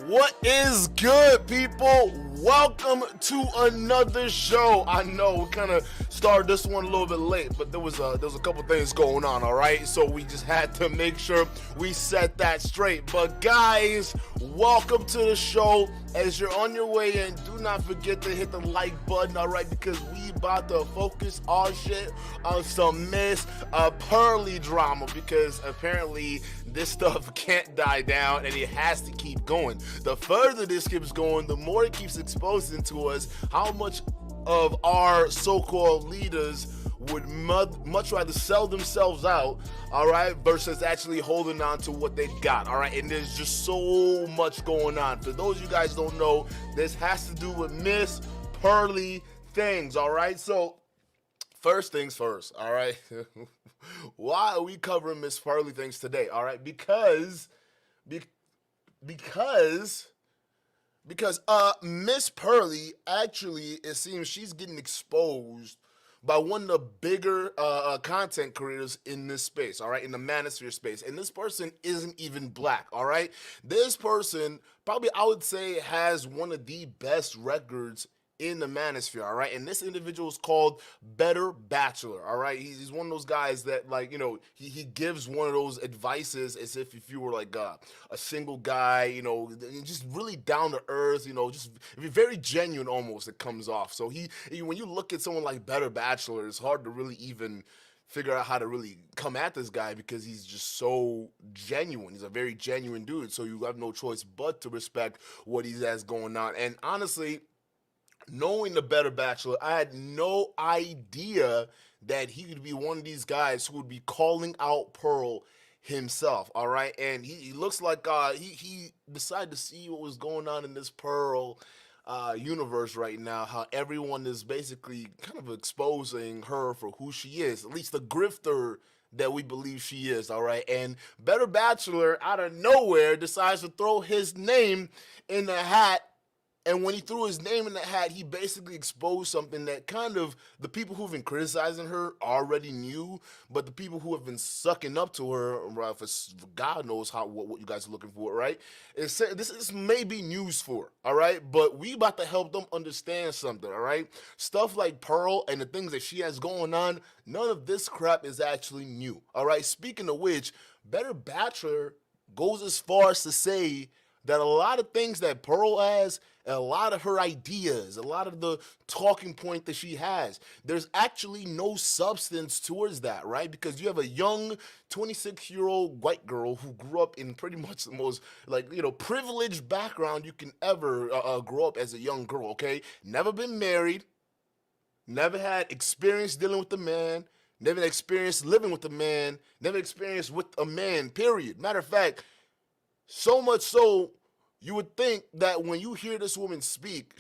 What is good, people? Welcome to another show. I know we kind of started this one a little bit late, but there was a couple things going on, all right? So we just had to make sure we set that straight. But guys, welcome to the show. As you're on your way in, do not forget to hit the like button, all right? Because we about to focus our shit on some Miss Pearly drama, because apparently this stuff can't die down and it has to keep going. The further this keeps going, the more it keeps exposing to us how much of our so-called leaders would much rather sell themselves out, all right, versus actually holding on to what they got, all right? And there's just so much going on. For those of you guys don't know, this has to do with Miss Pearly things, all right? So first things first, all right? Why are we covering Miss Pearly things today, all right? Because Miss Pearly, actually, it seems she's getting exposed by one of the bigger content creators in this space, all right, in the manosphere space. And this person isn't even black, all right? This person probably, I would say, has one of the best records in the manosphere, all right? And this individual is called Better Bachelor, all right? He's one of those guys that, like, you know, he gives one of those advices as if you were like a single guy, you know, just really down to earth, you know, just very genuine almost, it comes off. So when you look at someone like Better Bachelor, it's hard to really even figure out how to really come at this guy because he's just so genuine. He's a very genuine dude, so you have no choice but to respect what he has going on. And honestly, knowing the Better Bachelor, I had no idea that he could be one of these guys who would be calling out Pearl himself, all right? And he looks like he decided to see what was going on in this Pearl universe right now, how everyone is basically kind of exposing her for who she is, at least the grifter that we believe she is, all right? And Better Bachelor, out of nowhere, decides to throw his name in the hat. And when he threw his name in the hat, he basically exposed something that kind of the people who've been criticizing her already knew, but the people who have been sucking up to her, for God knows what you guys are looking for, right? This may be news for her, all right? But we about to help them understand something, all right? Stuff like Pearl and the things that she has going on, none of this crap is actually new, all right? Speaking of which, Better Bachelor goes as far as to say that a lot of things that Pearl has, and a lot of her ideas, a lot of the talking point that she has, there's actually no substance towards that, right? Because you have a young 26-year-old white girl who grew up in pretty much the most, like, you know, privileged background you can ever grow up as a young girl, okay? Never been married, never had experience dealing with a man, never experienced living with a man, never experienced with a man, period. Matter of fact, so much so, you would think that when you hear this woman speak,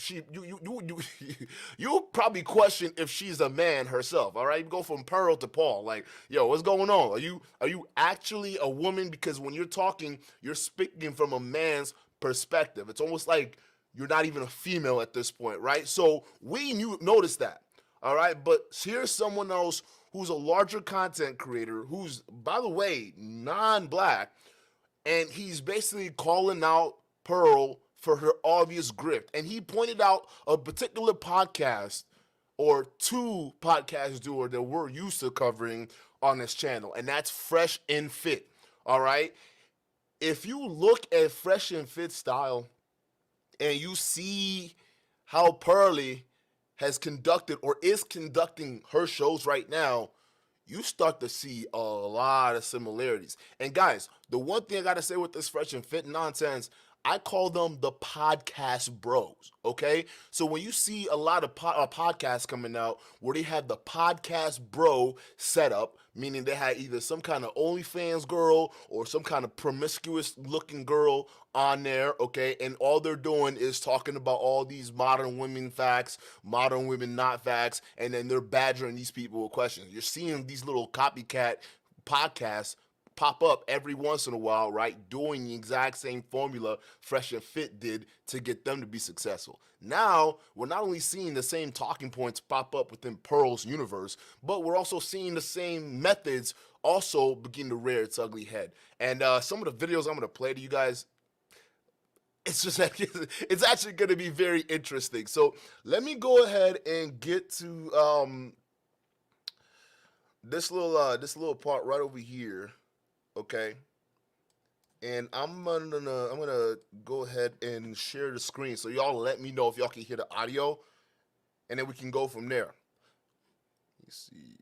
you'll probably question if she's a man herself. All right, you go from Pearl to Paul. Like, yo, what's going on? Are you actually a woman? Because when you're talking, you're speaking from a man's perspective. It's almost like you're not even a female at this point, right? So we noticed that. All right, but here's someone else who's a larger content creator, who's, by the way, non-black, and he's basically calling out Pearl for her obvious grift. And he pointed out a particular podcast or two podcast duo that we're used to covering on this channel, and that's Fresh and Fit. All right? If you look at Fresh and Fit style and you see how Pearly has conducted or is conducting her shows right now, you start to see a lot of similarities. And guys, the one thing I got to say with this Fresh and Fit nonsense, I call them the podcast bros, okay? So when you see a lot of podcasts coming out where they have the podcast bro setup, meaning they had either some kind of OnlyFans girl or some kind of promiscuous looking girl on there, okay? And all they're doing is talking about all these modern women facts, modern women not facts, and then they're badgering these people with questions. You're seeing these little copycat podcasts pop up every once in a while, right? Doing the exact same formula Fresh and Fit did to get them to be successful. Now, we're not only seeing the same talking points pop up within Pearl's universe, but we're also seeing the same methods also begin to rear its ugly head. And some of the videos I'm going to play to you guys, it's just like, it's actually going to be very interesting. So let me go ahead and get to this little part right over here. Okay, and I'm gonna go ahead and share the screen so y'all let me know if y'all can hear the audio, and then we can go from there. Let me see.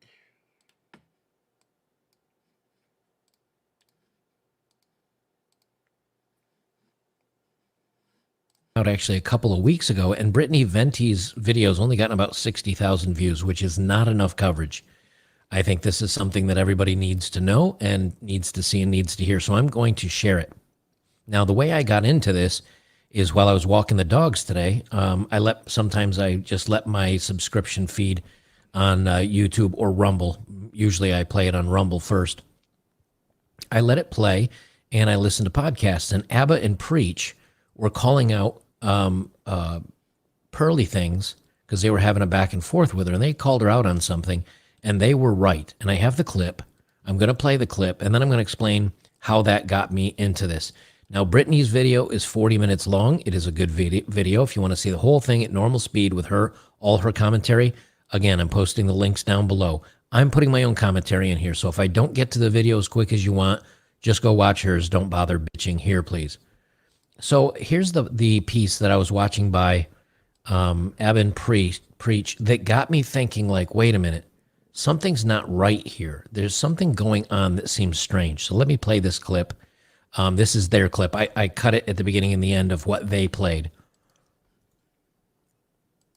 Out actually a couple of weeks ago, and Brittany Venti's videos only gotten about 60,000 views, which is not enough coverage. I think this is something that everybody needs to know and needs to see and needs to hear, so I'm going to share it. Now, the way I got into this is while I was walking the dogs today, sometimes I just let my subscription feed on YouTube or Rumble. Usually I play it on Rumble first. I let it play, and I listen to podcasts, and Abba and Preach were calling out Pearly things because they were having a back and forth with her, and they called her out on something. And they were right. And I have the clip. I'm going to play the clip, and then I'm going to explain how that got me into this. Now, Brittany's video is 40 minutes long. It is a good video. If you want to see the whole thing at normal speed with her, all her commentary, again, I'm posting the links down below. I'm putting my own commentary in here. So if I don't get to the video as quick as you want, just go watch hers. Don't bother bitching here, please. So here's the piece that I was watching by Abin Preach that got me thinking, like, wait a minute. Something's not right here. There's something going on that seems strange. So let me play this clip. This is their clip. I cut it at the beginning and the end of what they played.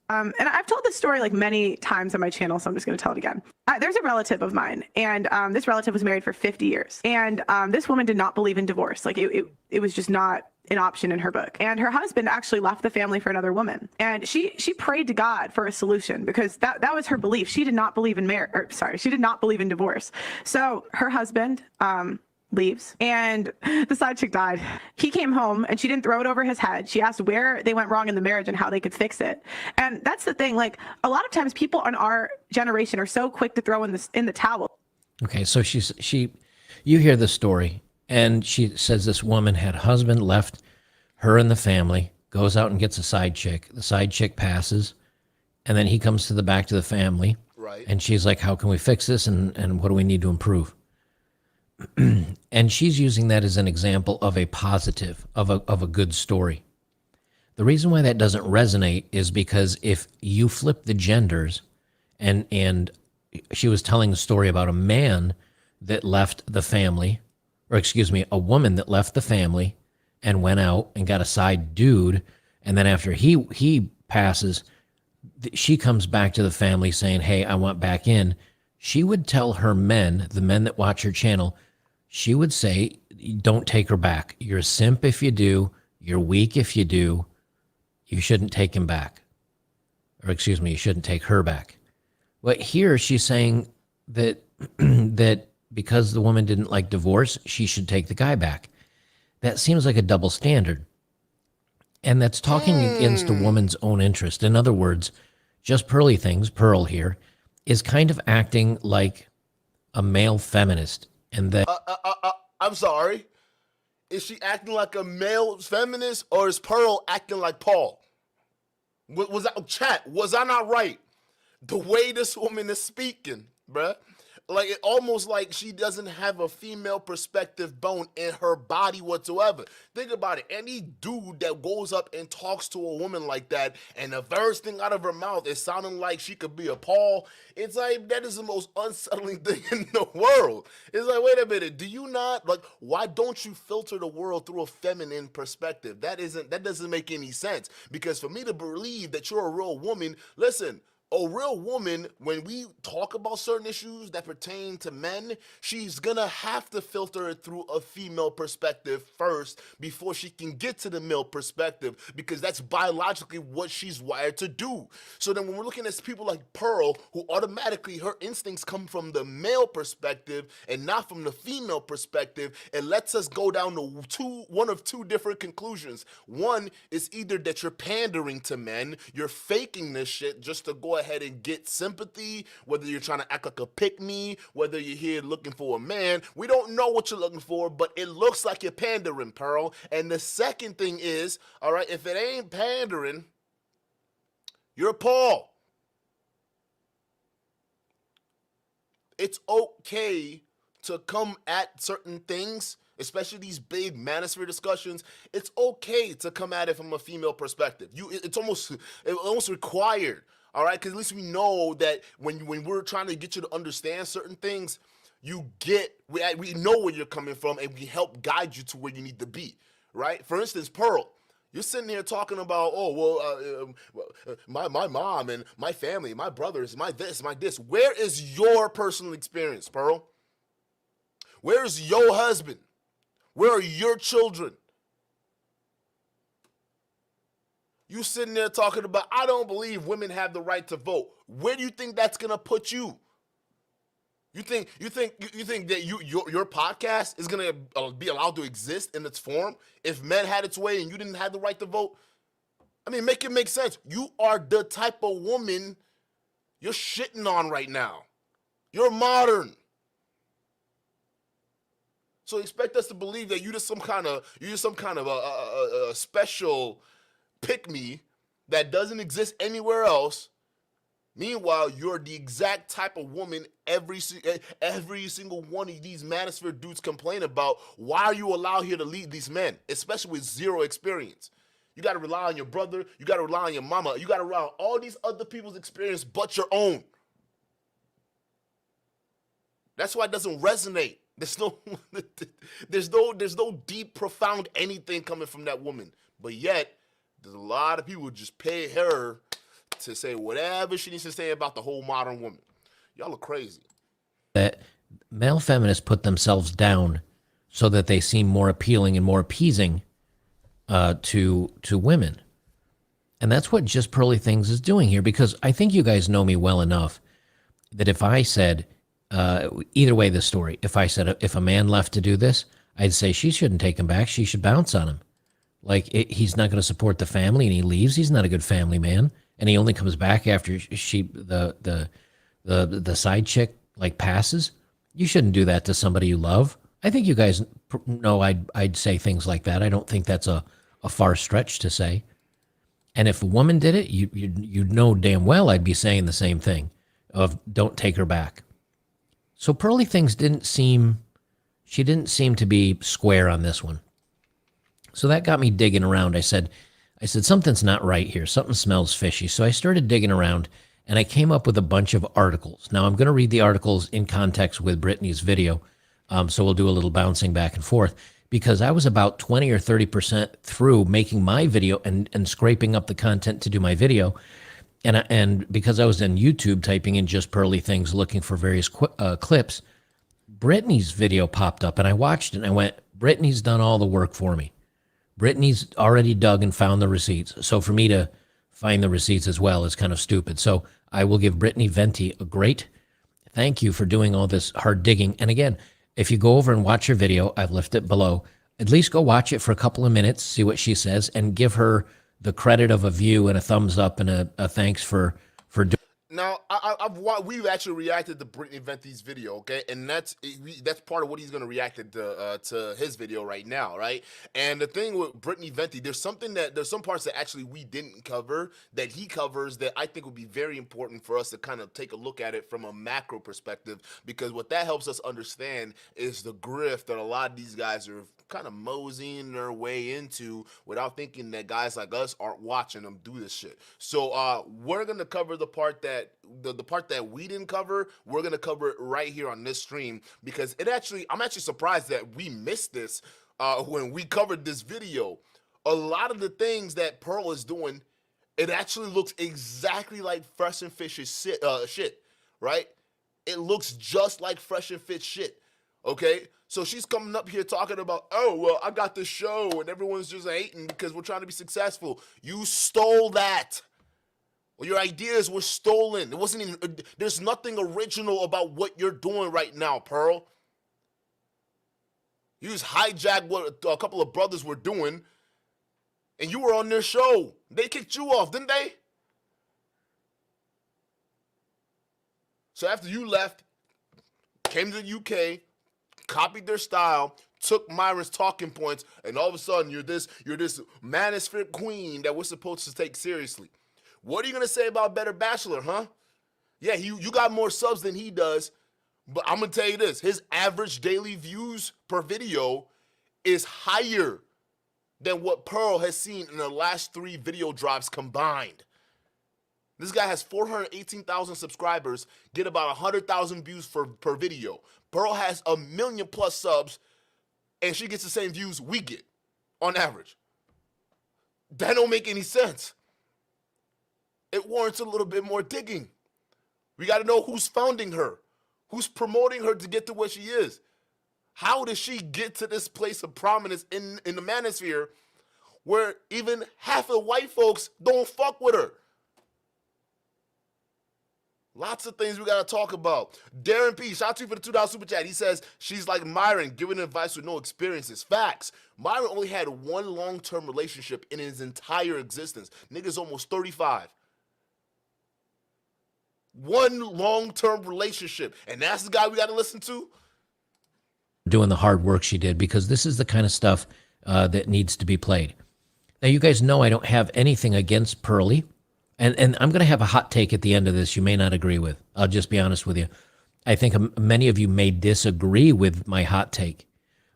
And I've told this story like many times on my channel, so I'm just going to tell it again. There's a relative of mine, and this relative was married for 50 years. And this woman did not believe in divorce. Like it was just not an option in her book. And her husband actually left the family for another woman. And she prayed to God for a solution because that was her belief. She did not believe in she did not believe in divorce. So her husband leaves, and the side chick died. He came home, and she didn't throw it over his head. She asked where they went wrong in the marriage and how they could fix it. And that's the thing. Like, a lot of times people in our generation are so quick to throw in the towel. Okay, so you hear the story, and she says this woman had a husband, left her and the family, goes out and gets a side chick. The side chick passes, and then he comes back to the family. Right. And she's like, how can we fix this, and what do we need to improve? And she's using that as an example of a positive, of a good story. The reason why that doesn't resonate is because if you flip the genders, and she was telling a story about a man that left the family, or excuse me, a woman that left the family and went out and got a side dude, and then after he passes, she comes back to the family saying, hey, I want back in. she would tell her men, the men that watch her channel, she would say, don't take her back. You're a simp if you do. You're weak if you do. You shouldn't take him back. Or excuse me, you shouldn't take her back. But here she's saying that that because the woman didn't like divorce, she should take the guy back. That seems like a double standard. And that's talking against a woman's own interest. In other words, Just Pearly Things, Pearl here, is kind of acting like a male feminist. And that I'm sorry. Is she acting like a male feminist, or is Pearl acting like Paul? Was that chat? Was I not right? The way this woman is speaking, bruh. Like, it almost like she doesn't have a female perspective bone in her body whatsoever. Think about it. Any dude that goes up and talks to a woman like that, and the first thing out of her mouth is sounding like she could be a Paul, it's like, that is the most unsettling thing in the world. It's like, wait a minute, do you not, like, why don't you filter the world through a feminine perspective? That doesn't make any sense. Because for me to believe that you're a real woman, listen, a real woman, when we talk about certain issues that pertain to men, she's gonna have to filter it through a female perspective first before she can get to the male perspective, because that's biologically what she's wired to do. So then when we're looking at people like Pearl, who automatically her instincts come from the male perspective and not from the female perspective, it lets us go down to one of two different conclusions. One is either that you're pandering to men, you're faking this shit just to go ahead and get sympathy, whether you're trying to act like a pick-me, whether you're here looking for a man. We don't know what you're looking for, but it looks like you're pandering, Pearl. And the second thing is, all right, if it ain't pandering, you're Paul. It's okay to come at certain things, especially these big manosphere discussions. It's okay to come at it from a female perspective. It's almost required. All right, because at least we know that when we're trying to get you to understand certain things, we know where you're coming from, and we help guide you to where you need to be, right? For instance, Pearl, you're sitting here talking about, my mom and my family, my brothers, my this. Where is your personal experience, Pearl? Where's your husband? Where are your children? You sitting there talking about, I don't believe women have the right to vote. Where do you think that's gonna put you? You think that your podcast is gonna be allowed to exist in its form if men had its way and you didn't have the right to vote? I mean, make it make sense. You are the type of woman you're shitting on right now. You're modern. So expect us to believe that you're just some kind of a special pick-me that doesn't exist anywhere else. Meanwhile, you're the exact type of woman every single one of these manosphere dudes complain about. Why are you allowed here to lead these men, especially with zero experience? You got to rely on your brother. You got to rely on your mama. You got to rely on all these other people's experience but your own. That's why it doesn't resonate. There's no deep, profound anything coming from that woman. But yet, there's a lot of people who just pay her to say whatever she needs to say about the whole modern woman. Y'all are crazy. That male feminists put themselves down so that they seem more appealing and more appeasing to women. And that's what Just Pearly Things is doing here, because I think you guys know me well enough that if I said, either way this story, if I said if a man left to do this, I'd say she shouldn't take him back. She should bounce on him. Like, he's not going to support the family, and he leaves. He's not a good family man, and he only comes back after the side chick like passes. You shouldn't do that to somebody you love. I think you guys know I'd say things like that. I don't think that's a far stretch to say. And if a woman did it, you'd know damn well I'd be saying the same thing of don't take her back. So Pearly Things didn't seem to be square on this one. So that got me digging around. I said, something's not right here. Something smells fishy. So I started digging around, and I came up with a bunch of articles. Now, I'm going to read the articles in context with Brittany's video, so we'll do a little bouncing back and forth, because I was about 20 or 30% through making my video and scraping up the content to do my video, and because I was in YouTube typing in just pearly things, looking for various clips, Brittany's video popped up, and I watched it, and I went, Brittany's done all the work for me. Brittany's already dug and found the receipts. So for me to find the receipts as well is kind of stupid. So I will give Brittany Venti a great thank you for doing all this hard digging. And again, if you go over and watch her video, I've left it below. At least go watch it for a couple of minutes, see what she says, and give her the credit of a view and a thumbs up and a thanks for doing. Now, we've actually reacted to Brittany Venti's video, okay, and that's part of what he's going to react to his video right now, right? And the thing with Brittany Venti, there's some parts that actually we didn't cover that he covers that I think would be very important for us to kind of take a look at it from a macro perspective, because what that helps us understand is the grift that a lot of these guys are kind of moseying their way into without thinking that guys like us aren't watching them do this shit. So we're gonna cover the part that the part that we didn't cover. We're gonna cover it right here on this stream, because I'm actually surprised that we missed this when we covered this video. A lot of the things that Pearl is doing, it actually looks exactly like Fresh and Fit's shit, right? It looks just like Fresh and Fit shit. Okay, so she's coming up here talking about, oh, well, I got this show and everyone's just hating because we're trying to be successful. You stole that. Well, your ideas were stolen. It wasn't even, there's nothing original about what you're doing right now, Pearl. You just hijacked what a couple of brothers were doing, and you were on their show. They kicked you off, didn't they? So after you left, came to the UK, copied their style, took Myron's talking points, and all of a sudden you're this manosphere queen that we're supposed to take seriously. What are you gonna say about Better Bachelor, huh? Yeah, you got more subs than he does, but I'm gonna tell you this: his average daily views per video is higher than what Pearl has seen in the last 3 video drops combined. This guy has 418,000 subscribers, get about 100,000 views per video. Pearl has 1 million plus subs, and she gets the same views we get on average. That don't make any sense. It warrants a little bit more digging. We got to know who's founding her, who's promoting her to get to where she is. How does she get to this place of prominence in the manosphere where even half of white folks don't fuck with her? Lots of things we got to talk about. Darren P., shout out to you for the $2 super chat. He says, she's like Myron, giving advice with no experiences. Facts. Myron only had one long-term relationship in his entire existence. Nigga's almost 35. One long-term relationship. And that's the guy we got to listen to? Doing the hard work she did, because this is the kind of stuff that needs to be played. Now, you guys know I don't have anything against Pearly. And I'm going to have a hot take at the end of this you may not agree with. I'll just be honest with you. I think many of you may disagree with my hot take,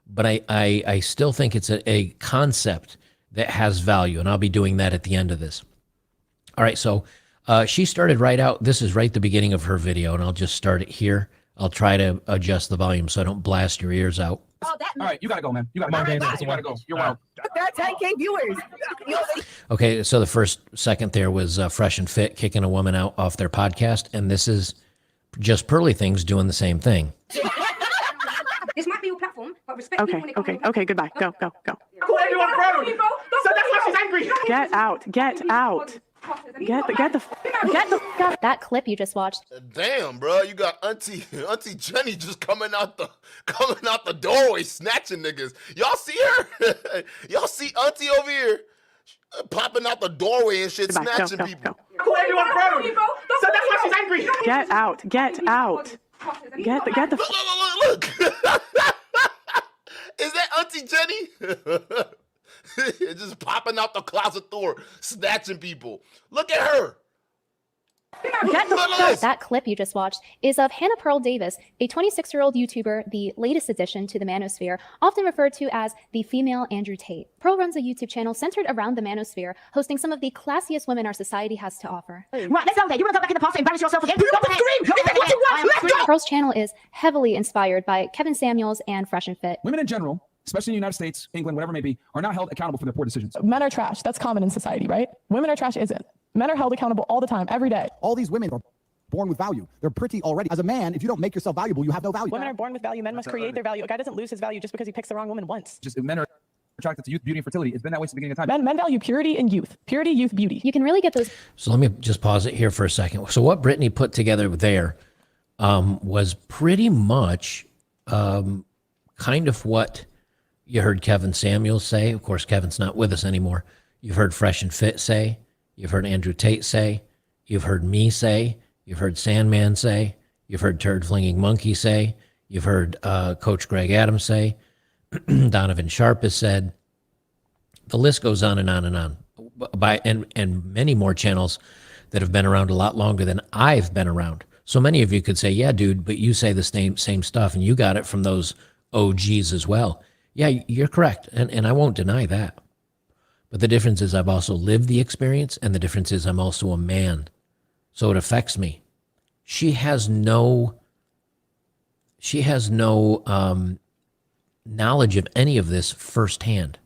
but I still think it's a concept that has value, and I'll be doing that at the end of this. All right, so she started right out. This is right the beginning of her video, and I'll just start it here. I'll try to adjust the volume so I don't blast your ears out. All right, you gotta go, man. You gotta go. You're wild. Got 10K viewers. Okay, so the first second there was Fresh and Fit kicking a woman out off their podcast, and this is just Pearly Things doing the same thing. This might be your platform, but respect Okay, goodbye. Go. Call everyone proud. So that's why she's angry. Get out. Get the That clip you just watched. Damn, bro, you got Auntie Jenny just coming out the doorway snatching niggas. Y'all see her? Y'all see Auntie over here popping out the doorway and shit, snatching people. Call everyone proud. So that's why she's angry. Get out. Get the Look. Is that Auntie Jenny? Just popping out the closet door, snatching people. Look at her. That clip you just watched is of Hannah Pearl Davis, a 26-year-old YouTuber, the latest addition to the manosphere, often referred to as the female Andrew Tate. Pearl runs a YouTube channel centered around the manosphere, hosting some of the classiest women our society has to offer. Right, let's go there. You want to go back in the past and embarrass yourself again? Pearl's channel is heavily inspired by Kevin Samuels and Fresh and Fit. Women in general, especially in the United States, England, whatever it may be, are not held accountable for their poor decisions. Men are trash. That's common in society, right? Women are trash isn't. Men are held accountable all the time, every day. All these women are born with value. They're pretty already. As a man, if you don't make yourself valuable, you have no value. Women are born with value. Men must create their value. A guy doesn't lose his value just because he picks the wrong woman once. Just men are attracted to youth, beauty, and fertility. It's been that way since the beginning of time. Men value purity and youth. Purity, youth, beauty. You can really get those. So let me just pause it here for a second. So what Brittany put together there was pretty much kind of what you heard Kevin Samuels say. Of course, Kevin's not with us anymore. You've heard Fresh and Fit say. You've heard Andrew Tate say. You've heard me say. You've heard Sandman say. You've heard Turd Flinging Monkey say. You've heard Coach Greg Adams say. Donovan Sharp has said. The list goes on and on and on. And many more channels that have been around a lot longer than I've been around. So many of you could say, yeah, dude, but you say the same stuff, and you got it from those OGs as well. Yeah, you're correct, and I won't deny that. But the difference is I've also lived the experience, and the difference is I'm also a man. So it affects me. She has no knowledge of any of this firsthand.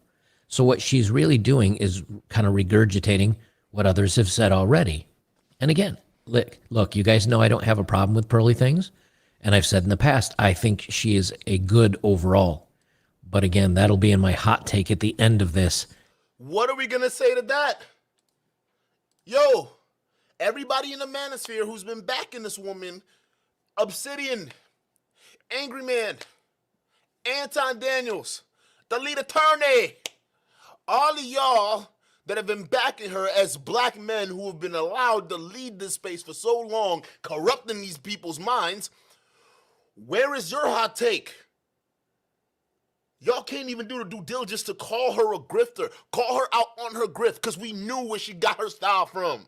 So what she's really doing is kind of regurgitating what others have said already. And again, look, you guys know I don't have a problem with Pearly things. And I've said in the past, I think she is a good overall. But again, that'll be in my hot take at the end of this. What are we going to say to that? Yo, everybody in the manosphere who's been backing this woman, Obsidian, Angry Man, Anton Daniels, the lead attorney, all of y'all that have been backing her as black men who have been allowed to lead this space for so long, corrupting these people's minds, where is your hot take? Y'all can't even do the due diligence to call her a grifter, call her out on her grift, because we knew where she got her style from.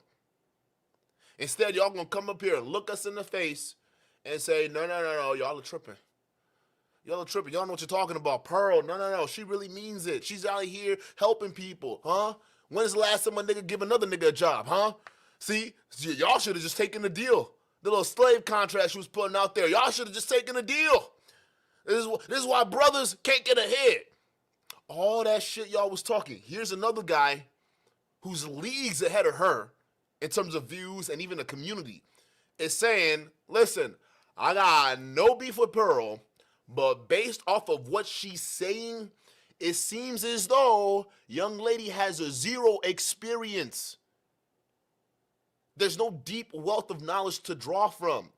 Instead, y'all gonna come up here and look us in the face and say, no, y'all are tripping. Y'all are tripping. Y'all know what you're talking about. Pearl, no. She really means it. She's out here helping people, huh? When's the last time a nigga give another nigga a job, huh? See, y'all should have just taken the deal. The little slave contract she was putting out there. Y'all should have just taken the deal. This is why brothers can't get ahead. All that shit y'all was talking. Here's another guy who's leagues ahead of her in terms of views and even the community is saying, listen, I got no beef with Pearl, but based off of what she's saying, it seems as though young lady has a zero experience. There's no deep wealth of knowledge to draw from.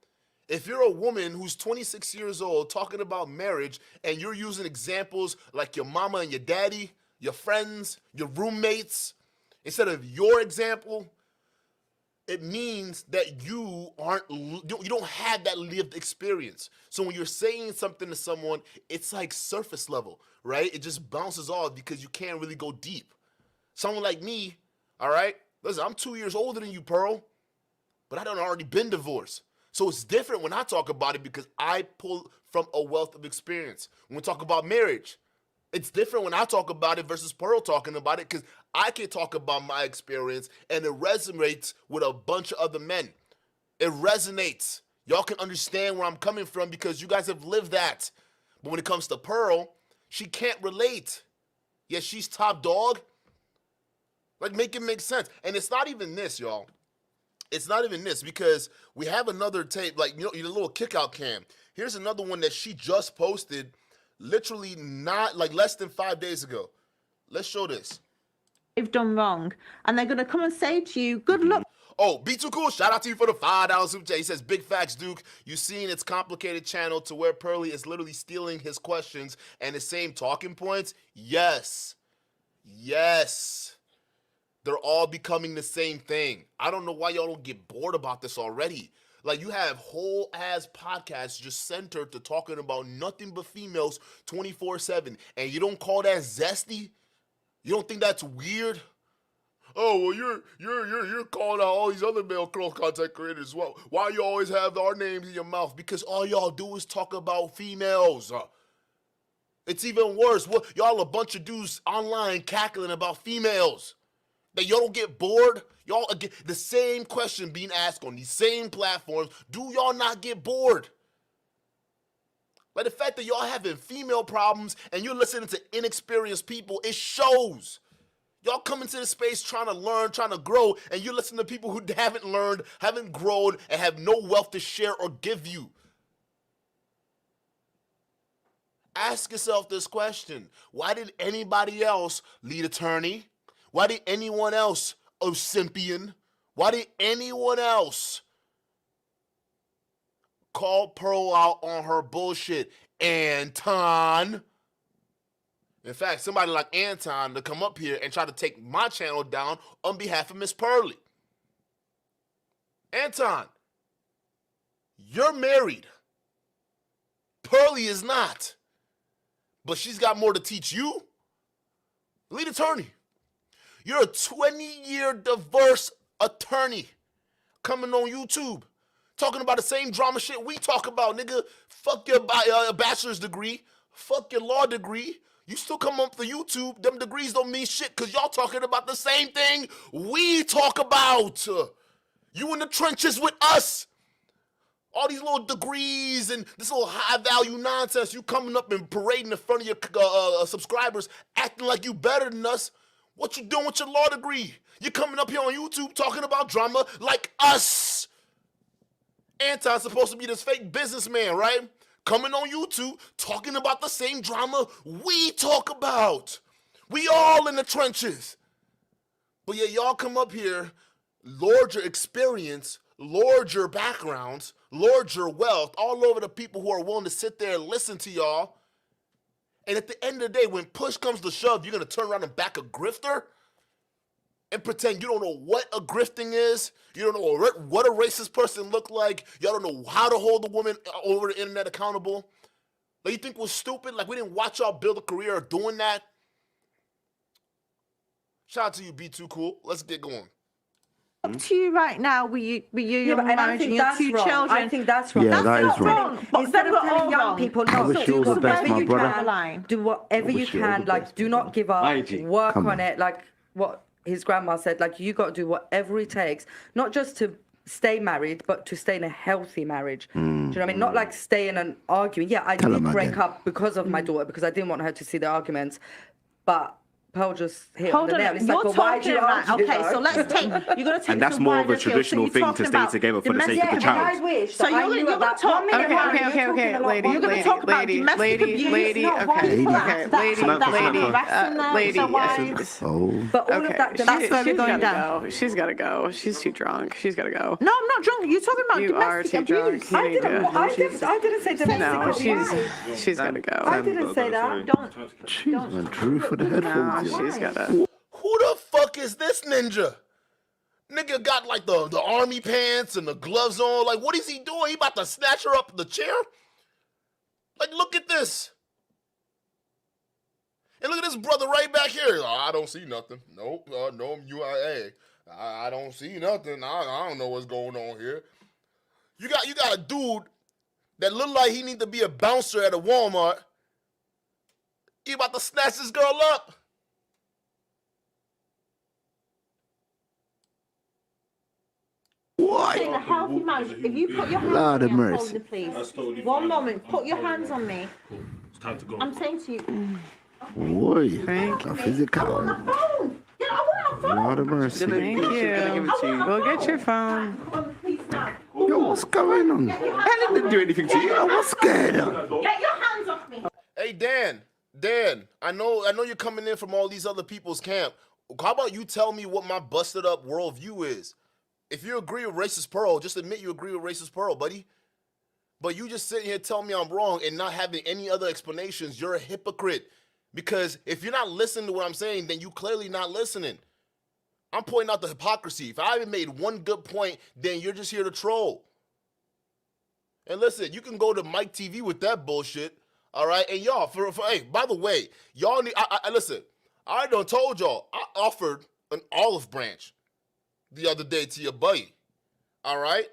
If you're a woman who's 26 years old talking about marriage and you're using examples like your mama and your daddy, your friends, your roommates, instead of your example, it means that you don't have that lived experience. So when you're saying something to someone, it's like surface level, right? It just bounces off because you can't really go deep. Someone like me, all right? Listen, I'm 2 years older than you, Pearl, but I done already been divorced. So it's different when I talk about it because I pull from a wealth of experience. When we talk about marriage, it's different when I talk about it versus Pearl talking about it because I can talk about my experience and it resonates with a bunch of other men. It resonates. Y'all can understand where I'm coming from because you guys have lived that. But when it comes to Pearl, she can't relate. Yet she's top dog. Like, make it make sense. And it's not even this, y'all. It's not even this because we have another tape, like, your little kick-out cam. Here's another one that she just posted literally not, like, less than 5 days ago. Let's show this. They've done wrong. And they're going to come and say to you, good luck. Oh, Be Too Cool, shout out to you for the $5 super chat. He says, big facts, Duke. You seen its complicated channel to where Pearly is literally stealing his questions and the same talking points? Yes. They're all becoming the same thing. I don't know why y'all don't get bored about this already. Like, you have whole ass podcasts just centered to talking about nothing but females 24/7, and you don't call that zesty? You don't think that's weird? Oh, well, you're calling out all these other male girl content creators as well. Why you always have our names in your mouth? Because all y'all do is talk about females. It's even worse. Y'all a bunch of dudes online cackling about females. That y'all don't get bored? Y'all get the same question being asked on these same platforms. Do y'all not get bored? Like, the fact that y'all having female problems and you're listening to inexperienced people, it shows. Y'all come into this space trying to learn, trying to grow, and you listen to people who haven't learned, haven't grown, and have no wealth to share or give you. Ask yourself this question. Why did anybody else, lead attorney? Why did anyone else, Olympian? Why did anyone else call Pearl out on her bullshit? Anton. In fact, somebody like Anton to come up here and try to take my channel down on behalf of Miss Pearly. Anton, you're married. Pearly is not. But she's got more to teach you. Lead attorney. You're a 20-year divorce attorney coming on YouTube talking about the same drama shit we talk about, nigga. Fuck your bachelor's degree. Fuck your law degree. You still come up to YouTube. Them degrees don't mean shit because y'all talking about the same thing we talk about. You in the trenches with us. All these little degrees and this little high-value nonsense, you coming up and parading in front of your subscribers, acting like you better than us. What you doing with your law degree? You coming up here on YouTube talking about drama like us. Anton's supposed to be this fake businessman, right? Coming on YouTube talking about the same drama we talk about. We all in the trenches. But yeah, y'all come up here, lord your experience, lord your backgrounds, lord your wealth all over the people who are willing to sit there and listen to y'all. And at the end of the day, when push comes to shove, you're going to turn around and back a grifter and pretend you don't know what a grifting is. You don't know what a racist person look like. Y'all don't know how to hold a woman over the internet accountable. Like, you think we're stupid? Like, we didn't watch y'all build a career doing that? Shout out to you, Be Too Cool. Let's get going. Up to you right now with you Yeah, but I think your that's two wrong. children. I think that's wrong. Yeah, That's that not is wrong. wrong. But Instead then of we're telling all young wrong. people, I no, wish you all the best, my brother. do whatever I you wish you all can. the Like, best, do brother. not give up. IG. Work Come on on. it. Like what his grandma said. Like, you got to do whatever it takes, not just to stay married, but to stay in a healthy marriage. Do you know what I mean? Not like stay in an argument. Yeah, I Tell did him break again. up because of my daughter because I didn't want her to see the arguments, but. Pearl just hit on Hold the on, nail. It's you're like, but why do talking you right. argue, Okay, though? so let's take. You're gonna take. And that's some more of a wider field. traditional you're thing to talking stay about together for the sake of the domestic child. I wish. So that I you're knew gonna at that talk. one minute, Okay, right, okay, you're okay, talking okay, a lot lady, more. You're gonna lady, talk about lady, domestic lady, abuse. lady, Not okay, one people Lady. that lady, that lady, harassing lady, their wives. Oh. But all okay. of that That's where we're She's going gotta down. go. She's gotta go. She's too drunk. She's gotta go. No, I'm not drunk. You're talking about You are domestic too abuse. drunk. You need to. I didn't say domestic No, abuse. she's gotta I go. didn't say that. Jeez, man, Drew for the No, headphones. yeah. she's gotta. Who the fuck is this ninja? Nigga got like the army pants and the gloves on. Like, what is he doing? He about to snatch her up the chair? Like, look at this. And look at this brother right back here. Oh, I don't see nothing. Nope. No, I don't see nothing. I don't know what's going on here. You got a dude that look like he need to be a bouncer at a Walmart. He about to snatch this girl up. What? In a healthy marriage, if you put your hands Lord on of me, I'm mercy. holding the police. That's totally One fine. moment, put your hands on me. It's time to go. I'm saying to you, Boy, Thank a physical. phone. Yeah, I want my phone. Lord of mercy. Thank you. We'll get your phone. I'm on the police now. Yo, what's going on? I didn't do anything to you. Yo, what's going on? Get your hands off me. Hey, Dan, I know you're coming in from all these other people's camp. How about you tell me what my busted up worldview is? If you agree with racist Pearl, just admit you agree with racist Pearl, buddy. But you just sitting here telling me I'm wrong and not having any other explanations, you're a hypocrite. Because if you're not listening to what I'm saying, then you clearly not listening. I'm pointing out the hypocrisy. If I haven't made one good point, then you're just here to troll. And listen, you can go to Mike TV with that bullshit, all right? And y'all, hey, by the way, y'all need, listen, I done told y'all, I offered an olive branch the other day to your buddy, all right?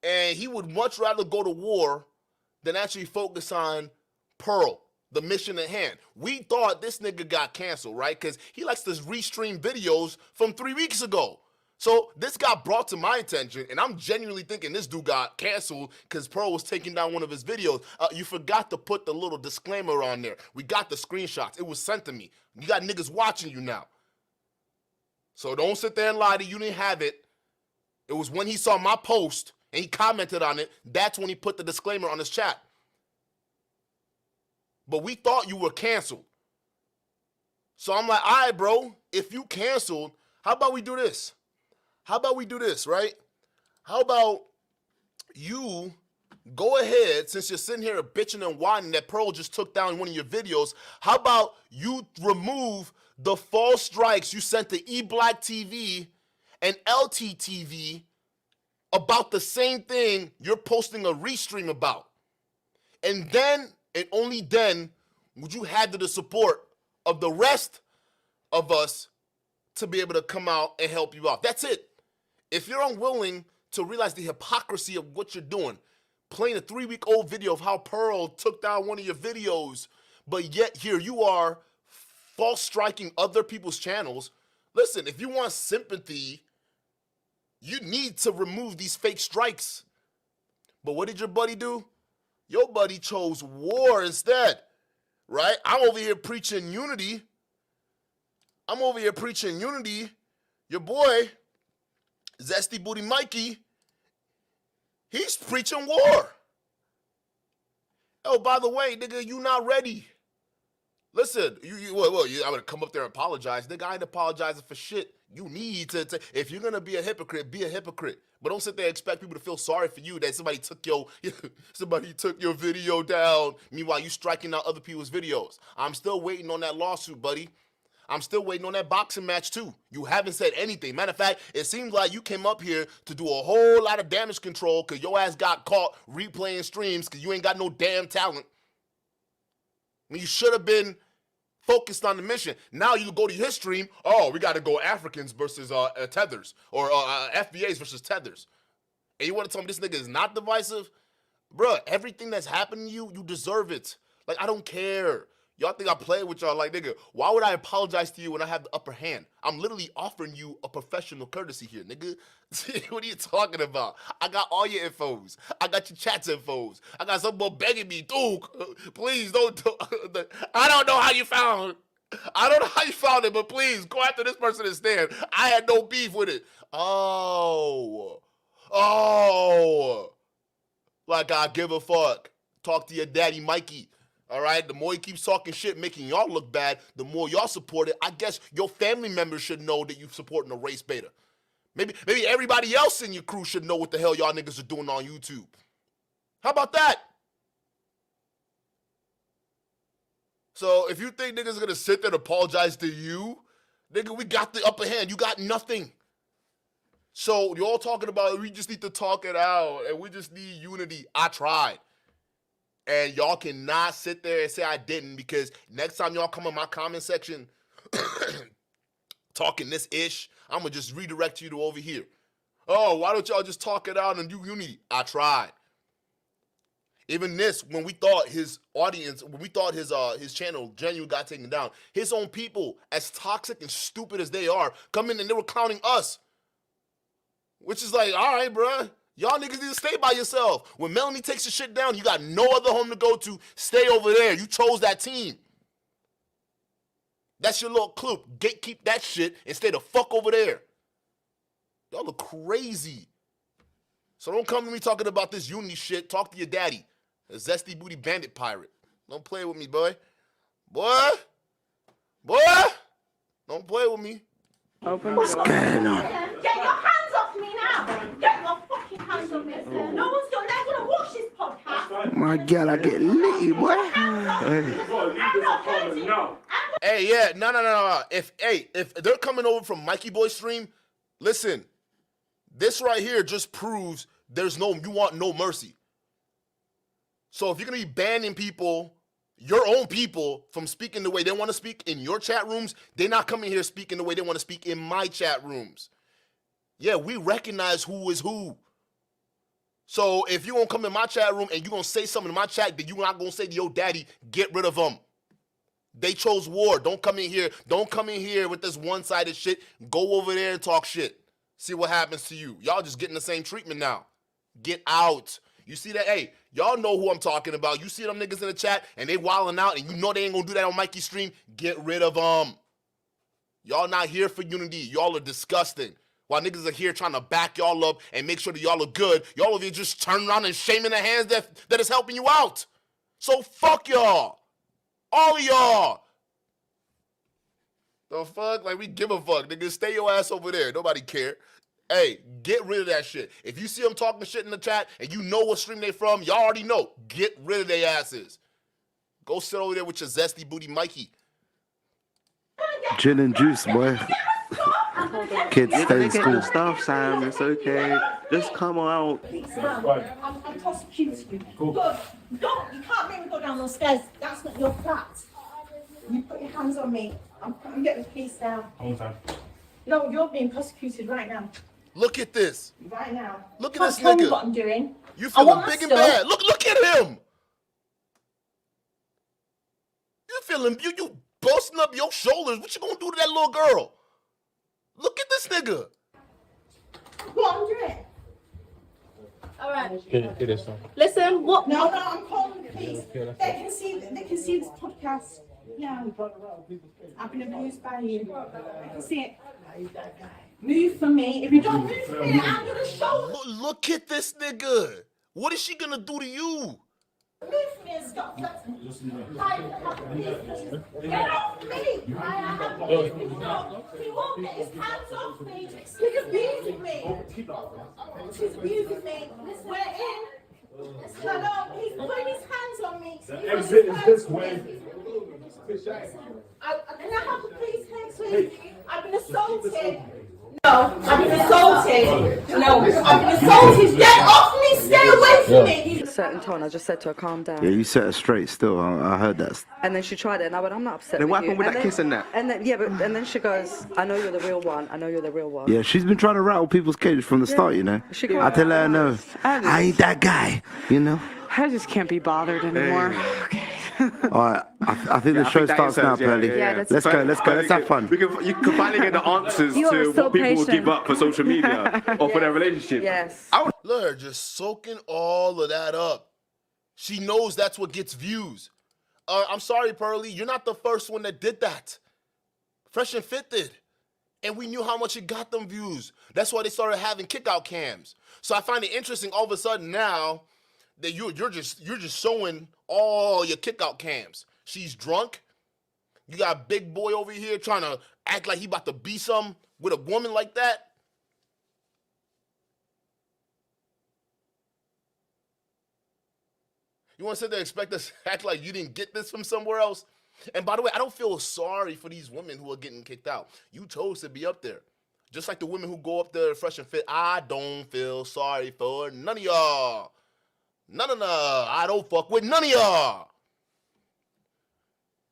And he would much rather go to war than actually focus on Pearl, the mission at hand. We thought this nigga got canceled, right? Because he likes to restream videos from 3 weeks ago. So this got brought to my attention, and I'm genuinely thinking this dude got canceled because Pearl was taking down one of his videos. You forgot to put the little disclaimer on there. We got the screenshots. It was sent to me. You got niggas watching you now. So don't sit there and lie that you didn't have it. It was when he saw my post and he commented on it, that's when he put the disclaimer on his chat. But we thought you were canceled. So I'm like, all right, bro, if you canceled, how about we do this? Right? How about you go ahead, since you're sitting here bitching and whining that Pearl just took down one of your videos, how about you remove the false strikes you sent to eBlack TV and LTTV about the same thing you're posting a restream about? And then, and only then, would you have the support of the rest of us to be able to come out and help you out. That's it. If you're unwilling to realize the hypocrisy of what you're doing, playing a 3-week-old video of how Pearl took down one of your videos, but yet here you are false striking other people's channels. Listen, if you want sympathy, you need to remove these fake strikes. But what did your buddy do? Your buddy chose war instead, right? I'm over here preaching unity. Your boy, Zesty Booty Mikey, he's preaching war. Oh, by the way, nigga, you not ready. Listen, I'm gonna come up there and apologize. Nigga, I ain't apologizing for shit. You need to if you're gonna be a hypocrite, be a hypocrite. But don't sit there and expect people to feel sorry for you that somebody took your video down. Meanwhile, you striking out other people's videos. I'm still waiting on that lawsuit, buddy. I'm still waiting on that boxing match too. You haven't said anything. Matter of fact, it seems like you came up here to do a whole lot of damage control because your ass got caught replaying streams because you ain't got no damn talent. I mean, you should have been focused on the mission. Now you go to his stream, oh, we got to go Africans versus tethers, or FBAs versus tethers. And you want to tell me this nigga is not divisive? Bruh, everything that's happened to you, you deserve it. Like, I don't care. Y'all think I play with y'all? Like, nigga, why would I apologize to you when I have the upper hand? I'm literally offering you a professional courtesy here, nigga. What are you talking about? I got all your infos. I got your chat's infos. I got some more begging me, dude, please don't. I don't know how you found it, but please go after this person instead. I had no beef with it. Oh. Like I give a fuck. Talk to your daddy, Mikey. All right, the more he keeps talking shit, making y'all look bad, the more y'all support it. I guess your family members should know that you're supporting a race beta. Maybe everybody else in your crew should know what the hell y'all niggas are doing on YouTube. How about that? So if you think niggas are gonna sit there and apologize to you, nigga, we got the upper hand. You got nothing. So you're all talking about we just need to talk it out and we just need unity. I tried. And y'all cannot sit there and say I didn't, because next time y'all come in my comment section talking this ish, I'm going to just redirect you to over here. Oh, why don't y'all just talk it out and do unity? I tried. Even this, when we thought his audience, when we thought his channel genuinely got taken down, his own people, as toxic and stupid as they are, come in and they were clowning us. Which is like, all right, bruh. Y'all niggas need to stay by yourself. When Melanie takes your shit down, you got no other home to go to. Stay over there. You chose that team. That's your little clue. Gatekeep that shit and stay the fuck over there. Y'all look crazy. So don't come to me talking about this unity shit. Talk to your daddy. A zesty booty bandit pirate. Don't play with me, boy. Boy. Don't play with me. What's going on? Get your hands off me now. Get your fucking hands off me. No one's gonna watch this podcast. My God, I get litty, boy. Hey, yeah, no. If they're coming over from Mikey Boy's stream, listen, this right here just proves you want no mercy. So if you're gonna be banning people, your own people, from speaking the way they want to speak in your chat rooms, they're not coming here speaking the way they want to speak in my chat rooms. Yeah, we recognize who is who. So if you're going to come in my chat room and you're going to say something in my chat that you're not going to say to your daddy, get rid of them. They chose war. Don't come in here. Don't come in here with this one-sided shit. Go over there and talk shit. See what happens to you. Y'all just getting the same treatment now. Get out. You see that? Hey, y'all know who I'm talking about. You see them niggas in the chat and they wilding out and you know they ain't going to do that on Mikey's stream. Get rid of them. Y'all not here for unity. Y'all are disgusting. While niggas are here trying to back y'all up and make sure that y'all look good, y'all of you just turn around and shaming the hands that is helping you out. So fuck y'all. All of y'all. The fuck? Like, we give a fuck. Nigga, stay your ass over there. Nobody care. Hey, get rid of that shit. If you see them talking shit in the chat and you know what stream they from, y'all already know. Get rid of their asses. Go sit over there with your zesty booty Mikey. Gin and juice, boy. Kids stay in school. Stuff, Sam. It's okay. Just come out. I'm prosecuting you. Good. Don't. You can't make me go down those stairs. That's not your flat. You put your hands on me. I'm getting the police now. No, you're being prosecuted right now. Look at this. Right now. Look at Can't this tell me nigga. what I'm doing. You feeling big and stuff. bad. Look at him. You feeling, you busting up your shoulders. What you gonna do to that little girl? Look at this nigga. What I'm doing. All right. Listen, what? No, I'm calling the police. They can see this podcast. Yeah. I've been abused by you. I can see it. Move for me. If you don't move for me, I'm gonna show you. Look at this nigga. What is she gonna do to you? Move for me and stop touching me. I have police. Get off me. I have police. No, he won't get his hands off me. He's abusing me. He's abusing me. We're in. Hello, he's putting his hands on me. The exit is this way. Can I have the police here, please? I've been assaulted. No, I've been assaulted. No, I've been assaulted. Get off me. Stay away from me. A certain tone, I just said to her, calm down. Yeah, you set her straight still. I heard that. And then she tried it, and I went, I'm not upset Then with what you. happened with And that then- kiss and that? And then, yeah, but and then she goes, I know you're the real one. I know you're the real one. Yeah, she's been trying to rattle people's cage from the start, you know. She I tell her no. I ain't that guy, you know. I just can't be bothered anymore. Okay. All right, I think the show starts now, Pearly. Let's go. Let's have fun. You can finally get the answers You are to so what people will patient. give up for social media or for their relationship. Yes. Look at her just soaking all of that up. She knows that's what gets views. I'm sorry, Pearly, you're not the first one that did that. Fresh and Fit did. And we knew how much it got them views. That's why they started having kick-out cams. So I find it interesting all of a sudden now that you're just showing all your kick-out cams. She's drunk. You got big boy over here trying to act like he about to be something with a woman like that. You want to sit there and expect us to act like you didn't get this from somewhere else? And by the way, I don't feel sorry for these women who are getting kicked out. You chose to be up there. Just like the women who go up there fresh and fit. I don't feel sorry for none of y'all. None of y'all. I don't fuck with none of y'all.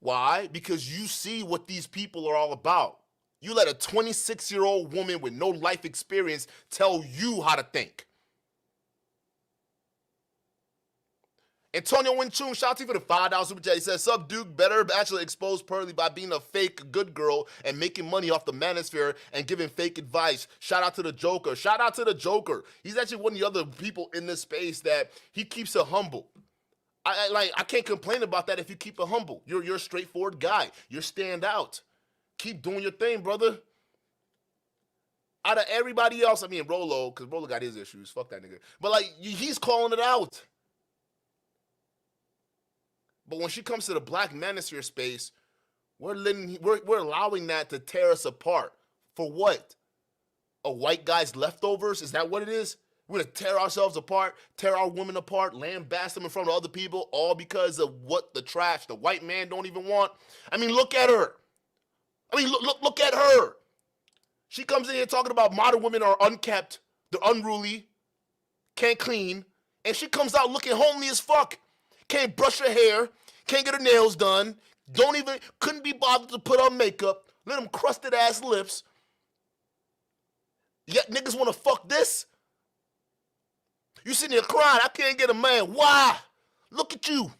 Why? Because you see what these people are all about. You let a 26-year-old woman with no life experience tell you how to think. Antonio Winchun, shout out to you for the $5 super chat. He says, "Sub Duke, better actually expose Pearly by being a fake good girl and making money off the manosphere and giving fake advice. Shout out to the Joker. Shout out to the Joker. He's actually one of the other people in this space that he keeps it humble. I can't complain about that if you keep it humble. You're a straightforward guy. You're stand out. Keep doing your thing, brother. Out of everybody else, I mean Rolo, because Rolo got his issues. Fuck that nigga. But like he's calling it out. But when she comes to the black manosphere space, we're allowing that to tear us apart. For what? A white guy's leftovers? Is that what it is? We're going to tear ourselves apart, tear our women apart, lambast them in front of other people, all because of what the trash the white man don't even want. I mean, look at her. I mean, look at her. She comes in here talking about modern women are unkept, they're unruly, can't clean, and she comes out looking homely as fuck. Can't brush her hair, can't get her nails done, couldn't be bothered to put on makeup, let them crusted ass lips. Yet niggas want to fuck this? You sitting here crying, I can't get a man. Why? Look at you.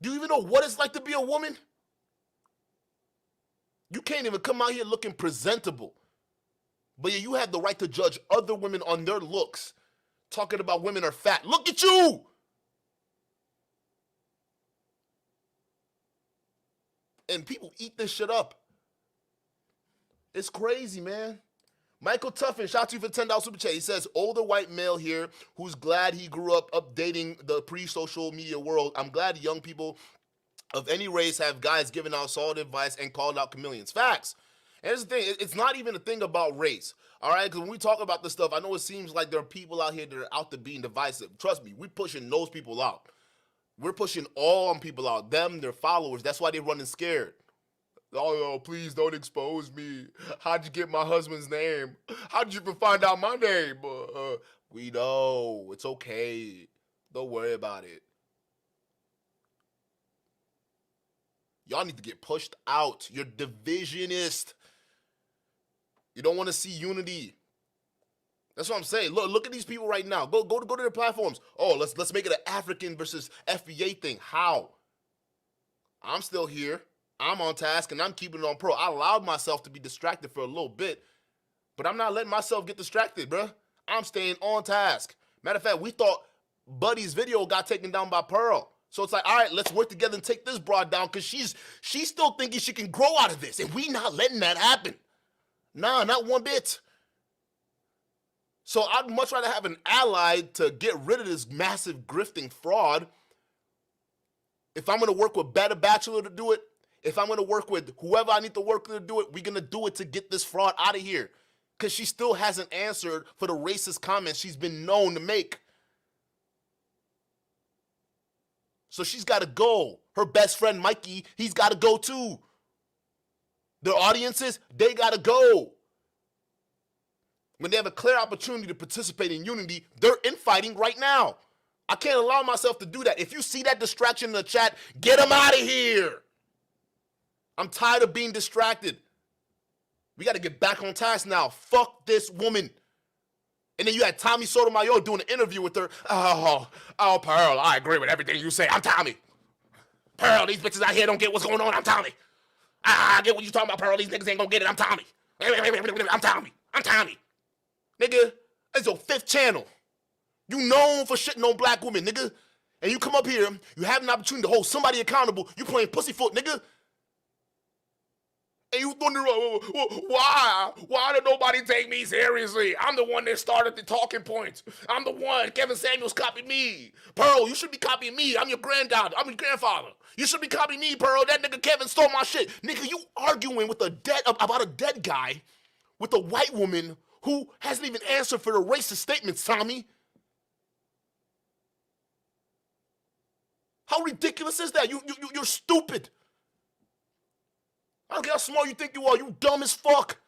Do you even know what it's like to be a woman? You can't even come out here looking presentable. But yeah, you have the right to judge other women on their looks. Talking about women are fat. Look at you! And people eat this shit up. It's crazy, man. Michael Tuffin, shout out to you for the $10 super chat. He says, older white male here who's glad he grew up updating the pre-social media world. I'm glad young people of any race have guys giving out solid advice and called out chameleons. Facts. And here's the thing. It's not even a thing about race. All right? Because when we talk about this stuff, I know it seems like there are people out here that are out to being divisive. Trust me, we're pushing those people out. We're pushing all people out. Them, their followers. That's why they're running scared. Oh, please don't expose me. How'd you get my husband's name? How'd you even find out my name? We know. It's okay. Don't worry about it. Y'all need to get pushed out. You're divisionist. You don't want to see unity. That's what I'm saying. Look at these people right now. Go to their platforms. Oh, let's make it an African versus FBA thing. How? I'm still here. I'm on task, and I'm keeping it on pro. I allowed myself to be distracted for a little bit, but I'm not letting myself get distracted, bruh. I'm staying on task. Matter of fact, we thought Buddy's video got taken down by Pearl. So it's like, all right, let's work together and take this broad down because she's still thinking she can grow out of this, and we not letting that happen. Nah, not one bit. So I'd much rather have an ally to get rid of this massive grifting fraud. If I'm going to work with Better Bachelor to do it, if I'm going to work with whoever I need to work with to do it, we're going to do it to get this fraud out of here. Because she still hasn't answered for the racist comments she's been known to make. So she's got to go. Her best friend, Mikey, he's got to go too. Their audiences, they got to go. When they have a clear opportunity to participate in unity, they're infighting right now. I can't allow myself to do that. If you see that distraction in the chat, get them out of here. I'm tired of being distracted. We got to get back on task now. Fuck this woman. And then you had Tommy Sotomayor doing an interview with her. Oh, Pearl, I agree with everything you say. I'm Tommy. Pearl, these bitches out here don't get what's going on. I'm Tommy. I get what you talking about, Pearl. These niggas ain't gonna get it. I'm Tommy. I'm Tommy. I'm Tommy. Nigga, it's your 5th channel. You known for shitting on black women, nigga. And you come up here, you have an opportunity to hold somebody accountable. You playing pussyfoot, nigga. And you wonder, why did nobody take me seriously? I'm the one that started the talking points. I'm the one. Kevin Samuels copied me. Pearl, you should be copying me. I'm your granddaughter. I'm your grandfather. You should be copying me, Pearl. That nigga Kevin stole my shit. Nigga, you arguing with about a dead guy with a white woman who hasn't even answered for the racist statements, Tommy. How ridiculous is that? You're stupid. I don't care how smart you think you are. You dumb as fuck.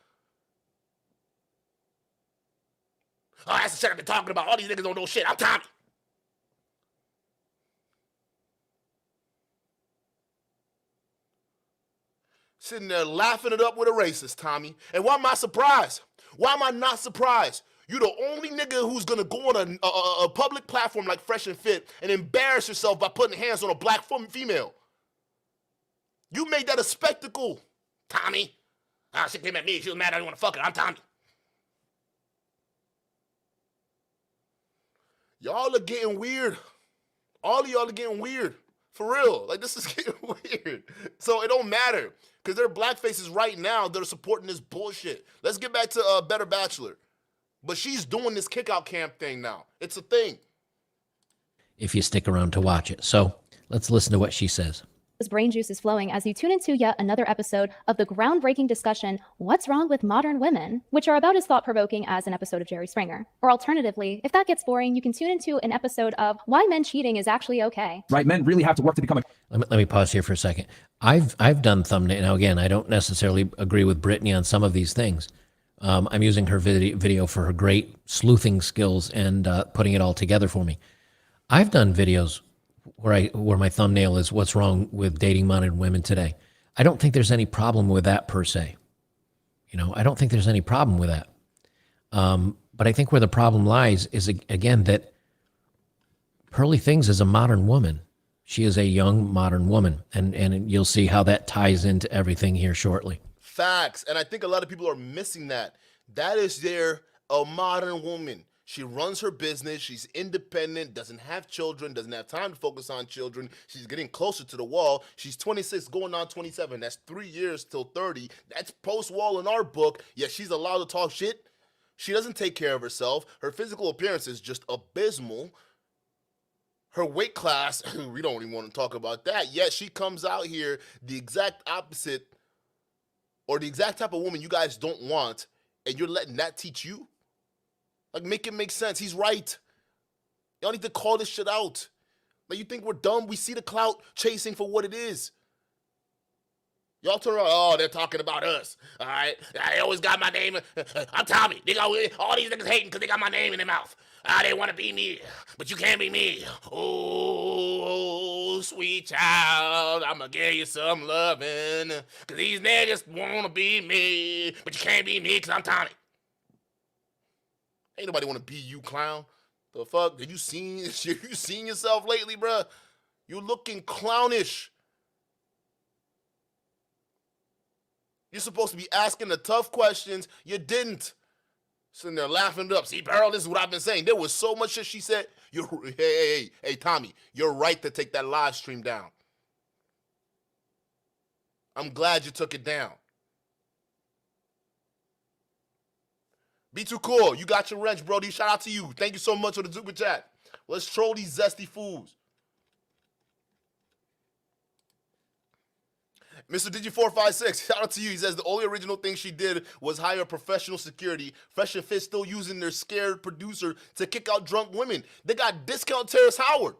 Oh, that's the shit I've been talking about. All these niggas don't know shit. I'm Tommy. Sitting there laughing it up with a racist, Tommy. And why am I surprised? Why am I not surprised? You're the only nigga who's gonna go on a public platform like Fresh and Fit and embarrass yourself by putting hands on a black female. You made that a spectacle, Tommy. She came at me. She was mad I didn't want to fuck her. I'm Tommy. Y'all are getting weird. All of y'all are getting weird. For real. Like, this is getting weird. So it don't matter. Because there are black faces right now that are supporting this bullshit. Let's get back to Better Bachelor. But she's doing this kick-out camp thing now. It's a thing. If you stick around to watch it. So let's listen to what she says. Brain juice is flowing as you tune into yet another episode of the groundbreaking discussion, What's Wrong with Modern Women? Which are about as thought-provoking as an episode of Jerry Springer. Or alternatively, if that gets boring, you can tune into an episode of Why Men Cheating is Actually Okay. Right, men really have to work to become a... Let me pause here for a second. I've done thumbnail. Now, again, I don't necessarily agree with Brittany on some of these things. I'm using her video for her great sleuthing skills and putting it all together for me. I've done videos where my thumbnail is what's wrong with dating modern women today. I don't think there's any problem with that per se. I don't think there's any problem with that. But I think where the problem lies is, again, that Pearly Things is a modern woman. She is a young modern woman. And you'll see how that ties into everything here shortly. Facts. And I think a lot of people are missing that. That is a modern woman. She runs her business. She's independent, doesn't have children, doesn't have time to focus on children. She's getting closer to the wall. She's 26, going on 27. That's 3 years till 30. That's post-wall in our book, yet she's allowed to talk shit. She doesn't take care of herself. Her physical appearance is just abysmal. Her weight class, we don't even want to talk about that. Yet she comes out here the exact opposite, or the exact type of woman you guys don't want, and you're letting that teach you? Like, make it make sense. He's right. Y'all need to call this shit out. Like, you think we're dumb? We see the clout chasing for what it is. Y'all turn around, oh, they're talking about us. All right? I always got my name. I'm Tommy. They got, all these niggas hating because they got my name in their mouth. They want to be me, but you can't be me. Oh, sweet child, I'm going to give you some loving. Because these niggas want to be me, but you can't be me because I'm Tommy. Ain't nobody want to be you, clown. The fuck? Have you seen yourself lately, bruh? You're looking clownish. You're supposed to be asking the tough questions. You didn't. Sitting there laughing it up. See, Pearl, this is what I've been saying. There was so much shit she said. Hey, Tommy, you're right to take that live stream down. I'm glad you took it down. Be too cool. You got your wrench, Brody. Shout out to you. Thank you so much for the super chat. Let's troll these zesty fools. Mr. Digi456, shout out to you. He says the only original thing she did was hire professional security. Fresh and Fit still using their scared producer to kick out drunk women. They got discount Terrence Howard.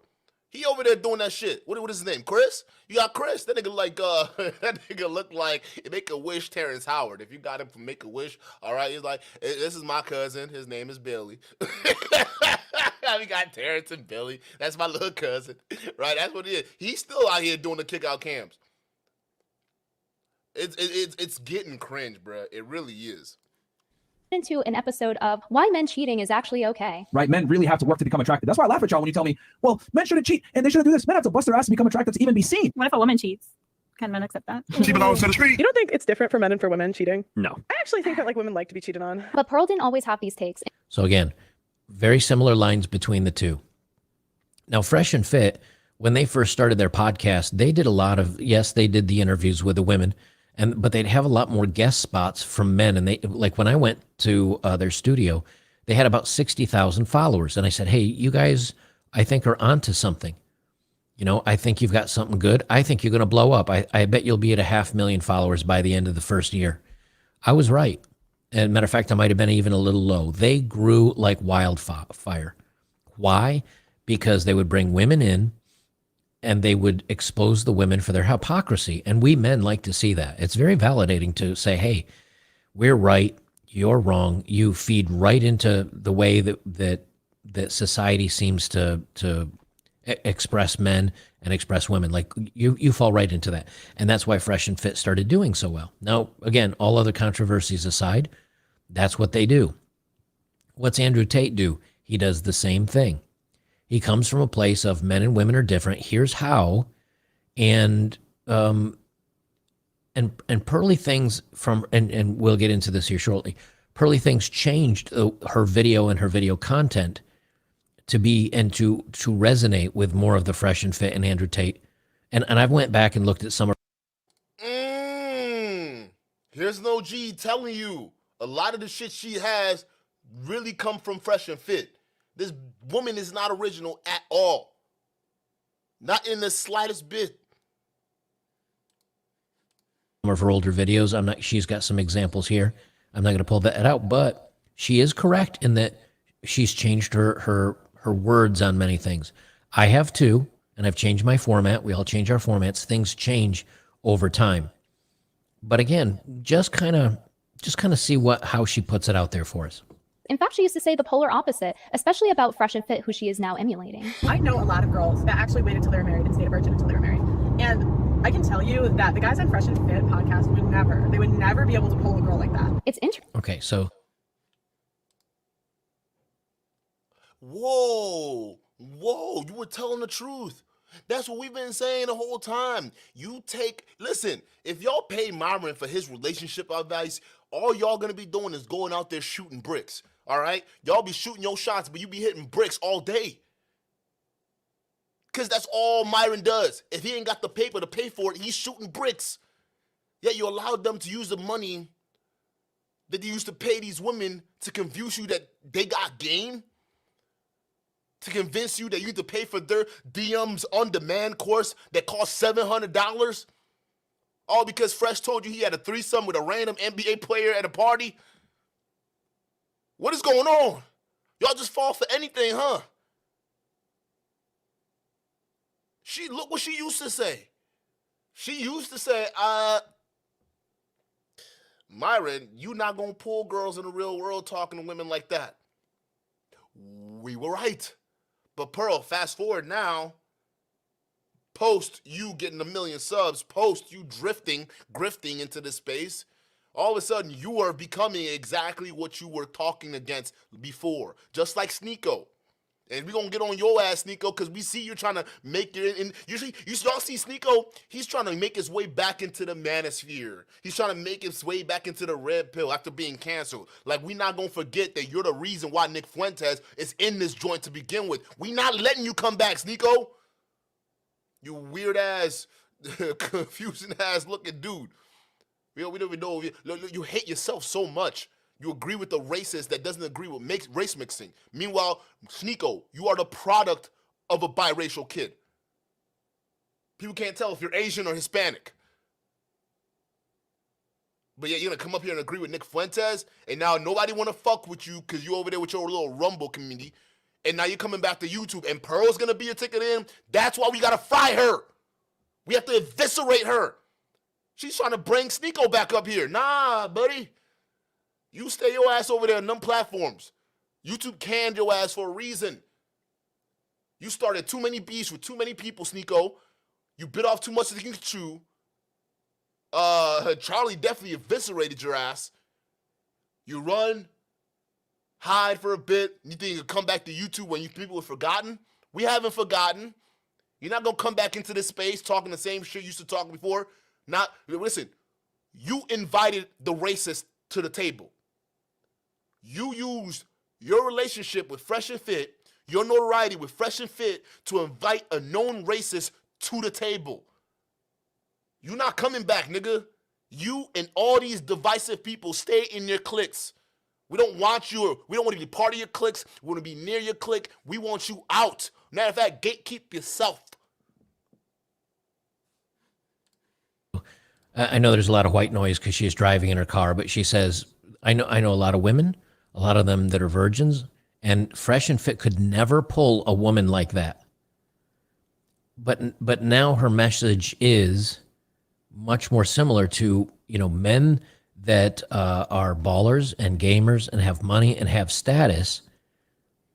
He over there doing that shit. What is his name? Chris? You got Chris. That nigga like that nigga look like Make-A-Wish Terrence Howard. If you got him from Make-A-Wish, all right. He's like, this is my cousin. His name is Billy. We got Terrence and Billy. That's my little cousin, right? That's what it is. He's still out here doing the kick out cams. It's getting cringe, bro. It really is. Into an episode of why men cheating is actually okay. Right? Men really have to work to become attracted. That's why I laugh at y'all when you tell me, well, men shouldn't cheat and they shouldn't do this. Men have to bust their ass to become attracted to even be seen. What if a woman cheats? Can men accept that? She belongs to the street. You don't think it's different for men and for women cheating? No. I actually think that like women like to be cheated on. But Pearl didn't always have these takes. So again, very similar lines between the two. Now, Fresh and Fit, when they first started their podcast, they did a lot of, yes, they did the interviews with the women, but they'd have a lot more guest spots from men. And they, like when I went to their studio, they had about 60,000 followers. And I said, hey, you guys, I think are onto something. You know, I think you've got something good. I think you're going to blow up. I bet you'll be at 500,000 followers by the end of the first year. I was right. And matter of fact, I might have been even a little low. They grew like wildfire. Why? Because they would bring women in and they would expose the women for their hypocrisy. And we men like to see that. It's very validating to say, hey, we're right, you're wrong. You feed right into the way that society seems to express men and express women. Like you fall right into that. And that's why Fresh and Fit started doing so well. Now, again, all other controversies aside, that's what they do. What's Andrew Tate do? He does the same thing. He comes from a place of men and women are different. Here's how, and Pearly Things from, and we'll get into this here shortly. Pearly Things changed her video and her video content to be and to resonate with more of the Fresh and Fit and Andrew Tate. And I've went back and looked at some of. Here's no G telling you a lot of the shit she has really come from Fresh and Fit. This woman is not original at all. Not in the slightest bit. Some of her older videos, she's got some examples here. I'm not going to pull that out, but she is correct in that she's changed her words on many things. I have too, and I've changed my format. We all change our formats. Things change over time. But again, just kind of see how she puts it out there for us. In fact, she used to say the polar opposite, especially about Fresh and Fit, who she is now emulating. I know a lot of girls that actually waited until they were married and stayed a virgin until they were married. And I can tell you that the guys on Fresh and Fit podcast would never be able to pull a girl like that. It's interesting. Okay, so. Whoa, you were telling the truth. That's what we've been saying the whole time. Listen, if y'all pay Myron for his relationship advice, all y'all gonna be doing is going out there shooting bricks. All right? Y'all be shooting your shots, but you be hitting bricks all day. Because that's all Myron does. If he ain't got the paper to pay for it, he's shooting bricks. Yet you allowed them to use the money that they used to pay these women to convince you that they got game, to convince you that you need to pay for their DMs on-demand course that costs $700, all because Fresh told you he had a threesome with a random NBA player at a party. What is going on? Y'all just fall for anything, huh? Look what she used to say. She used to say, Myron, you not gonna pull girls in the real world talking to women like that. We were right. But Pearl, fast forward now, post you getting 1 million subs, post you grifting into this space, all of a sudden you are becoming exactly what you were talking against before. Just like Sneeko. And we're going to get on your ass, Sneeko, because we see you're trying to make it in. Y'all see Sneeko, he's trying to make his way back into the manosphere. He's trying to make his way back into the red pill after being canceled. Like, we're not going to forget that you're the reason why Nick Fuentes is in this joint to begin with. We not letting you come back, Sneeko. You weird-ass, confusing-ass looking dude. We don't even know. You hate yourself so much. You agree with the racist that doesn't agree with race mixing. Meanwhile, Sneeko, you are the product of a biracial kid. People can't tell if you're Asian or Hispanic. But yeah, you're going to come up here and agree with Nick Fuentes, and now nobody want to fuck with you because you over there with your little Rumble community, and now you're coming back to YouTube, and Pearl's going to be a ticket in. That's why we got to fry her. We have to eviscerate her. She's trying to bring Sneeko back up here. Nah, buddy. You stay your ass over there on them platforms. YouTube canned your ass for a reason. You started too many beefs with too many people, Sneeko. You bit off too much that you can chew. Charlie definitely eviscerated your ass. You run, hide for a bit. You think you'll come back to YouTube when people have forgotten? We haven't forgotten. You're not going to come back into this space talking the same shit you used to talk before. Listen, you invited the racist to the table. You used your relationship with Fresh and Fit, your notoriety with Fresh and Fit, to invite a known racist to the table. You not coming back, nigga. You and all these divisive people stay in your cliques. We don't want you. We don't want to be part of your cliques. We want to be near your clique. We want you out. Matter of fact, gatekeep yourself. I know there's a lot of white noise because she's driving in her car, but she says, I know a lot of women, a lot of them that are virgins, and Fresh and Fit could never pull a woman like that. But now her message is much more similar to, men that are ballers and gamers and have money and have status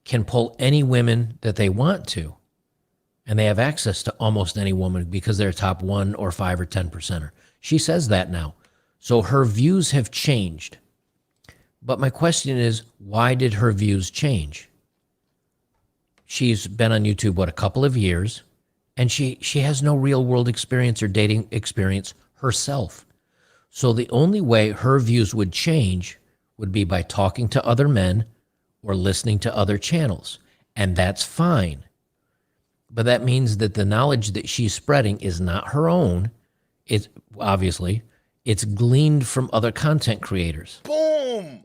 can pull any women that they want to. And they have access to almost any woman because they're top 1 or 5 or 10%er. She says that now. So her views have changed. But my question is, why did her views change? She's been on YouTube, a couple of years, and she has no real world experience or dating experience herself. So the only way her views would change would be by talking to other men or listening to other channels. And that's fine. But that means that the knowledge that she's spreading is not her own. It's obviously, it's gleaned from other content creators. Boom!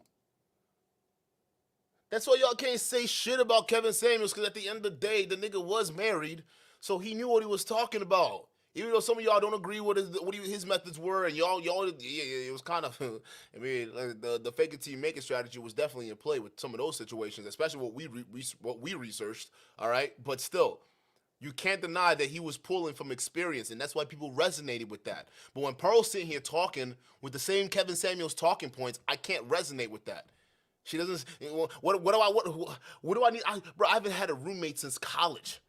That's why y'all can't say shit about Kevin Samuels, because at the end of the day, the nigga was married, so he knew what he was talking about. Even though some of y'all don't agree with his methods were, and y'all, it was kind of, the fake it till you make it strategy was definitely in play with some of those situations, especially what we researched, all right? But still, you can't deny that he was pulling from experience, and that's why people resonated with that. But when Pearl's sitting here talking with the same Kevin Samuels talking points, I can't resonate with that. She doesn't. What do I need? Bro, I haven't had a roommate since college.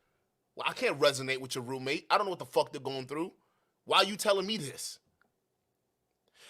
Well, I can't resonate with your roommate. I don't know what the fuck they're going through. Why are you telling me this?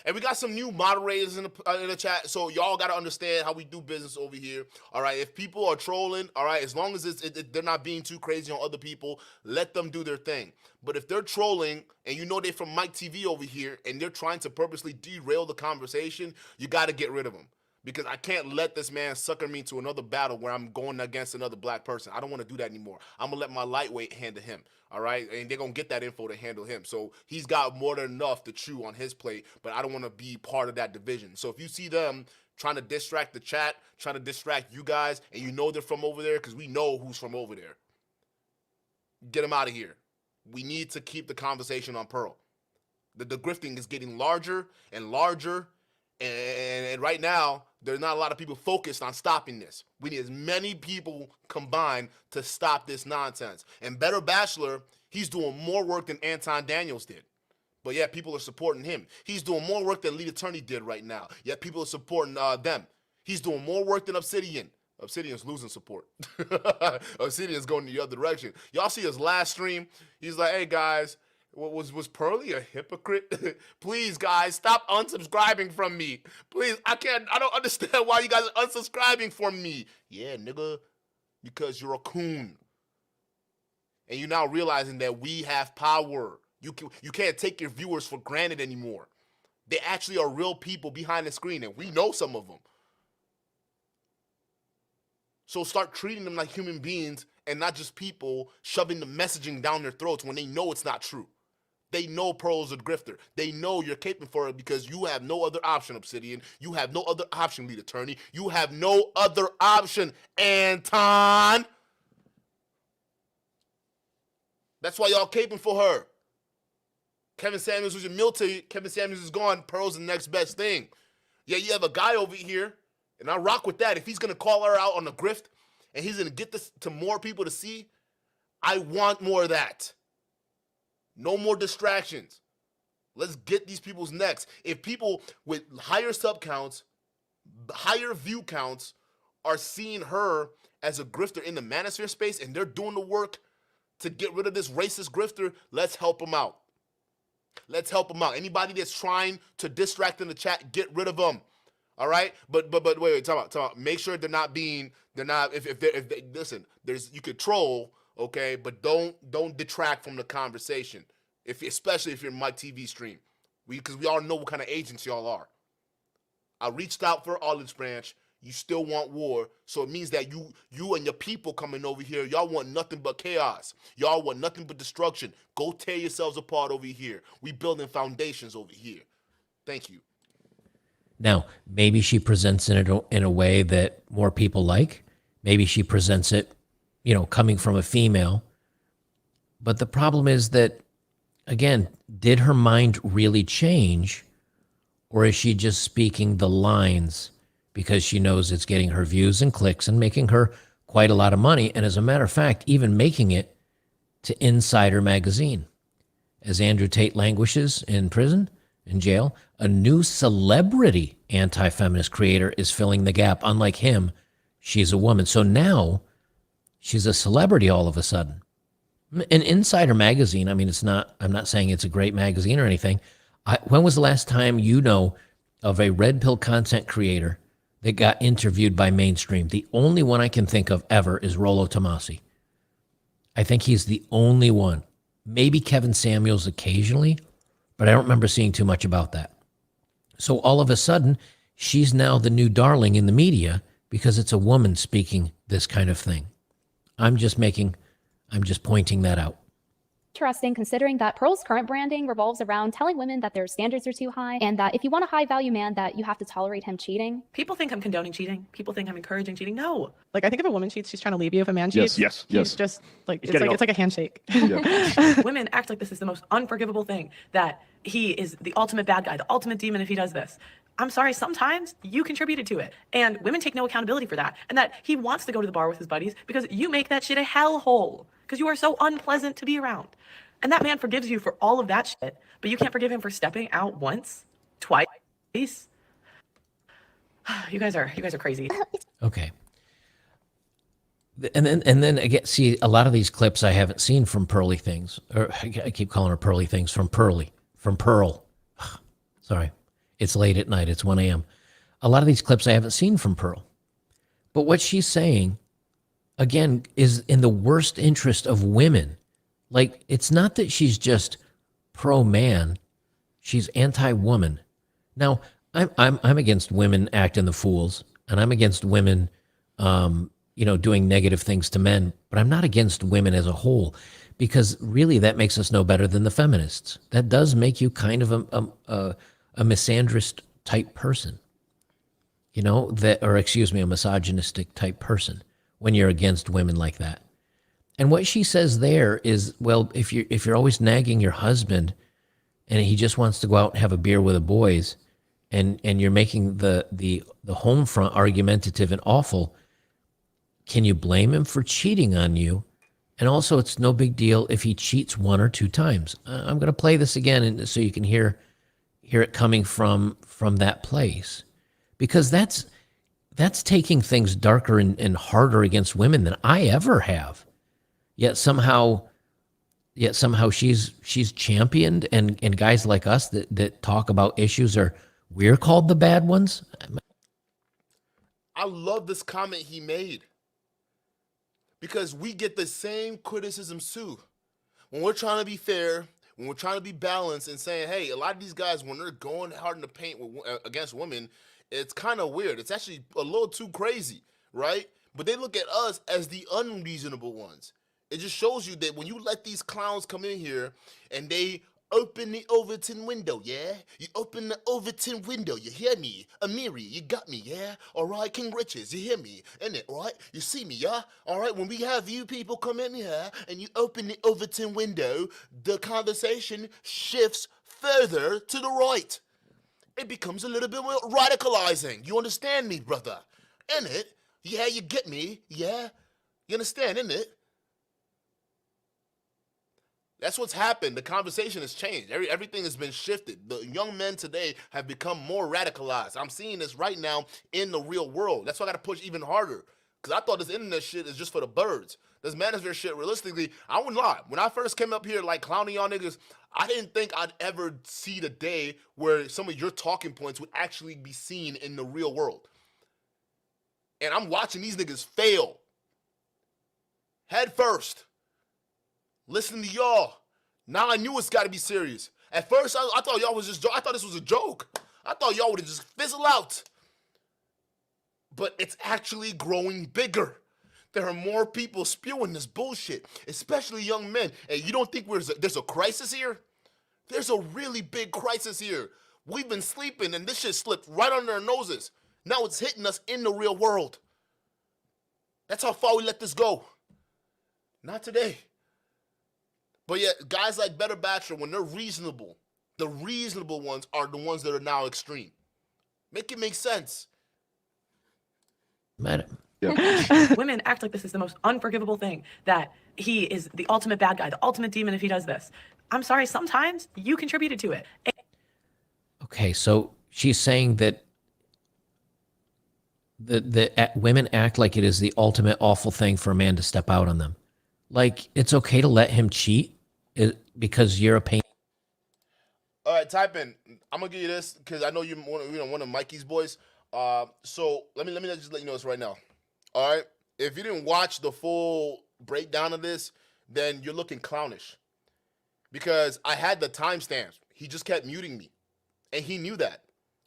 And we got some new moderators in the chat, so y'all got to understand how we do business over here. All right, if people are trolling, all right, as long as they're not being too crazy on other people, let them do their thing. But if they're trolling and you know they're from Mike TV over here and they're trying to purposely derail the conversation, you got to get rid of them. Because I can't let this man sucker me to another battle where I'm going against another black person. I don't want to do that anymore. I'm going to let my lightweight handle him, all right? And they're going to get that info to handle him. So he's got more than enough to chew on his plate, but I don't want to be part of that division. So if you see them trying to distract the chat, trying to distract you guys, and you know they're from over there, because we know who's from over there, get them out of here. We need to keep the conversation on Pearl. The grifting is getting larger and larger, and right now, there's not a lot of people focused on stopping this. We need as many people combined to stop this nonsense. And Better Bachelor, he's doing more work than Anton Daniels did. But yeah, people are supporting him. He's doing more work than Lead Attorney did right now. Yet people are supporting them. He's doing more work than Obsidian. Obsidian's losing support. Obsidian's going the other direction. Y'all see his last stream? He's like, hey guys, was Pearly a hypocrite? Please, guys, stop unsubscribing from me. Please, I don't understand why you guys are unsubscribing from me. Yeah, nigga, because you're a coon. And you're now realizing that we have power. You can't take your viewers for granted anymore. They actually are real people behind the screen, and we know some of them. So start treating them like human beings and not just people shoving the messaging down their throats when they know it's not true. They know Pearl's a grifter. They know you're caping for it because you have no other option, Obsidian. You have no other option, Lead Attorney. You have no other option, Anton. That's why y'all caping for her. Kevin Samuels was your military. Kevin Samuels is gone. Pearl's the next best thing. Yeah, you have a guy over here, and I rock with that. If he's going to call her out on the grift and he's going to get this to more people to see, I want more of that. No more distractions. Let's get these people's necks. If people with higher sub counts, higher view counts are seeing her as a grifter in the manosphere space and they're doing the work to get rid of this racist grifter, let's help them out. Let's help them out. Anybody that's trying to distract in the chat, get rid of them. All right? But wait, talk about. Make sure they're not, if they listen, you could troll, okay, but don't detract from the conversation. Especially if you're in my TV stream. Because we all know what kind of agents y'all are. I reached out for Olive Branch. You still want war. So it means that you and your people coming over here, y'all want nothing but chaos. Y'all want nothing but destruction. Go tear yourselves apart over here. We building foundations over here. Thank you. Now, maybe she presents it in a way that more people like. Maybe she presents it, coming from a female. But the problem is that, again, did her mind really change? Or is she just speaking the lines because she knows it's getting her views and clicks and making her quite a lot of money? And as a matter of fact, even making it to Insider Magazine. As Andrew Tate languishes in prison, in jail, a new celebrity anti-feminist creator is filling the gap. Unlike him, she's a woman. So now she's a celebrity all of a sudden. An Insider Magazine, I'm not saying it's a great magazine or anything. When was the last time of a red pill content creator that got interviewed by mainstream? The only one I can think of ever is Rollo Tomasi. I think he's the only one. Maybe Kevin Samuels occasionally, but I don't remember seeing too much about that. So all of a sudden, she's now the new darling in the media because it's a woman speaking this kind of thing. I'm just pointing that out. Interesting, considering that Pearl's current branding revolves around telling women that their standards are too high and that if you want a high value man, that you have to tolerate him cheating. People think I'm condoning cheating. People think I'm encouraging cheating. No. Like, I think if a woman cheats, she's trying to leave you. If a man cheats, yes. He's just like, it's like a handshake. Yeah. Women act like this is the most unforgivable thing, that he is the ultimate bad guy, the ultimate demon if he does this. I'm sorry, sometimes you contributed to it. And women take no accountability for that. And that he wants to go to the bar with his buddies because you make that shit a hellhole. Because you are so unpleasant to be around. And that man forgives you for all of that shit, but you can't forgive him for stepping out once, twice. You guys are crazy. Okay. And then again, see, a lot of these clips I haven't seen from Pearly Things, or I keep calling her Pearly Things, from Pearl. Sorry. It's late at night. It's 1 a.m. A lot of these clips I haven't seen from Pearl. But what she's saying, again, is in the worst interest of women. Like, it's not that she's just pro-man. She's anti-woman. Now, I'm against women acting the fools, and I'm against women, doing negative things to men. But I'm not against women as a whole, because really that makes us no better than the feminists. That does make you kind of a misandrist type person, a misogynistic type person when you're against women like that. And what she says there is, well, if you're always nagging your husband and he just wants to go out and have a beer with the boys, and you're making the home front argumentative and awful, can you blame him for cheating on you? And also, it's no big deal if he cheats 1 or 2 times. I'm going to play this again so you can hear it coming from that place, because that's taking things darker and harder against women than I ever have. Yet somehow she's championed, and guys like us that talk about issues we're called the bad ones. I love this comment he made, because we get the same criticisms too. When we're trying to be fair, when we're trying to be balanced and saying, hey, a lot of these guys, when they're going hard in the paint against women, it's kind of weird. It's actually a little too crazy, right? But they look at us as the unreasonable ones. It just shows you that when you let these clowns come in here and they open the Overton window, yeah? You open the Overton window, you hear me? Amiri, you got me, yeah? All right, King Riches, you hear me? Innit, right? You see me, yeah? All right, when we have you people come in here and you open the Overton window, the conversation shifts further to the right. It becomes a little bit more radicalizing. You understand me, brother? Innit? Yeah, you get me? Yeah? You understand, innit? That's what's happened. The conversation has changed. Everything has been shifted. The young men today have become more radicalized. I'm seeing this right now in the real world. That's why I got to push even harder, because I thought this internet shit is just for the birds. This manosphere shit, realistically, I wouldn't lie. When I first came up here like clowning y'all niggas, I didn't think I'd ever see the day where some of your talking points would actually be seen in the real world. And I'm watching these niggas fail. Head first. Listen to y'all. Now I knew it's got to be serious. At first, I thought y'all was just. I thought this was a joke. I thought y'all would have just fizzled out. But it's actually growing bigger. There are more people spewing this bullshit, especially young men. And you don't think there's a crisis here? There's a really big crisis here. We've been sleeping, and this shit slipped right under our noses. Now it's hitting us in the real world. That's how far we let this go. Not today. But yet, guys like Better Bachelor, when they're reasonable, the reasonable ones are the ones that are now extreme. Make it make sense. Madam. Yeah. Women act like this is the most unforgivable thing, that he is the ultimate bad guy, the ultimate demon if he does this. I'm sorry, sometimes you contributed to it. Okay, so she's saying that the women act like it is the ultimate awful thing for a man to step out on them. Like, it's okay to let him cheat because you're a pain. All right, type in. I'm gonna give you this because I know you're one of Mikey's boys. So let me just let you know this right now. All right, if you didn't watch the full breakdown of this, then you're looking clownish, because I had the timestamps. He just kept muting me, and he knew that.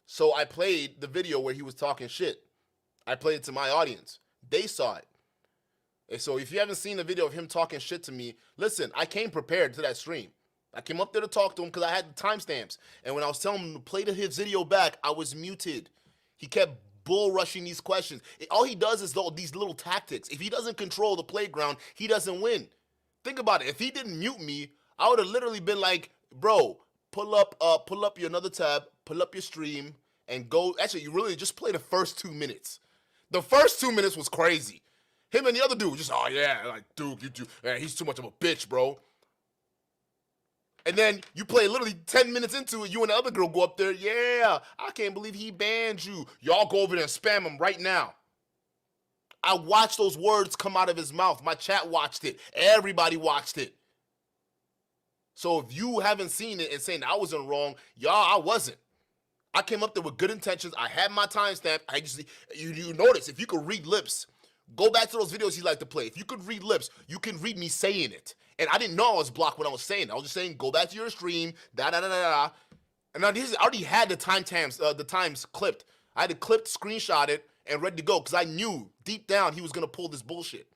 So I played the video where he was talking shit. I played it to my audience. They saw it. And so if you haven't seen the video of him talking shit to me, listen, I came prepared to that stream. I came up there to talk to him because I had the timestamps. And when I was telling him to play his video back, I was muted. He kept bull rushing these questions. All he does is these little tactics. If he doesn't control the playground, he doesn't win. Think about it. If he didn't mute me, I would have literally been like, bro, pull up your another tab, pull up your stream, and go. Actually, you really just play the first 2 minutes. The first 2 minutes was crazy. Him and the other dude just, oh yeah, like, dude, he's too much of a bitch, bro. And then you play literally 10 minutes into it, you and the other girl go up there, yeah, I can't believe he banned you. Y'all go over there and spam him right now. I watched those words come out of his mouth. My chat watched it. Everybody watched it. So if you haven't seen it and saying I wasn't wrong, y'all, I wasn't. I came up there with good intentions. I had my timestamp. I just you notice if you could read lips, go back to those videos he liked to play. If you could read lips, you can read me saying it. And I didn't know I was blocked when I was saying it. I was just saying, go back to your stream, da da da da da. And now I already had the times clipped. I had it clipped, screenshot it, and ready to go because I knew deep down he was gonna pull this bullshit.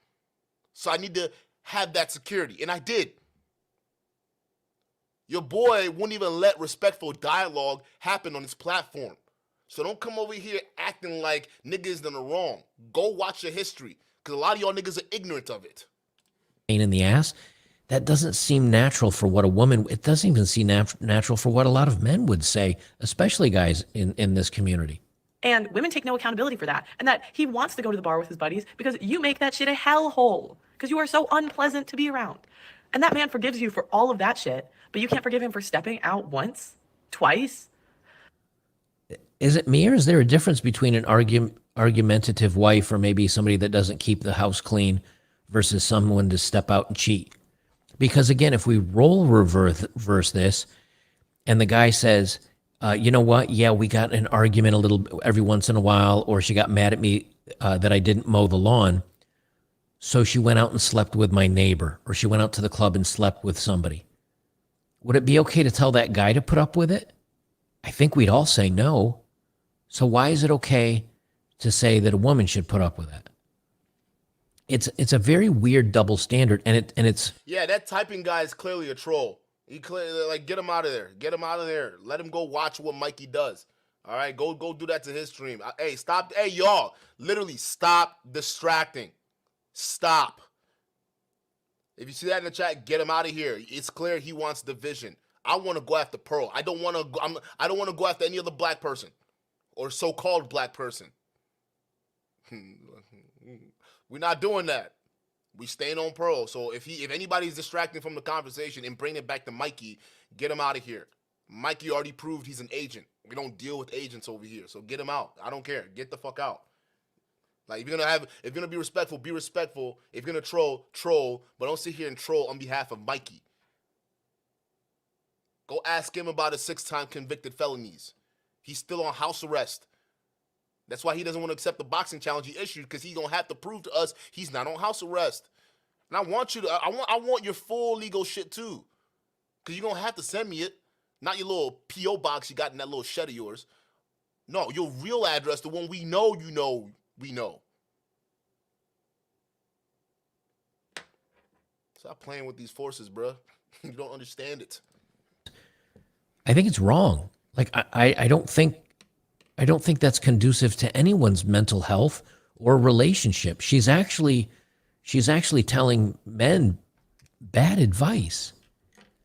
So I need to have that security, and I did. Your boy wouldn't even let respectful dialogue happen on his platform. So don't come over here acting like niggas in the wrong. Go watch your history, because a lot of y'all niggas are ignorant of it. Pain in the ass. That doesn't seem natural for what a woman, it doesn't even seem natural for what a lot of men would say, especially guys in this community. And women take no accountability for that. And that he wants to go to the bar with his buddies because you make that shit a hellhole. Because you are so unpleasant to be around. And that man forgives you for all of that shit, but you can't forgive him for stepping out once, twice. Is it me, or is there a difference between an argumentative wife or maybe somebody that doesn't keep the house clean versus someone to step out and cheat? Because again, if we role reverse this and the guy says, you know what? Yeah, we got an argument a little every once in a while, or she got mad at me that I didn't mow the lawn. So she went out and slept with my neighbor, or she went out to the club and slept with somebody. Would it be okay to tell that guy to put up with it? I think we'd all say no. So why is it okay to say that a woman should put up with that? It's a very weird double standard, and it's Yeah, that typing guy is clearly a troll. He clearly, like, get him out of there. Get him out of there. Let him go watch what Mikey does. All right, go do that to his stream. Hey, stop. Hey, y'all, literally stop distracting. Stop. If you see that in the chat, get him out of here. It's clear he wants division. I want to go after Pearl. I don't want to go after any other black person or so-called black person. We're not doing that. We staying on Pearl. So if anybody's distracting from the conversation and bring it back to Mikey, get him out of here. Mikey already proved he's an agent. We don't deal with agents over here. So get him out. I don't care. Get the fuck out. Like, if you're gonna be respectful, be respectful. If you're gonna troll, but don't sit here and troll on behalf of Mikey. Go ask him about his 6-time convicted felonies. He's still on house arrest. That's why he doesn't want to accept the boxing challenge he issued, because he's gonna have to prove to us he's not on house arrest. And I want your full legal shit too, because you're gonna have to send me it, not your little PO box you got in that little shed of yours. No, your real address, the one we know we know. Stop playing with these forces, bro. You don't understand it. I think it's wrong. Like I don't think that's conducive to anyone's mental health or relationship. She's actually telling men bad advice.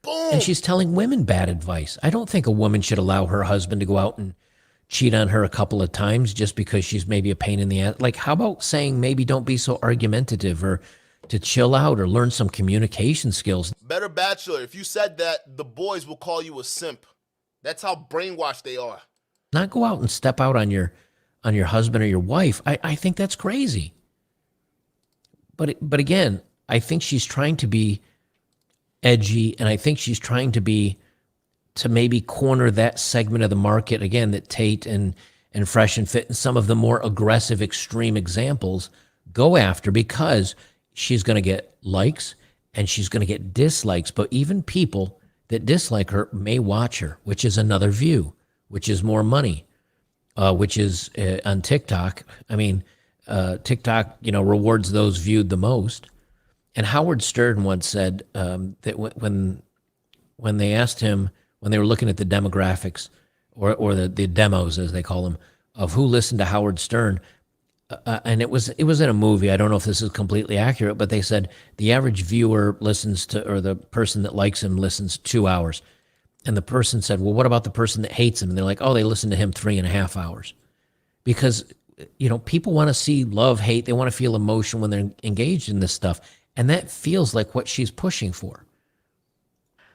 Boom. And she's telling women bad advice. I don't think a woman should allow her husband to go out and cheat on her a couple of times just because she's maybe a pain in the ass. Like, how about saying maybe don't be so argumentative, or to chill out, or learn some communication skills? Better Bachelor, if you said that, the boys will call you a simp. That's how brainwashed they are. Not go out and step out on your husband or your wife. I think that's crazy. But again, I think she's trying to be edgy, and I think she's trying to maybe corner that segment of the market again that Tate and Fresh and Fit and some of the more aggressive extreme examples go after, because she's going to get likes and she's going to get dislikes. But even people that dislike her may watch her, which is another view, which is more money, which is on TikTok. I mean, TikTok, rewards those viewed the most. And Howard Stern once said that when they asked him, when they were looking at the demographics or the demos, as they call them, of who listened to Howard Stern, and it was in a movie. I don't know if this is completely accurate, but they said the average viewer listens to, or the person that likes him listens 2 hours. And the person said, well, what about the person that hates him? And they're like, oh, they listen to him 3.5 hours. Because, people want to see love, hate. They want to feel emotion when they're engaged in this stuff. And that feels like what she's pushing for.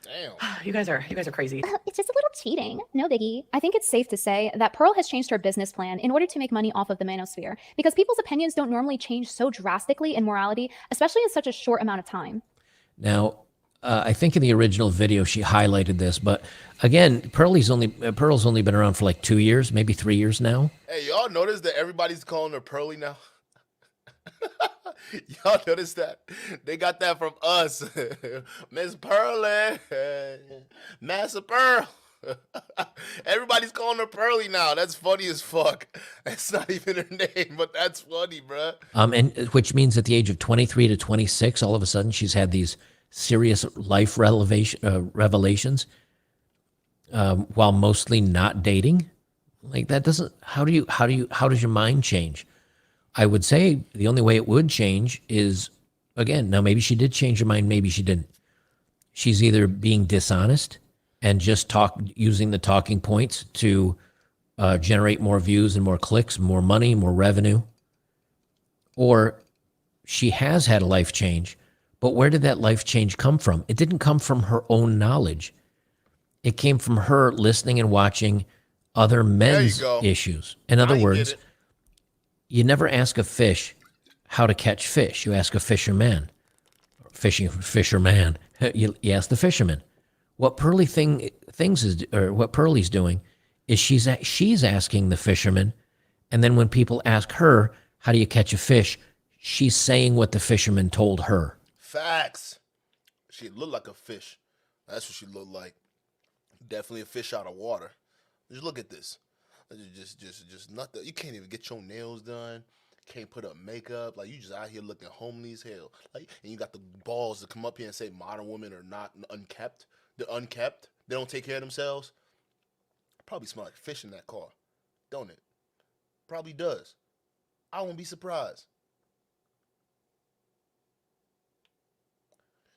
Damn. You guys are crazy. It's just a little cheating. No biggie. I think it's safe to say that Pearl has changed her business plan in order to make money off of the manosphere, because people's opinions don't normally change so drastically in morality, especially in such a short amount of time. Now, I think in the original video she highlighted this, but again, Pearl's only been around for like 2 years, maybe 3 years now. Hey, y'all notice that everybody's calling her Pearly now? Y'all notice that? They got that from us. Miss Pearly. Massa Pearl. Everybody's calling her Pearly now. That's funny as fuck. That's not even her name, but that's funny, bruh. And which means at the age of 23 to 26, all of a sudden she's had these serious life revelations while mostly not dating. Like that doesn't, how does your mind change? I would say the only way it would change is, again, now maybe she did change her mind, maybe she didn't. She's either being dishonest and just using the talking points to generate more views and more clicks, more money, more revenue, or she has had a life change. But where did that life change come from? It didn't come from her own knowledge. It came from her listening and watching other men's issues. In other words, you never ask a fish how to catch fish. You ask a fisherman. You ask the fisherman. What Pearly's doing is she's asking the fisherman, and then when people ask her, how do you catch a fish? She's saying what the fisherman told her. Facts. She looked like a fish. That's what she looked like. Definitely a fish out of water. Just look at this. Just nothing. You can't even get your nails done. Can't put up makeup. Like, you just out here looking homely as hell. Like, and you got the balls to come up here and say modern women are not unkept. They're unkept. They don't take care of themselves. Probably smell like fish in that car, don't it? Probably does. I won't be surprised.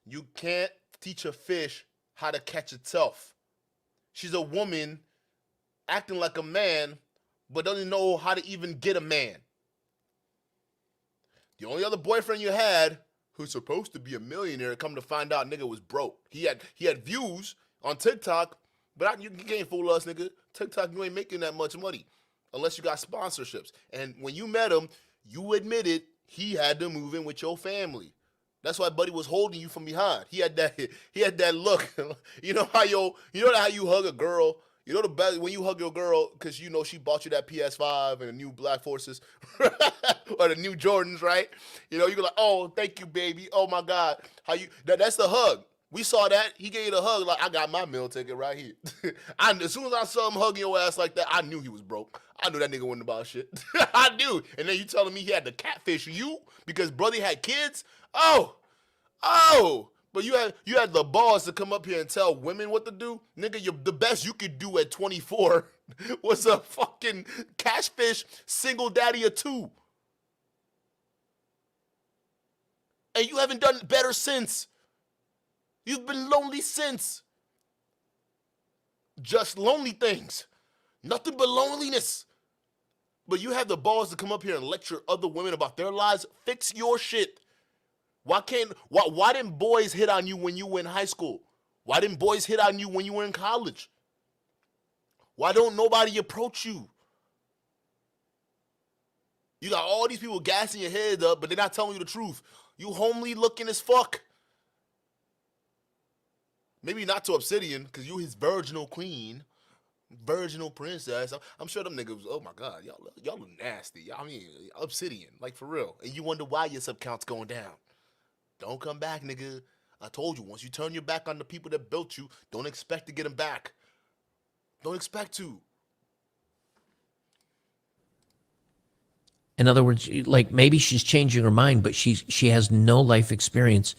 You can't teach a fish how to catch itself. She's a woman acting like a man, but doesn't know how to even get a man. The only other boyfriend you had, who's supposed to be a millionaire, come to find out nigga was broke. He had views on TikTok, but you can't fool us, nigga. TikTok, you ain't making that much money unless you got sponsorships. And when you met him, you admitted he had to move in with your family. That's why Buddy was holding you from behind. He had that look. You know how you hug a girl. You know the best when you hug your girl because you know she bought you that PS5 and the new Black Forces or the new Jordans, right? You know, you go like, oh, thank you, baby. Oh my God, that's the hug. We saw that. He gave you the hug like, I got my meal ticket right here. As soon as I saw him hugging your ass like that, I knew he was broke. I knew that nigga wasn't about shit. I knew. And then you telling me he had to catfish you because brother had kids? Oh. But you had the balls to come up here and tell women what to do? Nigga, the best you could do at 24 was a fucking catfish single daddy of 2. And you haven't done better since. You've been lonely since. Just lonely things. Nothing but loneliness. But you have the balls to come up here and lecture other women about their lives. Fix your shit. Why didn't boys hit on you when you were in high school? Why didn't boys hit on you when you were in college? Why don't nobody approach you? You got all these people gassing your head up, but they're not telling you the truth. You homely looking as fuck. Maybe not to Obsidian, because you his virginal queen, virginal princess. I'm sure them niggas, oh my God, y'all look nasty. I mean, Obsidian, like for real. And you wonder why your sub count's going down. Don't come back, nigga. I told you, once you turn your back on the people that built you, don't expect to get them back. Don't expect to. In other words, like maybe she's changing her mind, but she has no life experience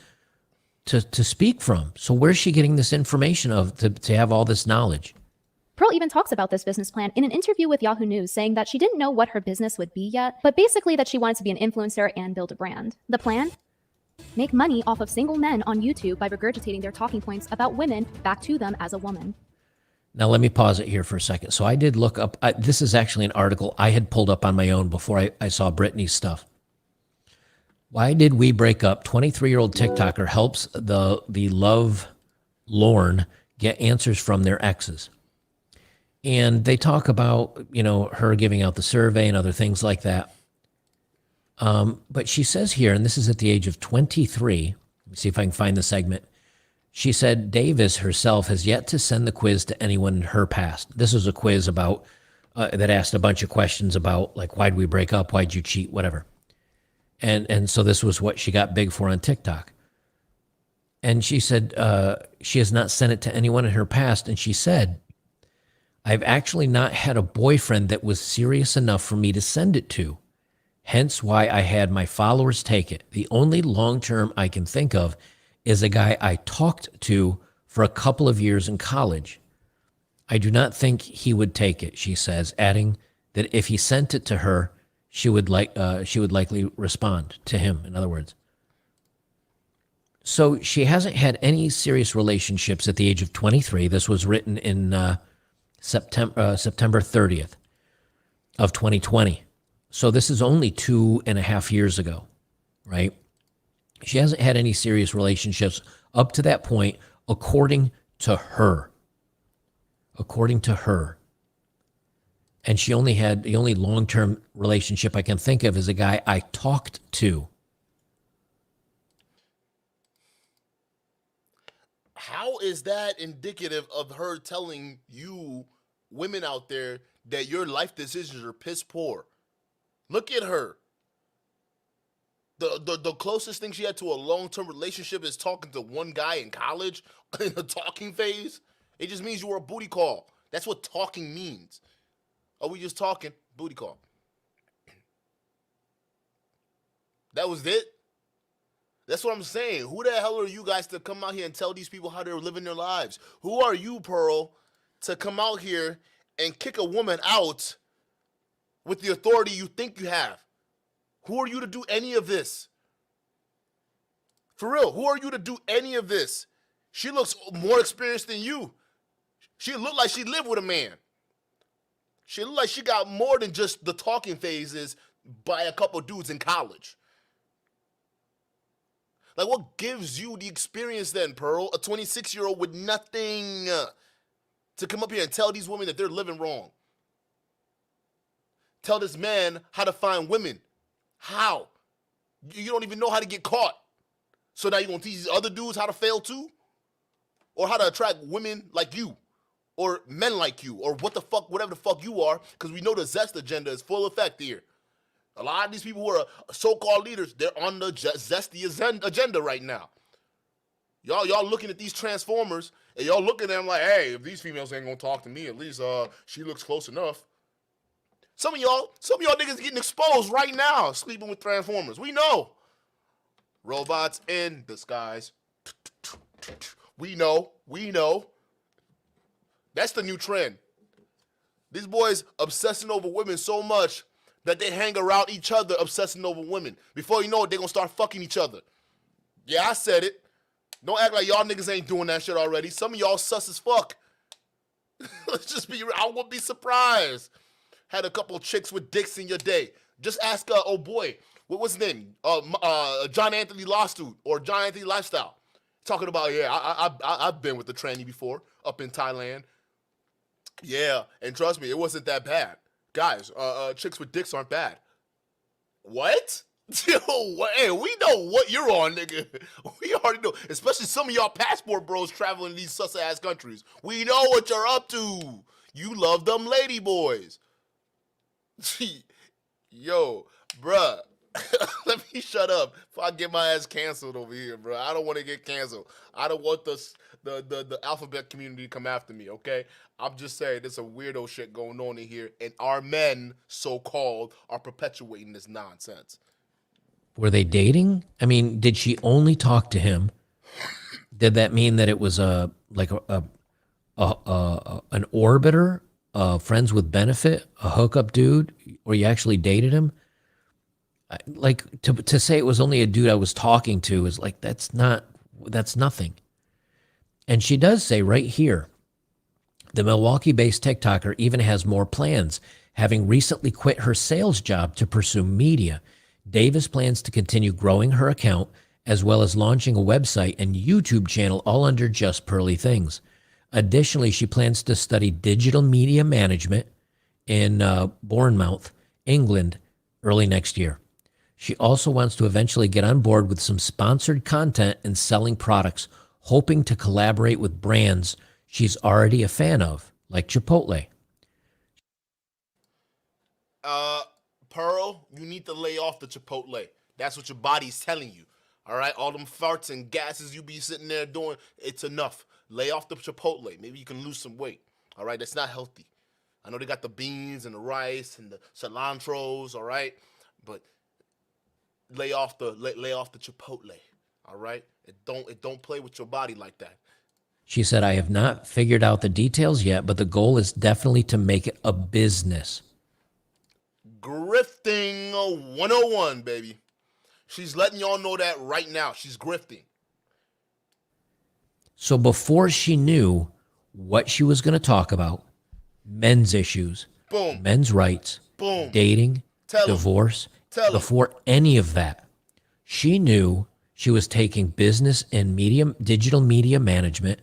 to speak from. So where's she getting this information to have all this knowledge? Pearl even talks about this business plan in an interview with Yahoo News, saying that she didn't know what her business would be yet, but basically that she wanted to be an influencer and build a brand. The plan? Make money off of single men on YouTube by regurgitating their talking points about women back to them as a woman. Now, let me pause it here for a second. So I did look up, this is actually an article I had pulled up on my own before I saw Brittany's stuff. Why did we break up? 23-year-old TikToker helps the love lorn get answers from their exes. And they talk about, her giving out the survey and other things like that. But she says here, and this is at the age of 23, let me see if I can find the segment. She said Davis herself has yet to send the quiz to anyone in her past. This was a quiz about that asked a bunch of questions about, like, why'd we break up? Why'd you cheat? Whatever. And so this was what she got big for on TikTok. And she said she has not sent it to anyone in her past. And she said, I've actually not had a boyfriend that was serious enough for me to send it to. Hence why I had my followers take it. The only long-term I can think of is a guy I talked to for a couple of years in college. I do not think he would take it, she says, adding that if he sent it to her, she would likely respond to him, in other words. So she hasn't had any serious relationships at the age of 23. This was written in September 30th of 2020. So this is only 2.5 years ago, right? She hasn't had any serious relationships up to that point, according to her. According to her. And she only had, the only long-term relationship I can think of is a guy I talked to. How is that indicative of her telling you, women out there, that your life decisions are piss poor? Look at her. The closest thing she had to a long-term relationship is talking to one guy in college in a talking phase. It just means you were a booty call. That's what talking means. Are we just talking? Booty call. That was it? That's what I'm saying. Who the hell are you guys to come out here and tell these people how they're living their lives? Who are you, Pearl, to come out here and kick a woman out with the authority you think you have? Who are you to do any of this? For real, who are you to do any of this? She looks more experienced than you. She looked like she lived with a man. She looked like she got more than just the talking phases by a couple dudes in college. Like, what gives you the experience then, Pearl? A 26-year-old with nothing to come up here and tell these women that they're living wrong. Tell this man how to find women. How? You don't even know how to get caught. So now you're going to teach these other dudes how to fail too? Or how to attract women like you? Or men like you? Or what the fuck, whatever the fuck you are, because we know the Zest agenda is full effect here. A lot of these people who are so-called leaders, they're on the Zesty agenda right now. Y'all looking at these transformers, and y'all looking at them like, hey, if these females ain't gonna talk to me, at least she looks close enough. Some of y'all niggas getting exposed right now, sleeping with transformers. We know. Robots in disguise. We know. That's the new trend. These boys obsessing over women so much that they hang around each other obsessing over women. Before you know it, they're going to start fucking each other. Yeah, I said it. Don't act like y'all niggas ain't doing that shit already. Some of y'all sus as fuck. Let's just be real. I wouldn't be surprised. Had a couple chicks with dicks in your day. Just ask, oh boy, what was his name? John Anthony Lawsuit or John Anthony Lifestyle. Talking about, yeah, I've been with the tranny before up in Thailand. Yeah, and trust me, it wasn't that bad. Guys, chicks with dicks aren't bad. What? Yo, hey, we know what you're on, nigga. We already know. Especially some of y'all passport bros traveling these sus-ass countries. We know what you're up to. You love them lady boys. Yo, bruh. Let me shut up before I get my ass canceled over here, bro. I don't want to get canceled. I don't want the alphabet community to come after me, okay? I'm just saying there's some weirdo shit going on in here, and our men, so-called, are perpetuating this nonsense. Were they dating? I mean, did she only talk to him? Did that mean that it was an orbiter, friends with benefit, a hookup dude, or you actually dated him? Like, to say it was only a dude I was talking to is like, that's nothing. And she does say right here, the Milwaukee-based TikToker even has more plans, having recently quit her sales job to pursue media. Davis plans to continue growing her account, as well as launching a website and YouTube channel all under Just Pearly Things. Additionally, she plans to study digital media management in Bournemouth, England, early next year. She also wants to eventually get on board with some sponsored content and selling products hoping to collaborate with brands she's already a fan of, like Chipotle. Pearl, you need to lay off the Chipotle. That's what your body's telling you. All right, all them farts and gases you be sitting there doing, it's enough. Lay off the Chipotle. Maybe you can lose some weight. All right, that's not healthy. I know they got the beans and the rice and the cilantros. All right, but lay off the Chipotle. All right, it don't play with your body like that. She said, I have not figured out the details yet, but the goal is definitely to make it a business. Grifting 101, baby. She's letting y'all know that right now. She's grifting. So before she knew what she was going to talk about, men's issues, boom, men's rights, boom, dating, divorce, before any of that, she knew she was taking business and digital media management,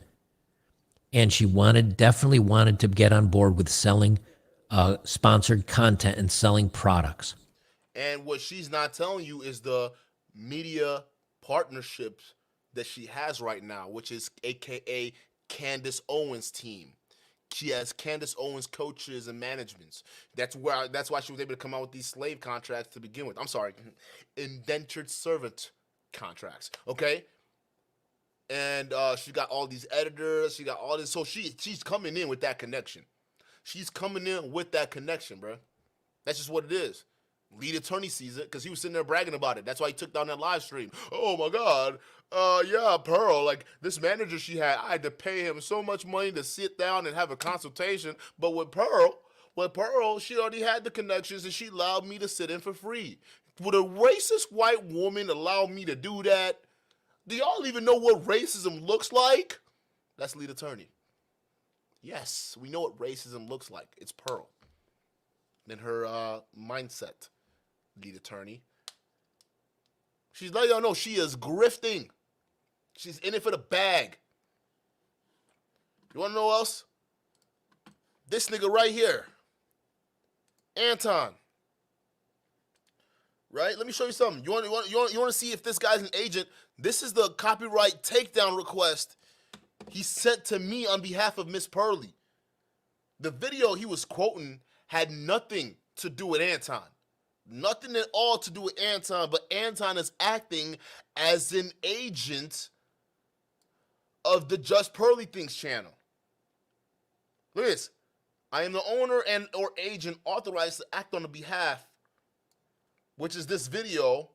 and she definitely wanted to get on board with selling sponsored content and selling products. And what she's not telling you is the media partnerships that she has right now, which is AKA Candace Owens' team. She has Candace Owens coaches and managements. That's why she was able to come out with these slave contracts to begin with. I'm sorry, indentured servant contracts. Okay. And she got all these editors. She got all this. So she's coming in with that connection. She's coming in with that connection, bro. That's just what it is. Lead attorney sees it because he was sitting there bragging about it. That's why he took down that live stream. Oh my God. Yeah, Pearl, like this manager she had, I had to pay him so much money to sit down and have a consultation. But with Pearl, she already had the connections and she allowed me to sit in for free. Would a racist white woman allow me to do that? Do y'all even know what racism looks like? That's lead attorney. Yes, we know what racism looks like. It's Pearl. Then her mindset, lead attorney. She's letting y'all know she is grifting. She's in it for the bag. You want to know what else? This nigga right here, Anton. Right? Let me show you something. You want to see if this guy's an agent? This is the copyright takedown request he sent to me on behalf of Miss Pearly. The video he was quoting had nothing to do with Anton. Nothing at all to do with Anton, but Anton is acting as an agent of the Just Pearly Things channel. Look at this. I am the owner and or agent authorized to act on the behalf, which is this video.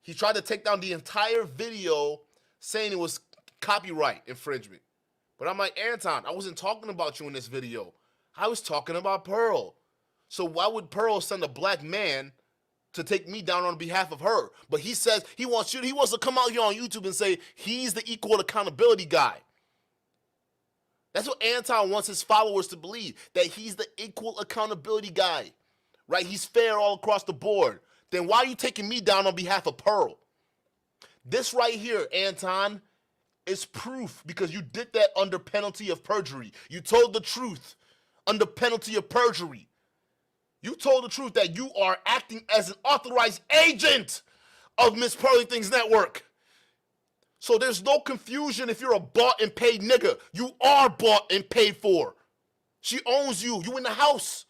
He tried to take down the entire video saying it was copyright infringement. But I'm like, Anton, I wasn't talking about you in this video. I was talking about Pearl. So why would Pearl send a black man to take me down on behalf of her? But he says he wants to come out here on YouTube and say he's the equal accountability guy. That's what Anton wants his followers to believe, that he's the equal accountability guy, right? He's fair all across the board. Then why are you taking me down on behalf of Pearl? This right here, Anton, is proof because you did that under penalty of perjury. You told the truth under penalty of perjury. You told the truth that you are acting as an authorized agent of Miss Pearly Things Network. So there's no confusion if you're a bought and paid nigga. You are bought and paid for. She owns you. You in the house.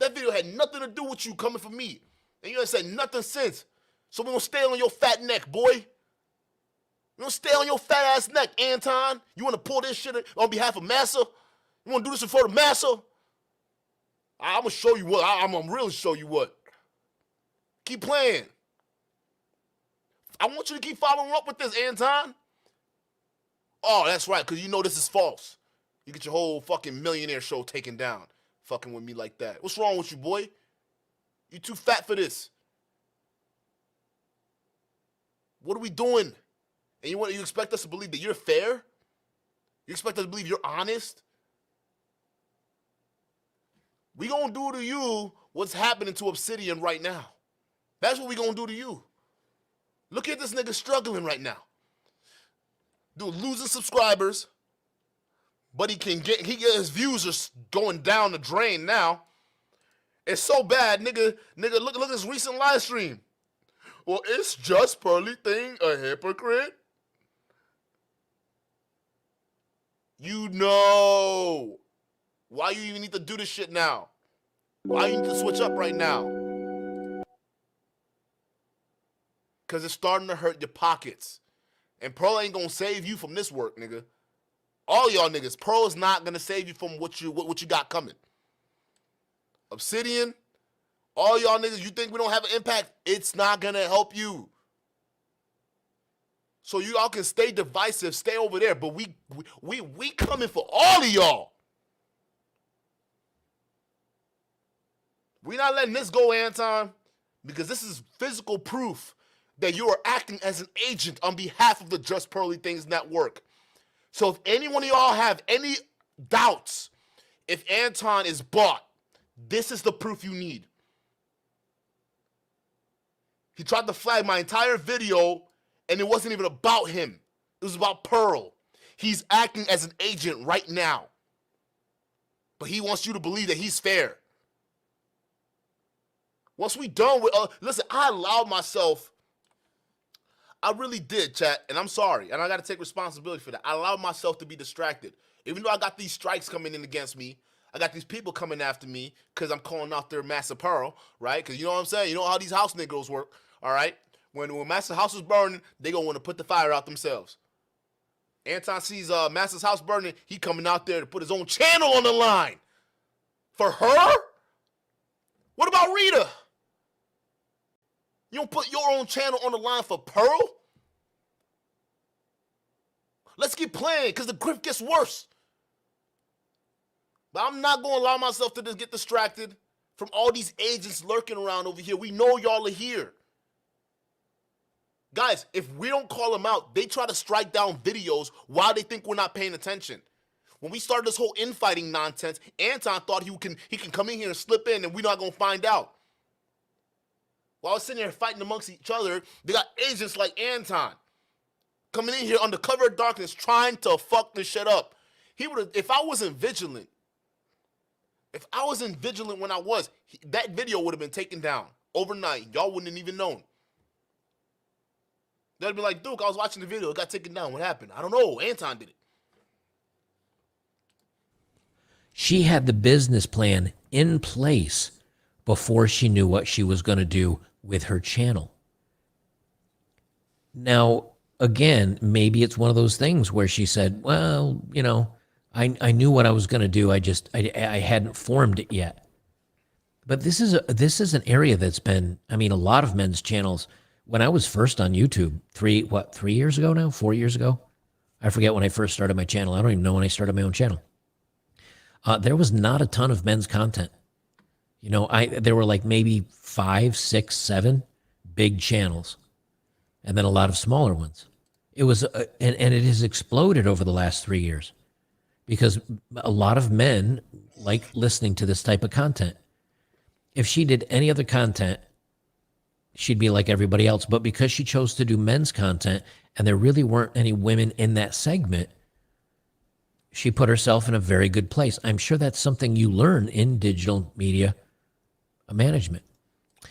That video had nothing to do with you coming from me. And you ain't said nothing since. So we gonna stay on your fat neck, boy. We gonna stay on your fat ass neck, Anton. You wanna pull this shit on behalf of Massa? You wanna do this for the Massa? I'm gonna show you what. I'm gonna really show you what. Keep playing. I want you to keep following up with this, Anton. Oh, that's right, because you know this is false. You get your whole fucking millionaire show taken down. Fucking with me like that. What's wrong with you, boy? You too fat for this. What are we doing? And you expect us to believe that you're fair? You expect us to believe you're honest? We gonna do to you what's happening to Obsidian right now. That's what we gonna do to you. Look at this nigga struggling right now. Dude, losing subscribers, but his views are going down the drain now. It's so bad, nigga, look at this recent live stream. Well, it's just Pearly Thing a hypocrite? You know. Why you even need to do this shit now? Why you need to switch up right now? Because it's starting to hurt your pockets. And Pearl ain't going to save you from this work, nigga. All y'all niggas, Pearl is not going to save you from what you got coming. Obsidian, all y'all niggas, you think we don't have an impact? It's not going to help you. So you all can stay divisive, stay over there, but we coming for all of y'all. We're not letting this go, Anton, because this is physical proof that you are acting as an agent on behalf of the Just Pearly Things Network. So if any one of y'all have any doubts if Anton is bought, this is the proof you need. He tried to flag my entire video, and it wasn't even about him. It was about Pearl. He's acting as an agent right now. But he wants you to believe that he's fair. Once we done with, listen, I allowed myself, I really did, chat, and I'm sorry, and I got to take responsibility for that. I allowed myself to be distracted. Even though I got these strikes coming in against me, I got these people coming after me because I'm calling out their Master Pearl, right? Because you know what I'm saying? You know how these house niggas work, all right? When Master's house is burning, they going to want to put the fire out themselves. Anton sees Master's house burning, he coming out there to put his own channel on the line. For her? What about Rita? You don't put your own channel on the line for Pearl? Let's keep playing, because the grift gets worse. But I'm not going to allow myself to just get distracted from all these agents lurking around over here. We know y'all are here. Guys, if we don't call them out, they try to strike down videos while they think we're not paying attention. When we started this whole infighting nonsense, Anton thought he can come in here and slip in and we're not going to find out. While I was sitting here fighting amongst each other, they got agents like Anton coming in here under cover of darkness trying to fuck this shit up. He would have, if I wasn't vigilant when I was, that video would have been taken down overnight. Y'all wouldn't have even known. They'd be like, Duke, I was watching the video. It got taken down. What happened? I don't know. Anton did it. She had the business plan in place before she knew what she was going to do with her channel. Now, again, maybe it's one of those things where she said, well, you know, I knew what I was going to do. I hadn't formed it yet. But this is an area that's been, I mean, a lot of men's channels. When I was first on YouTube, 3 years ago now? 4 years ago? I forget when I first started my channel. I don't even know when I started my own channel. There was not a ton of men's content. You know, there were like maybe 5, 6, 7 big channels, and then a lot of smaller ones. It was, and it has exploded over the last 3 years because a lot of men like listening to this type of content. If she did any other content, she'd be like everybody else. But because she chose to do men's content, and there really weren't any women in that segment, she put herself in a very good place. I'm sure that's something you learn in digital media management.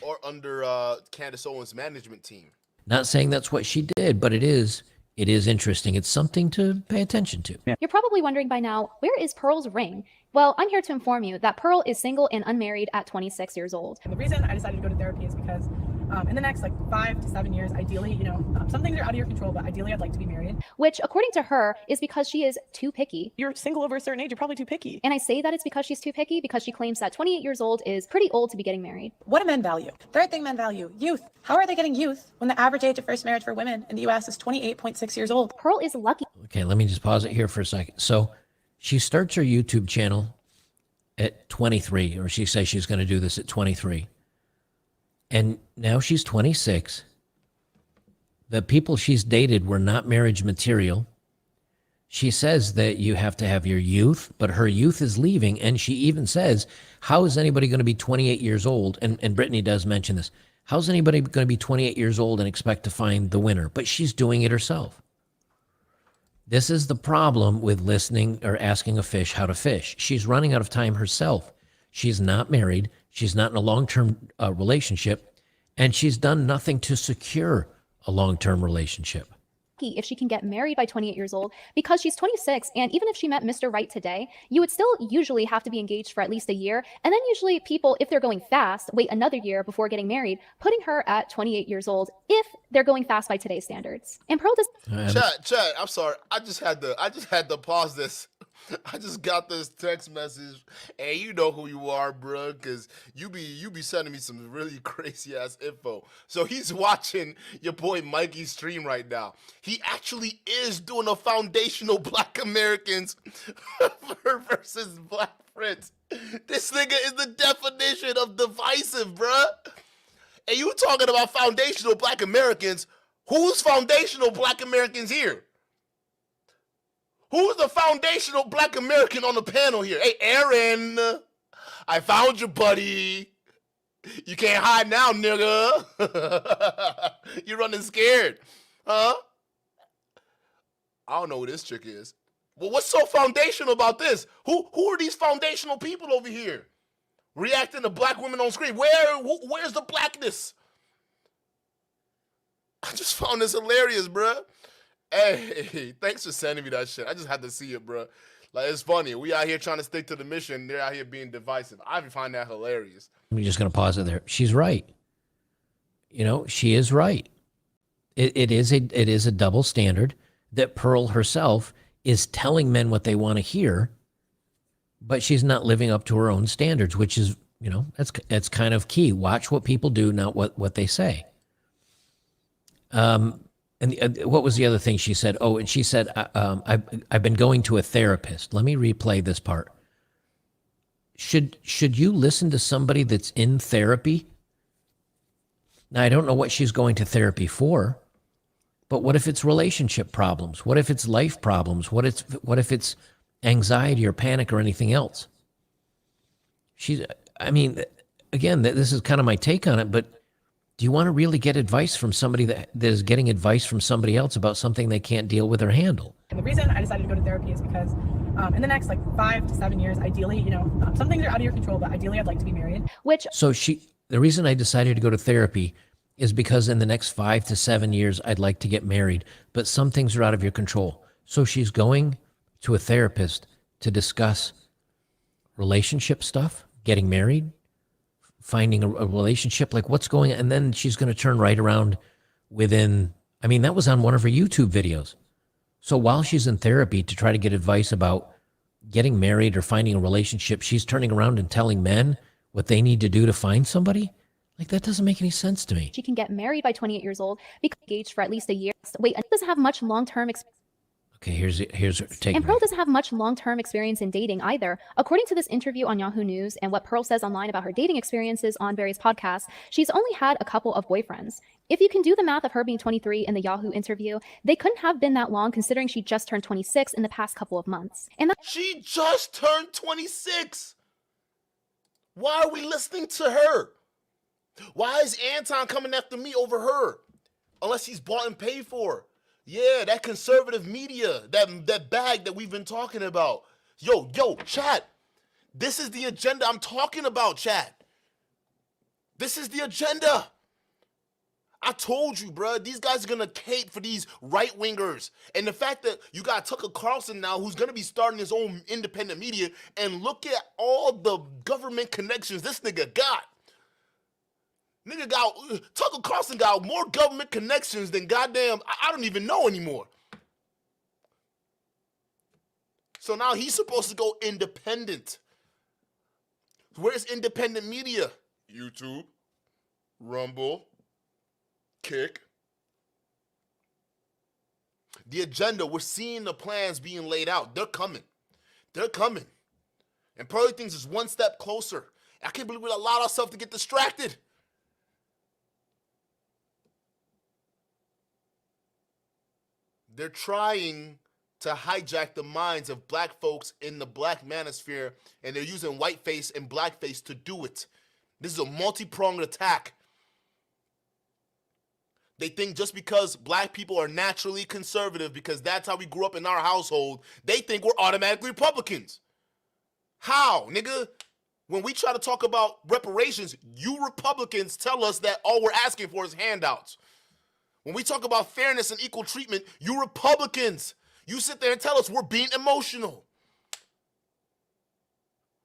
Or under Candace Owens' management team. Not saying that's what she did, but it is interesting. It's something to pay attention to. Yeah. You're probably wondering by now, where is Pearl's ring? Well, I'm here to inform you that Pearl is single and unmarried at 26 years old. And the reason I decided to go to therapy is because in the next 5 to 7 years, ideally, you know, some things are out of your control, but ideally I'd like to be married. Which, according to her, is because she is too picky. You're single over a certain age, you're probably too picky. And I say that it's because she's too picky because she claims that 28 years old is pretty old to be getting married. What do men value? Third thing men value, youth. How are they getting youth when the average age of first marriage for women in the US is 28.6 years old? Pearl is lucky. Okay, let me just pause it here for a second. So she starts her YouTube channel at 23, or she says she's going to do this at 23. And now she's 26. The people she's dated were not marriage material. She says that you have to have your youth, but her youth is leaving. And she even says, how is anybody going to be 28 years old? And Brittany does mention this. How's anybody going to be 28 years old and expect to find the winner? But she's doing it herself. This is the problem with listening or asking a fish how to fish. She's running out of time herself. She's not married. She's not in a long-term relationship. And she's done nothing to secure a long-term relationship. If she can get married by 28 years old because she's 26, and even if she met Mr. Right today, you would still usually have to be engaged for at least a year, and then usually people, if they're going fast, wait another year before getting married, putting her at 28 years old if they're going fast by today's standards. And Pearl does. Chat, I'm sorry. I just had to pause this. I just got this text message, and you know who you are, bro, because you be sending me some really crazy ass info. So he's watching your boy Mikey's stream right now. He actually is doing a foundational Black Americans versus Black Prince. This nigga is the definition of divisive, bruh. And you talking about foundational Black Americans? Who's foundational Black Americans here? Who's the foundational Black American on the panel here? Hey, Aaron, I found you, buddy. You can't hide now, nigga. You're running scared, huh? I don't know who this chick is. Well, what's so foundational about this? Who are these foundational people over here reacting to Black women on screen? Where's the blackness? I just found this hilarious, bruh. Hey, thanks for sending me that shit. I just had to see it, bro. Like, it's funny. We out here trying to stick to the mission. They're out here being divisive. I find that hilarious. I'm just going to pause it there. She's right. You know, she is right. It is a double standard that Pearl herself is telling men what they want to hear, but she's not living up to her own standards, which is, you know, that's kind of key. Watch what people do, not what they say. And what was the other thing she said? Oh, and she said, I've been going to a therapist. Let me replay this part. Should you listen to somebody that's in therapy? Now, I don't know what she's going to therapy for, but what if it's relationship problems? What if it's life problems? What if it's anxiety or panic or anything else? I mean, again, this is kind of my take on it, but do you want to really get advice from somebody that is getting advice from somebody else about something they can't deal with or handle? And the reason I decided to go to therapy is because in the next 5 to 7 years, ideally, you know, some things are out of your control, but ideally I'd like to be married. So the reason I decided to go to therapy is because in the next 5 to 7 years, I'd like to get married, but some things are out of your control. So she's going to a therapist to discuss relationship stuff, getting married, finding a relationship, like what's going on, and then she's going to turn right around that was on one of her YouTube videos. So while she's in therapy to try to get advice about getting married or finding a relationship, she's turning around and telling men what they need to do to find somebody? Like, that doesn't make any sense to me. She can get married by 28 years old, be engaged for at least a year. Wait, and doesn't have much long-term experience. Okay, here's her take. And Pearl doesn't have much long-term experience in dating either. According to this interview on Yahoo News and what Pearl says online about her dating experiences on various podcasts, she's only had a couple of boyfriends. If you can do the math of her being 23 in the Yahoo interview, they couldn't have been that long considering she just turned 26 in the past couple of months. She just turned 26. Why are we listening to her? Why is Anton coming after me over her? Unless he's bought and paid for. Yeah, that conservative media, that bag that we've been talking about. Yo, chat. This is the agenda I'm talking about, chat. This is the agenda. I told you, bro. These guys are going to cape for these right-wingers. And the fact that you got Tucker Carlson now who's going to be starting his own independent media, and look at all the government connections this nigga got. Tucker Carlson got more government connections than goddamn, I don't even know anymore. So now he's supposed to go independent. Where's independent media? YouTube, Rumble, Kick. The agenda, we're seeing the plans being laid out. They're coming. And Pearly thinks is one step closer. I can't believe we allowed ourselves to get distracted. They're trying to hijack the minds of black folks in the black manosphere, and they're using whiteface and blackface to do it. This is a multi-pronged attack. They think just because black people are naturally conservative, because that's how we grew up in our household, they think we're automatically Republicans. How, nigga? When we try to talk about reparations, you Republicans tell us that all we're asking for is handouts. When we talk about fairness and equal treatment, you Republicans, you sit there and tell us we're being emotional.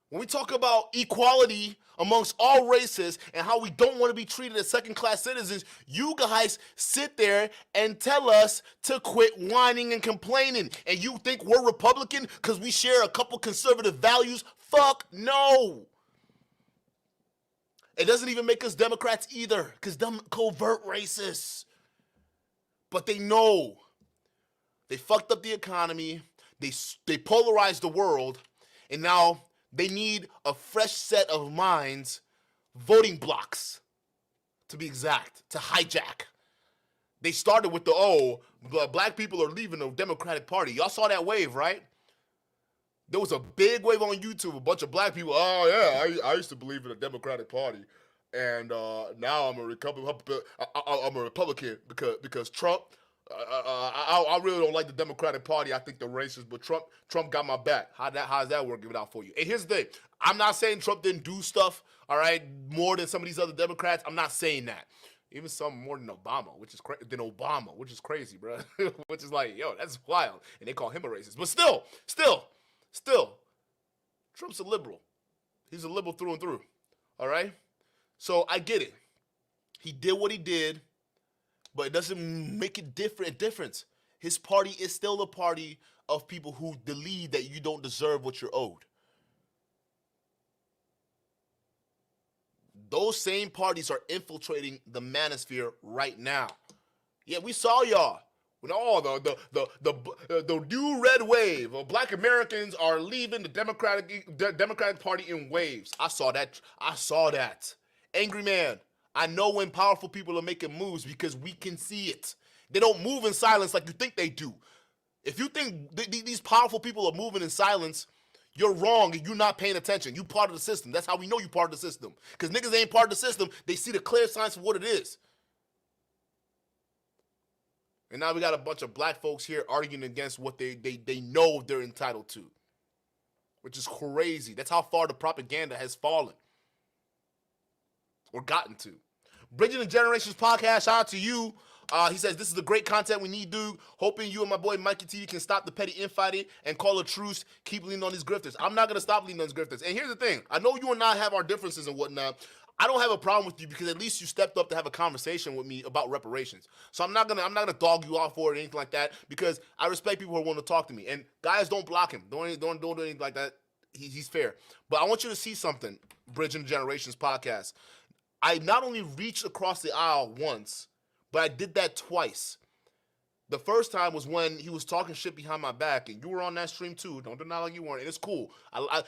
When we talk about equality amongst all races and how we don't want to be treated as second-class citizens, you guys sit there and tell us to quit whining and complaining. And you think we're Republican because we share a couple conservative values? Fuck no. It doesn't even make us Democrats either, because them covert racists. But they know. They fucked up the economy. They polarized the world. And now they need a fresh set of minds, voting blocks, to be exact, to hijack. They started with black people are leaving the Democratic Party. Y'all saw that wave, right? There was a big wave on YouTube, a bunch of black people. Oh, yeah, I used to believe in the Democratic Party. And now I'm a Republican because Trump, I really don't like the Democratic Party. I think they're racist, but Trump got my back. How's that working out for you? And here's the thing. I'm not saying Trump didn't do stuff, all right, more than some of these other Democrats. I'm not saying that. Even some more than Obama, which is crazy, bro. Which is like, yo, that's wild. And they call him a racist. But still, Trump's a liberal. He's a liberal through and through, all right? So I get it. He did what he did, but it doesn't make a difference. His party is still a party of people who believe that you don't deserve what you're owed. Those same parties are infiltrating the manosphere right now. Yeah, we saw y'all. When the new red wave of black Americans are leaving the Democratic Party in waves. I saw that. Angry man. I know when powerful people are making moves because we can see it. They don't move in silence like you think they do. If you think these powerful people are moving in silence, you're wrong and you're not paying attention. You part of the system. That's how we know you part of the system. Because niggas ain't part of the system. They see the clear signs for what it is. And now we got a bunch of black folks here arguing against what they know they're entitled to. Which is crazy. That's how far the propaganda has fallen. Or gotten to. Bridging the Generations podcast, shout out to you. He says, this is the great content we need, dude. Hoping you and my boy Mikey T can stop the petty infighting and call a truce. Keep leaning on these grifters. I'm not going to stop leaning on these grifters. And here's the thing. I know you and I have our differences and whatnot. I don't have a problem with you because at least you stepped up to have a conversation with me about reparations. So I'm not gonna dog you off for it or anything like that because I respect people who want to talk to me. And guys, don't block him. Don't do anything like that. He's fair. But I want you to see something, Bridging the Generations podcast. I not only reached across the aisle once, but I did that twice. The first time was when he was talking shit behind my back, and you were on that stream too. Don't deny like you weren't, and it's cool.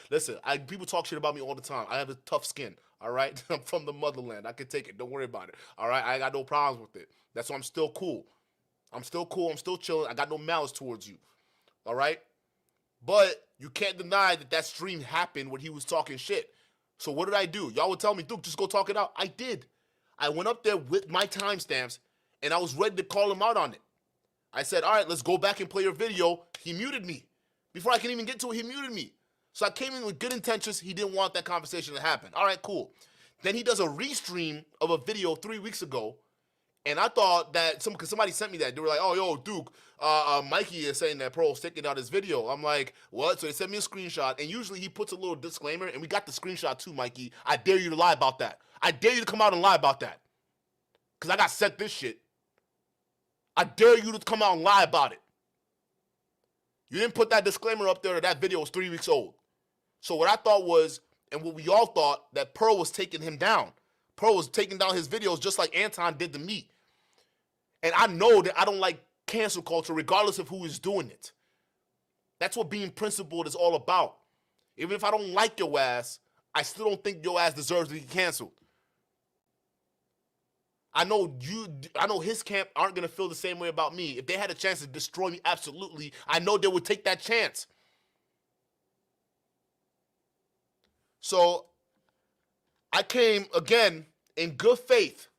Listen, people talk shit about me all the time. I have a tough skin, all right? I'm from the motherland. I can take it. Don't worry about it, all right? I got no problems with it. That's why I'm still cool. I'm still chilling. I got no malice towards you, all right? But you can't deny that stream happened when he was talking shit. So what did I do? Y'all would tell me, Duke, just go talk it out. I did. I went up there with my timestamps, and I was ready to call him out on it. I said, all right, let's go back and play your video. He muted me. Before I can even get to it, he muted me. So I came in with good intentions. He didn't want that conversation to happen. All right, cool. Then he does a restream of a video 3 weeks ago, and I thought that because somebody sent me that. They were like, oh, yo, Duke, Mikey is saying that Pearl's taking out his video. I'm like, what? So they sent me a screenshot, and usually he puts a little disclaimer, and we got the screenshot too, Mikey. I dare you to lie about that. I dare you to come out and lie about that. Because I got sent this shit. I dare you to come out and lie about it. You didn't put that disclaimer up there that video was 3 weeks old. So what I thought was, and what we all thought, that Pearl was taking him down. Pearl was taking down his videos just like Anton did to me. And I know that I don't like cancel culture regardless of who is doing it. That's what being principled is all about. Even if I don't like your ass, I still don't think your ass deserves to be canceled. I know his camp aren't going to feel the same way about me. If they had a chance to destroy me, absolutely, I know they would take that chance. So I came again in good faith.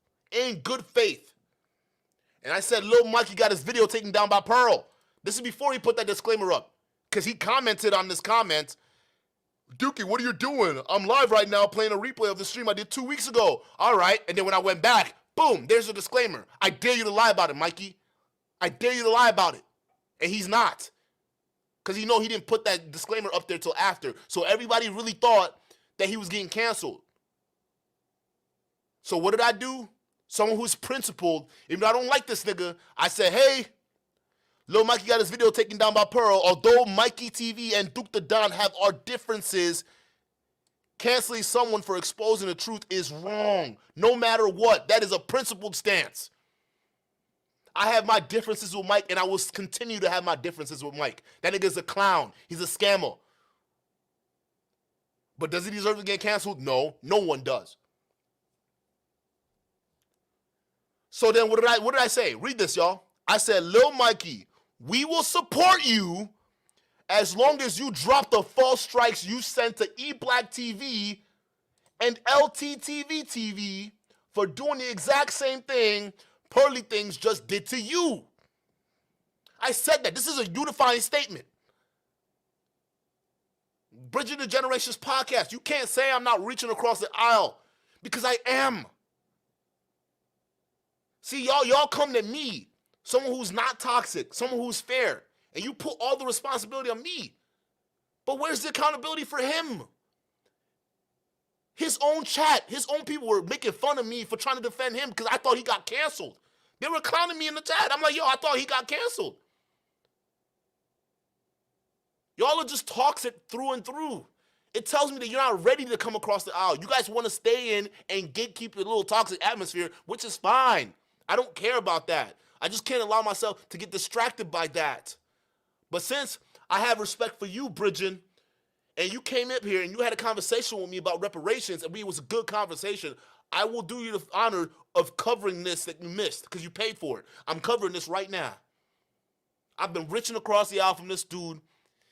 And I said, Lil Mikey got his video taken down by Pearl. This is before he put that disclaimer up. Because he commented on this comment Dookie, what are you doing? I'm live right now playing a replay of the stream I did 2 weeks ago. All right. And then when I went back, boom, there's a disclaimer. I dare you to lie about it, Mikey. I dare you to lie about it. And he's not. Because he didn't put that disclaimer up there till after. So everybody really thought that he was getting canceled. So what did I do? Someone who's principled, even though I don't like this nigga, I said, hey, Lil Mikey got his video taken down by Pearl. Although Mikey TV and Duke the Don have our differences, canceling someone for exposing the truth is wrong. No matter what. That is a principled stance. I have my differences with Mike, and I will continue to have my differences with Mike. That nigga's a clown. He's a scammer. But does he deserve to get canceled? No. No one does. So then what did I say? Read this, y'all. I said, Lil Mikey, we will support you as long as you drop the false strikes you sent to eBlack TV and LTTV TV for doing the exact same thing Pearly Things just did to you. I said that. This is a unifying statement. Bridging the Generations podcast. You can't say I'm not reaching across the aisle because I am. See, y'all come to me, someone who's not toxic, someone who's fair, and you put all the responsibility on me. But where's the accountability for him? His own chat, his own people were making fun of me for trying to defend him because I thought he got canceled. They were clowning me in the chat. I'm like, yo, I thought he got canceled. Y'all are just toxic through and through. It tells me that you're not ready to come across the aisle. You guys want to stay in and gatekeep your little toxic atmosphere, which is fine. I don't care about that. I just can't allow myself to get distracted by that. But since I have respect for you, Bridgen, and you came up here and you had a conversation with me about reparations, and it was a good conversation, I will do you the honor of covering this that you missed because you paid for it. I'm covering this right now. I've been reaching across the aisle from this dude,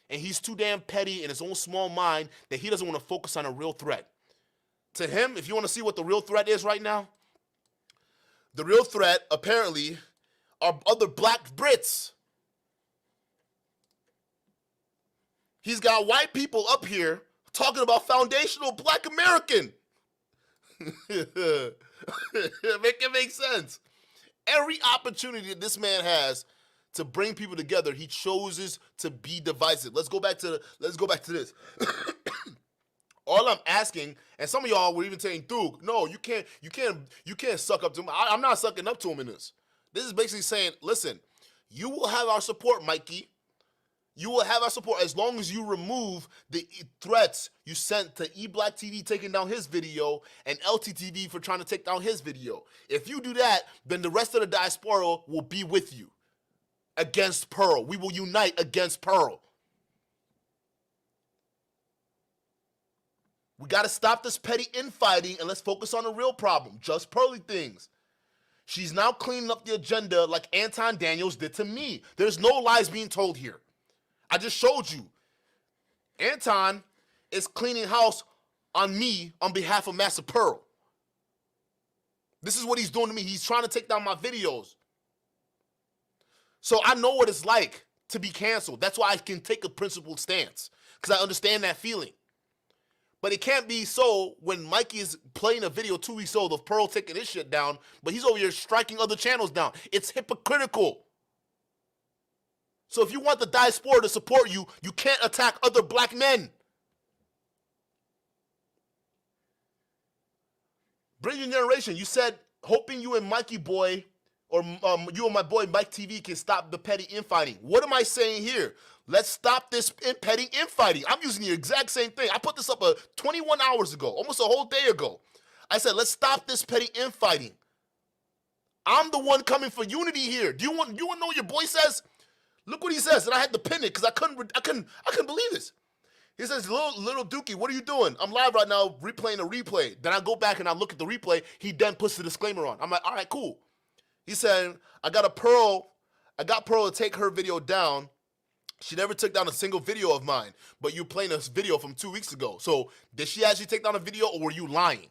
and he's too damn petty in his own small mind that he doesn't want to focus on a real threat. To him, if you want to see what the real threat is right now, the real threat, apparently, are other black Brits. He's got white people up here talking about foundational black American. Make it make sense. Every opportunity that this man has to bring people together, he chooses to be divisive. Let's go back to this. All I'm asking, and some of y'all were even saying, Duke, no, you can't suck up to him. I'm not sucking up to him in this. This is basically saying, listen, you will have our support, Mikey. You will have our support as long as you remove the threats you sent to eBlack TV taking down his video and LTTV for trying to take down his video. If you do that, then the rest of the diaspora will be with you against Pearl. We will unite against Pearl. We got to stop this petty infighting and let's focus on the real problem, just Pearly Things. She's now cleaning up the agenda like Anton Daniels did to me. There's no lies being told here. I just showed you. Anton is cleaning house on me on behalf of Master Pearl. This is what he's doing to me. He's trying to take down my videos. So I know what it's like to be canceled. That's why I can take a principled stance, because I understand that feeling. But it can't be so when Mikey is playing a video 2 weeks old of Pearl taking his shit down, but he's over here striking other channels down. It's hypocritical. So if you want the diaspora to support you, you can't attack other black men. Brilliant Generation, you said, hoping you and Mikey boy, or you and my boy Mike TV can stop the petty infighting. What am I saying here? Let's stop this petty infighting. I'm using the exact same thing. I put this up 21 hours ago, almost a whole day ago. I said, let's stop this petty infighting. I'm the one coming for unity here. Do you want to know what your boy says? Look what he says, and I had to pin it because I couldn't believe this. He says, little Dookie, what are you doing? I'm live right now replaying a replay. Then I go back and I look at the replay. He then puts the disclaimer on. I'm like, all right, cool. He said, I got Pearl to take her video down. She never took down a single video of mine, but you playing this video from 2 weeks ago. So did she actually take down a video, or were you lying?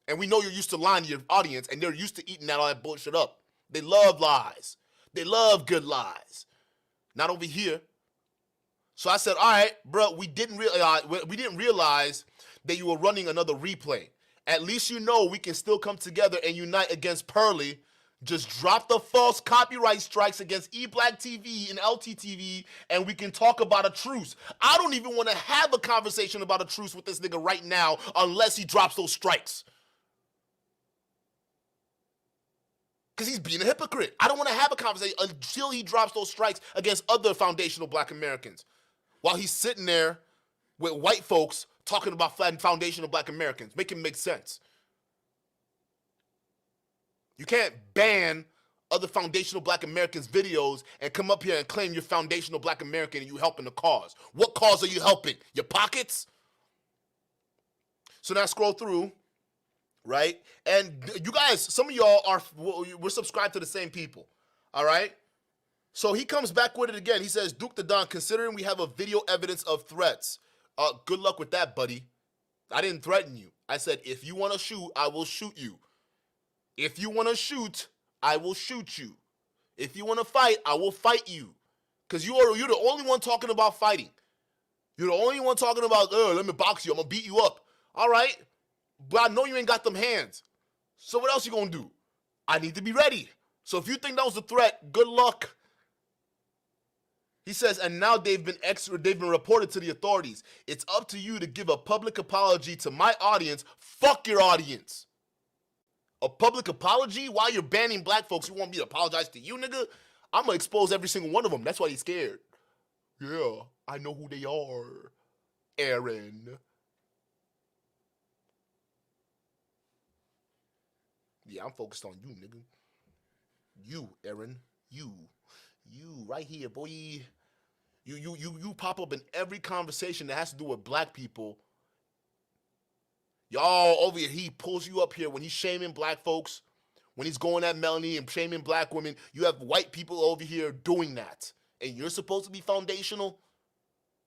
And we know you're used to lying to your audience, and they're used to eating all that bullshit up. They love lies. They love good lies. Not over here. So I said, all right, bro, we didn't realize that you were running another replay. At least you know we can still come together and unite against Pearly. Just drop the false copyright strikes against eBlack TV and LTTV, and we can talk about a truce. I don't even want to have a conversation about a truce with this nigga right now unless he drops those strikes. Because he's being a hypocrite. I don't want to have a conversation until he drops those strikes against other foundational black Americans. While he's sitting there with white folks talking about foundational black Americans. Make it make sense. You can't ban other foundational black Americans' videos and come up here and claim you're foundational black American and you helping the cause. What cause are you helping? Your pockets? So now scroll through, right? And you guys, some of y'all we're subscribed to the same people, all right? So he comes back with it again. He says, Duke the Don, considering we have a video evidence of threats, good luck with that, buddy. I didn't threaten you. I said, if you want to shoot, I will shoot you. If you want to shoot, I will shoot you. If you want to fight, I will fight you. Because you're the only one talking about fighting. You're the only one talking about, let me box you. I'm going to beat you up. All right. But I know you ain't got them hands. So what else you going to do? I need to be ready. So if you think that was a threat, good luck. He says, and now they've been reported to the authorities. It's up to you to give a public apology to my audience. Fuck your audience. A public apology? While you're banning black folks, you want me to apologize to you, nigga? I'm going to expose every single one of them. That's why he's scared. Yeah, I know who they are, Aaron. Yeah, I'm focused on you, nigga. You, Aaron. You right here, boy. You pop up in every conversation that has to do with black people. Y'all over here, he pulls you up here when he's shaming black folks, when he's going at Melanie and shaming black women. You have white people over here doing that. And you're supposed to be foundational?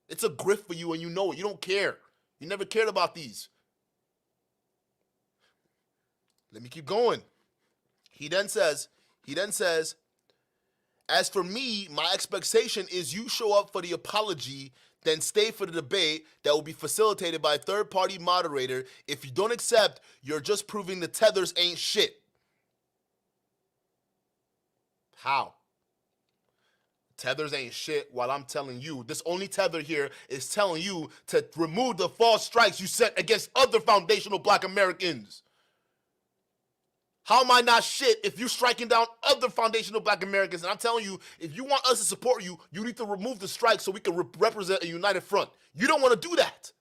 It's a grift for you and you know it. You don't care. You never cared about these. Let me keep going. He then says, as for me, my expectation is you show up for the apology, then stay for the debate that will be facilitated by a third-party moderator. If you don't accept, you're just proving the tethers ain't shit. How? Tethers ain't shit while I'm telling you. This only tether here is telling you to remove the false strikes you sent against other foundational black Americans. How am I not shit if you're striking down other foundational black Americans? And I'm telling you, if you want us to support you, you need to remove the strikes so we can represent a united front. You don't want to do that.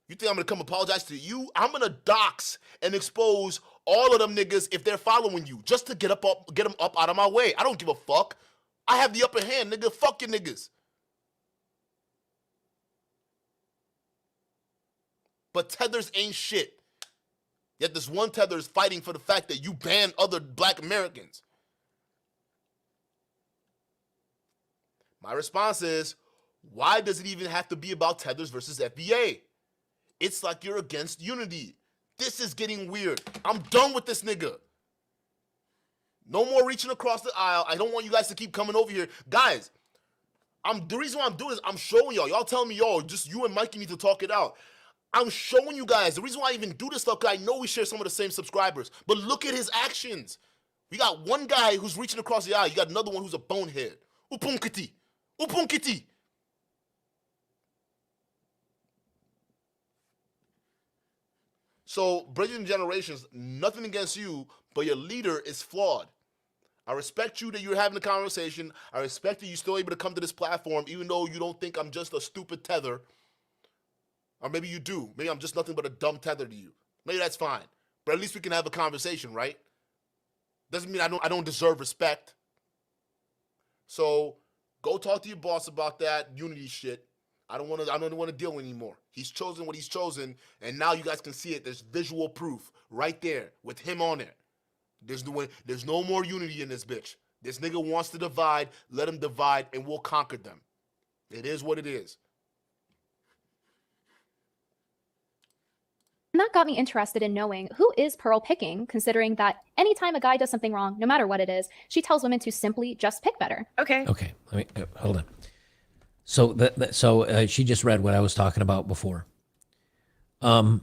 You think I'm going to come apologize to you? I'm going to dox and expose all of them niggas if they're following you just to get them up out of my way. I don't give a fuck. I have the upper hand, nigga. Fuck you niggas. But tethers ain't shit. Yet this one tether is fighting for the fact that you ban other black Americans. My response is, why does it even have to be about tethers versus FBA? It's like you're against unity. This is getting weird. I'm done with this nigga. No more reaching across the aisle. I don't want you guys to keep coming over here. Guys, the reason why I'm doing this, I'm showing y'all. Y'all tell me, just you and Mikey need to talk it out. I'm showing you guys. The reason why I even do this stuff, because I know we share some of the same subscribers. But look at his actions. We got one guy who's reaching across the aisle. You got another one who's a bonehead. Upunkiti. Upunkiti. So, bridging generations, nothing against you, but your leader is flawed. I respect you that you're having a conversation. I respect that you're still able to come to this platform, even though you don't think I'm just a stupid tether. Or maybe you do. Maybe I'm just nothing but a dumb tether to you. Maybe that's fine. But at least we can have a conversation, right? Doesn't mean I don't deserve respect. So go talk to your boss about that unity shit. I don't want to deal anymore. He's chosen what he's chosen, and now you guys can see it. There's visual proof right there with him on there. There's no more unity in this bitch. This nigga wants to divide. Let him divide, and we'll conquer them. It is what it is. And that got me interested in knowing who is Pearl picking, considering that anytime a guy does something wrong, no matter what it is, she tells women to simply just pick better. Okay. Okay, let me hold on. So she just read what I was talking about before. Where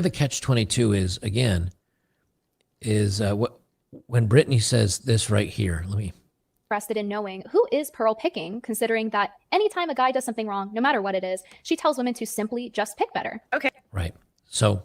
the catch-22 is again is when Brittany says this right here. Let me. Interested in knowing who is Pearl picking, considering that anytime a guy does something wrong, no matter what it is, she tells women to simply just pick better. Okay. Right. So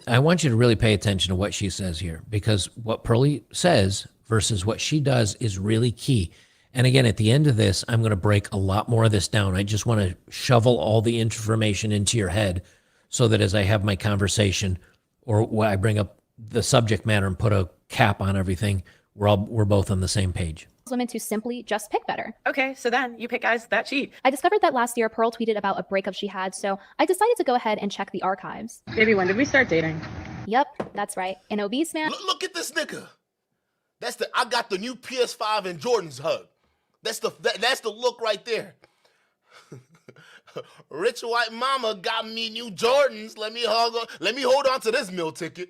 I want you to really pay attention to what she says here, because what Pearlie says versus what she does is really key. And again, at the end of this, I'm going to break a lot more of this down. I just want to shovel all the information into your head so that as I have my conversation or when I bring up the subject matter and put a cap on everything, we're both on the same page. Women to simply just pick better. Okay, so then you pick guys that cheat. I discovered that last year Pearl tweeted about a breakup she had, so I decided to go ahead and check the archives. Baby, when did we start dating? Yep, that's right. An obese man. Look at this nigga. I got the new PS5 and Jordan's hug. That's the look right there. Rich white mama got me new Jordans. Let me hold on to this meal ticket.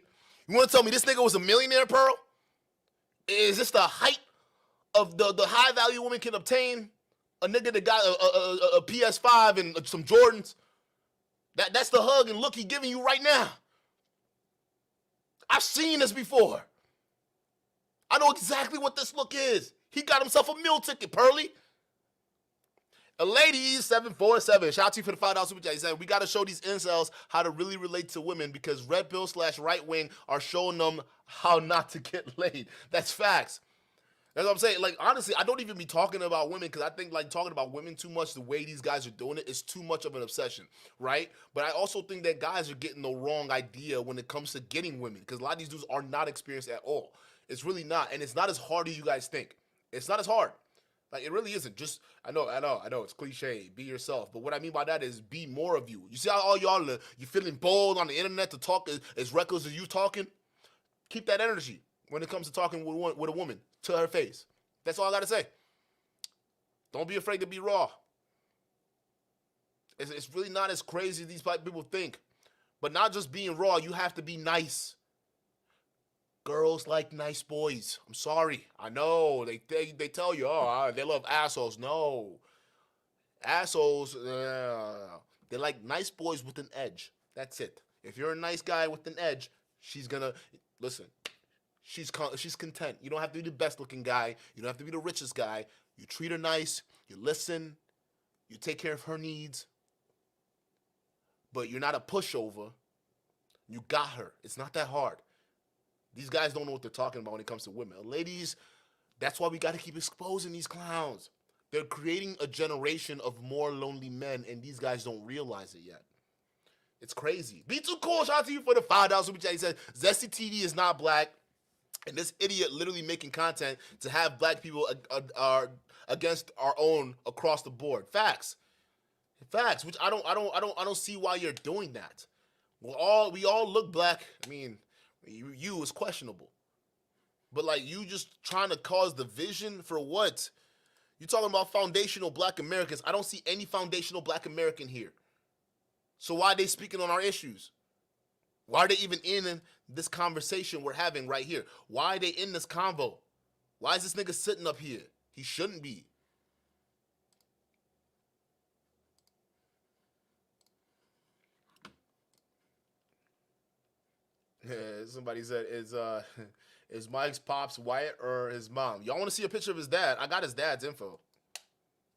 You want to tell me this nigga was a millionaire, Pearl? Is this the height of the high value woman can obtain? A nigga that got a PS5 and some Jordans? That's the hug and look he giving you right now. I've seen this before. I know exactly what this look is. He got himself a meal ticket, Pearlie. A lady 747, shout out to you for the $5 super chat. He said, we got to show these incels how to really relate to women because red pill / right wing are showing them how not to get laid. That's facts. That's what I'm saying. Like, honestly, I don't even be talking about women because I think, like, talking about women too much, the way these guys are doing it is too much of an obsession, right? But I also think that guys are getting the wrong idea when it comes to getting women because a lot of these dudes are not experienced at all. It's really not. And it's not as hard as you guys think. It's not as hard. Like, it really isn't. Just, I know, it's cliche. Be yourself. But what I mean by that is be more of you. You see how all y'all, you feeling bold on the internet to talk as reckless as you talking? Keep that energy when it comes to talking with a woman to her face. That's all I got to say. Don't be afraid to be raw. It's really not as crazy as these people think. But not just being raw, you have to be nice. Girls like nice boys. I'm sorry. I know. They tell you, oh, they love assholes. No. Assholes, they like nice boys with an edge. That's it. If you're a nice guy with an edge, she's gonna, listen, she's content. You don't have to be the best looking guy. You don't have to be the richest guy. You treat her nice. You listen. You take care of her needs. But you're not a pushover. You got her. It's not that hard. These guys don't know what they're talking about when it comes to women. Ladies, that's why we got to keep exposing these clowns. They're creating a generation of more lonely men, and these guys don't realize it yet. It's crazy. Be too cool. Shout out to you for the $5 super chat. He said, Zesty TV is not black, and this idiot literally making content to have black people are against our own across the board. Facts. Facts, which I don't see why you're doing that. We all look black. I mean, you is questionable. But like you just trying to cause division for what? You talking about foundational black Americans. I don't see any foundational black American here. So why are they speaking on our issues? Why are they even in this conversation we're having right here? Why are they in this convo? Why is this nigga sitting up here? He shouldn't be. Yeah, somebody said, is Mike's pops white or his mom? Y'all want to see a picture of his dad? I got his dad's info.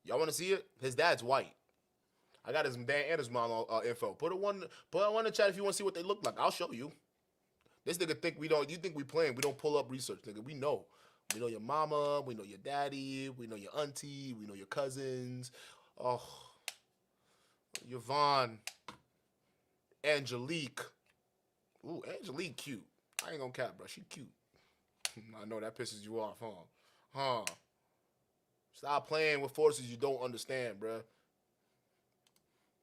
Y'all want to see it? His dad's white. I got his dad and his mom info. Put one in the chat if you want to see what they look like. I'll show you. This nigga think we don't. You think we playing? We don't pull up research, nigga. We know. We know your mama. We know your daddy. We know your auntie. We know your cousins. Oh, Yvonne, Angelique. Ooh, Angelique cute. I ain't gonna cap, bro. She cute. I know that pisses you off, huh? Stop playing with forces you don't understand, bro.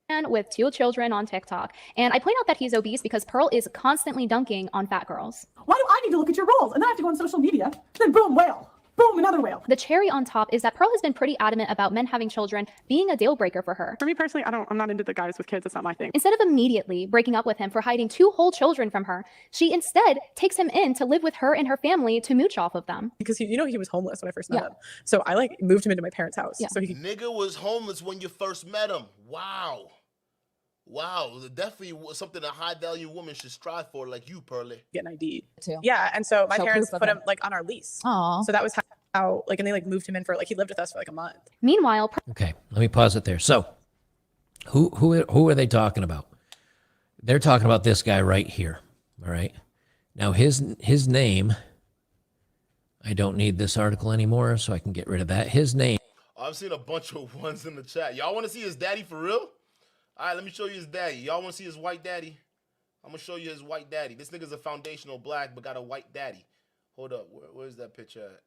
With 2 children on TikTok. And I point out that he's obese because Pearl is constantly dunking on fat girls. Why do I need to look at your rolls and then I have to go on social media? Then boom, whale. Boom, another whale. The cherry on top is that Pearl has been pretty adamant about men having children being a deal breaker for her. For me personally, I'm not into the guys with kids. That's not my thing. Instead of immediately breaking up with him for hiding 2 whole children from her, she instead takes him in to live with her and her family to mooch off of them. Because he was homeless when I first met him. So I like moved him into my parents' house. Yeah. So he Nigga was homeless when you first met him. Wow. Wow, definitely something a high-value woman should strive for, like you, Pearly. get an ID. Too. Yeah, and so my Show parents proof of put it. him like on our lease. Aw. So that was how like, and they like moved him in for like he lived with us for like a month. Meanwhile, Okay, let me pause it there. So, who are they talking about? They're talking about this guy right here. All right. Now his name. I don't need this article anymore, so I can get rid of that. His name. I've seen a bunch of ones in the chat. Y'all want to see his daddy for real? All right, let me show you his daddy. Y'all want to see his white daddy? I'm going to show you his white daddy. This nigga's a foundational black, but got a white daddy. Hold up. Where's that picture at?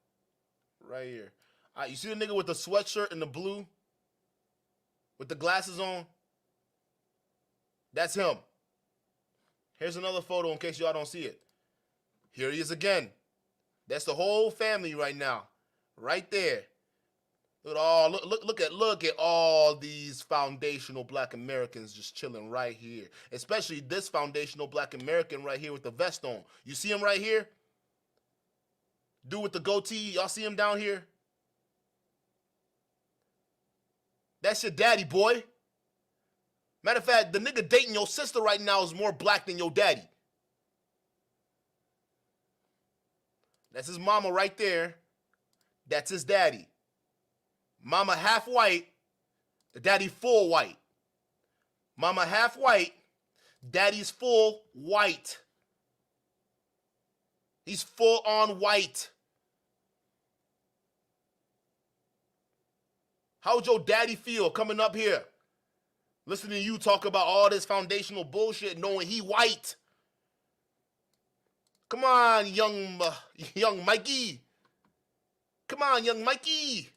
Right here. All right, you see the nigga with the sweatshirt and the blue? With the glasses on? That's him. Here's another photo in case y'all don't see it. Here he is again. That's the whole family right now. Right there. Look at all these foundational black Americans just chilling right here. Especially this foundational black American right here with the vest on. You see him right here? Dude with the goatee, y'all see him down here? That's your daddy, boy. Matter of fact, the nigga dating your sister right now is more black than your daddy. That's his mama right there. That's his daddy. Mama half white, the daddy full white. Mama half white, daddy's full white. He's full on white. How would your daddy feel coming up here? Listening to you talk about all this foundational bullshit knowing he white. Come on, young Mikey. Come on, young Mikey.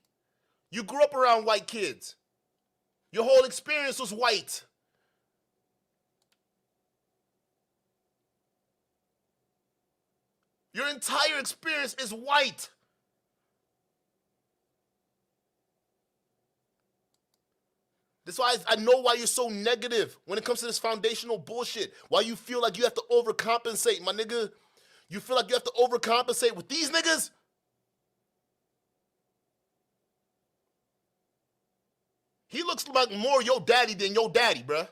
You grew up around white kids. Your whole experience was white. Your entire experience is white. That's why I know why you're so negative when it comes to this foundational bullshit. Why you feel like you have to overcompensate, my nigga. You feel like you have to overcompensate with these niggas? He looks like more your daddy than your daddy, bruh.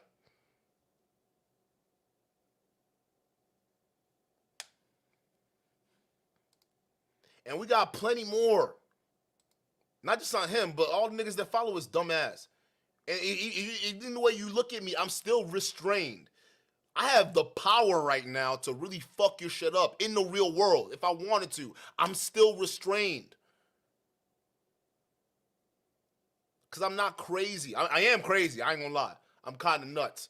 And we got plenty more. Not just on him, but all the niggas that follow his dumb ass. And in the way you look at me, I'm still restrained. I have the power right now to really fuck your shit up in the real world. If I wanted to, I'm still restrained. Because I'm not crazy. I am crazy. I ain't gonna lie. I'm kind of nuts.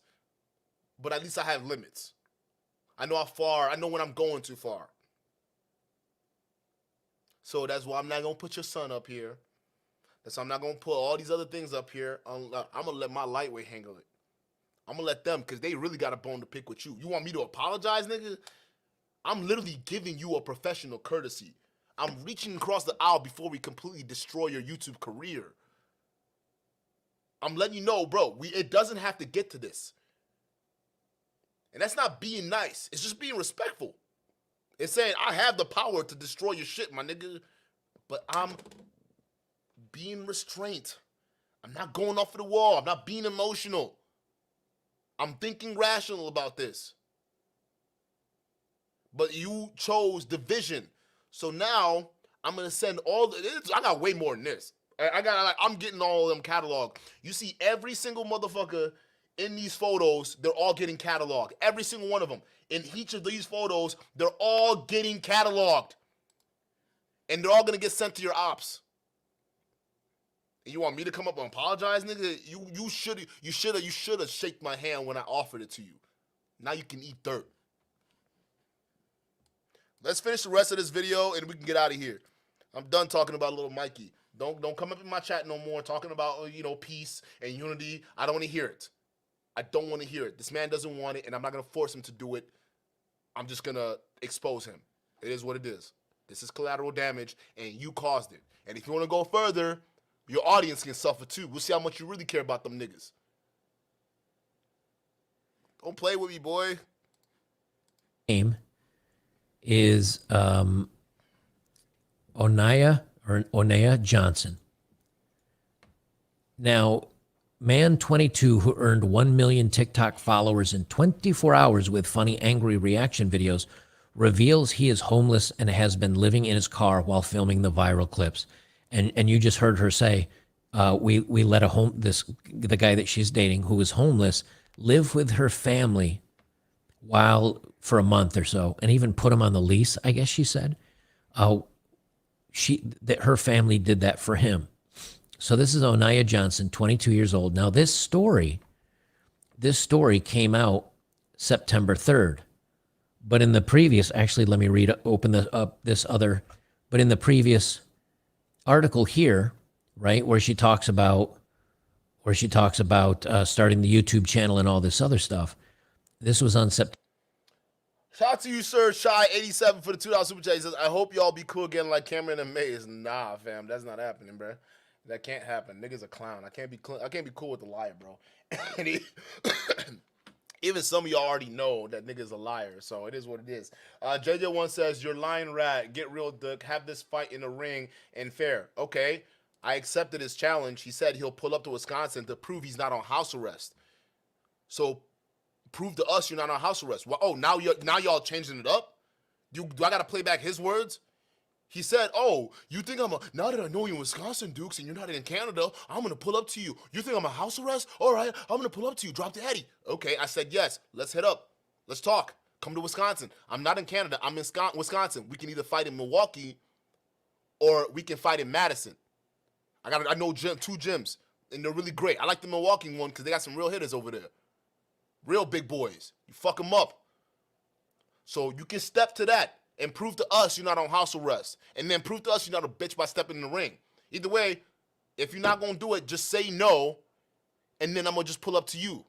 But at least I have limits. I know how far. I know when I'm going too far. So that's why I'm not gonna put your son up here. That's why I'm not gonna put all these other things up here. I'm gonna let my lightweight handle it. I'm gonna let them, because they really got a bone to pick with you. You want me to apologize, nigga? I'm literally giving you a professional courtesy. I'm reaching across the aisle before we completely destroy your YouTube career. I'm letting you know, bro, it doesn't have to get to this. And that's not being nice. It's just being respectful. It's saying, I have the power to destroy your shit, my nigga. But I'm being restrained. I'm not going off of the wall. I'm not being emotional. I'm thinking rational about this. But you chose division. So now I'm going to send I got way more than this. I'm getting all of them cataloged. You see every single motherfucker in these photos, they're all getting cataloged. Every single one of them. In each of these photos, they're all getting cataloged. And they're all going to get sent to your ops. And you want me to come up and apologize, nigga? You should have shaken my hand when I offered it to you. Now you can eat dirt. Let's finish the rest of this video and we can get out of here. I'm done talking about little Mikey. Don't come up in my chat no more talking about, peace and unity. I don't want to hear it. I don't want to hear it. This man doesn't want it, and I'm not going to force him to do it. I'm just going to expose him. It is what it is. This is collateral damage, and you caused it. And if you want to go further, your audience can suffer too. We'll see how much you really care about them niggas. Don't play with me, boy. Name is Onaya Johnson. Now, man 22 who earned 1 million TikTok followers in 24 hours with funny, angry reaction videos reveals he is homeless and has been living in his car while filming the viral clips. And you just heard her say, we let the guy that she's dating who is homeless live with her family for a month or so, and even put him on the lease, I guess she said. Her family did that for him. So this is Onaya Johnson, 22 years old. Now this story came out September 3rd. But in the previous, actually, let me but in the previous article here, right, where she talks about starting the YouTube channel and all this other stuff, this was on September. Shout out to you, sir. Shy87 for the $2 super chat. He says, I hope y'all be cool again like Cameron and Maze. Nah, fam, that's not happening, bro. That can't happen. Nigga's a clown. I can't be cool with the liar, bro. And even some of y'all already know that nigga's a liar, so it is what it is. JJ1 says, you're lying rat. Get real, Duck. Have this fight in the ring and fair. Okay, I accepted his challenge. He said he'll pull up to Wisconsin to prove he's not on house arrest. So prove to us you're not on house arrest. Well, oh, now y'all changing it up? Do I got to play back his words? He said, oh, you think now that I know you're in Wisconsin, Dukes, and you're not in Canada, I'm going to pull up to you. You think I'm a house arrest? All right, I'm going to pull up to you. Drop the Eddie. Okay, I said, yes, let's head up. Let's talk. Come to Wisconsin. I'm not in Canada. I'm in Wisconsin. We can either fight in Milwaukee or we can fight in Madison. I know two gyms, and they're really great. I like the Milwaukee one because they got some real hitters over there. Real big boys. You fuck them up. So you can step to that and prove to us you're not on house arrest. And then prove to us you're not a bitch by stepping in the ring. Either way, if you're not going to do it, just say no, and then I'm going to just pull up to you.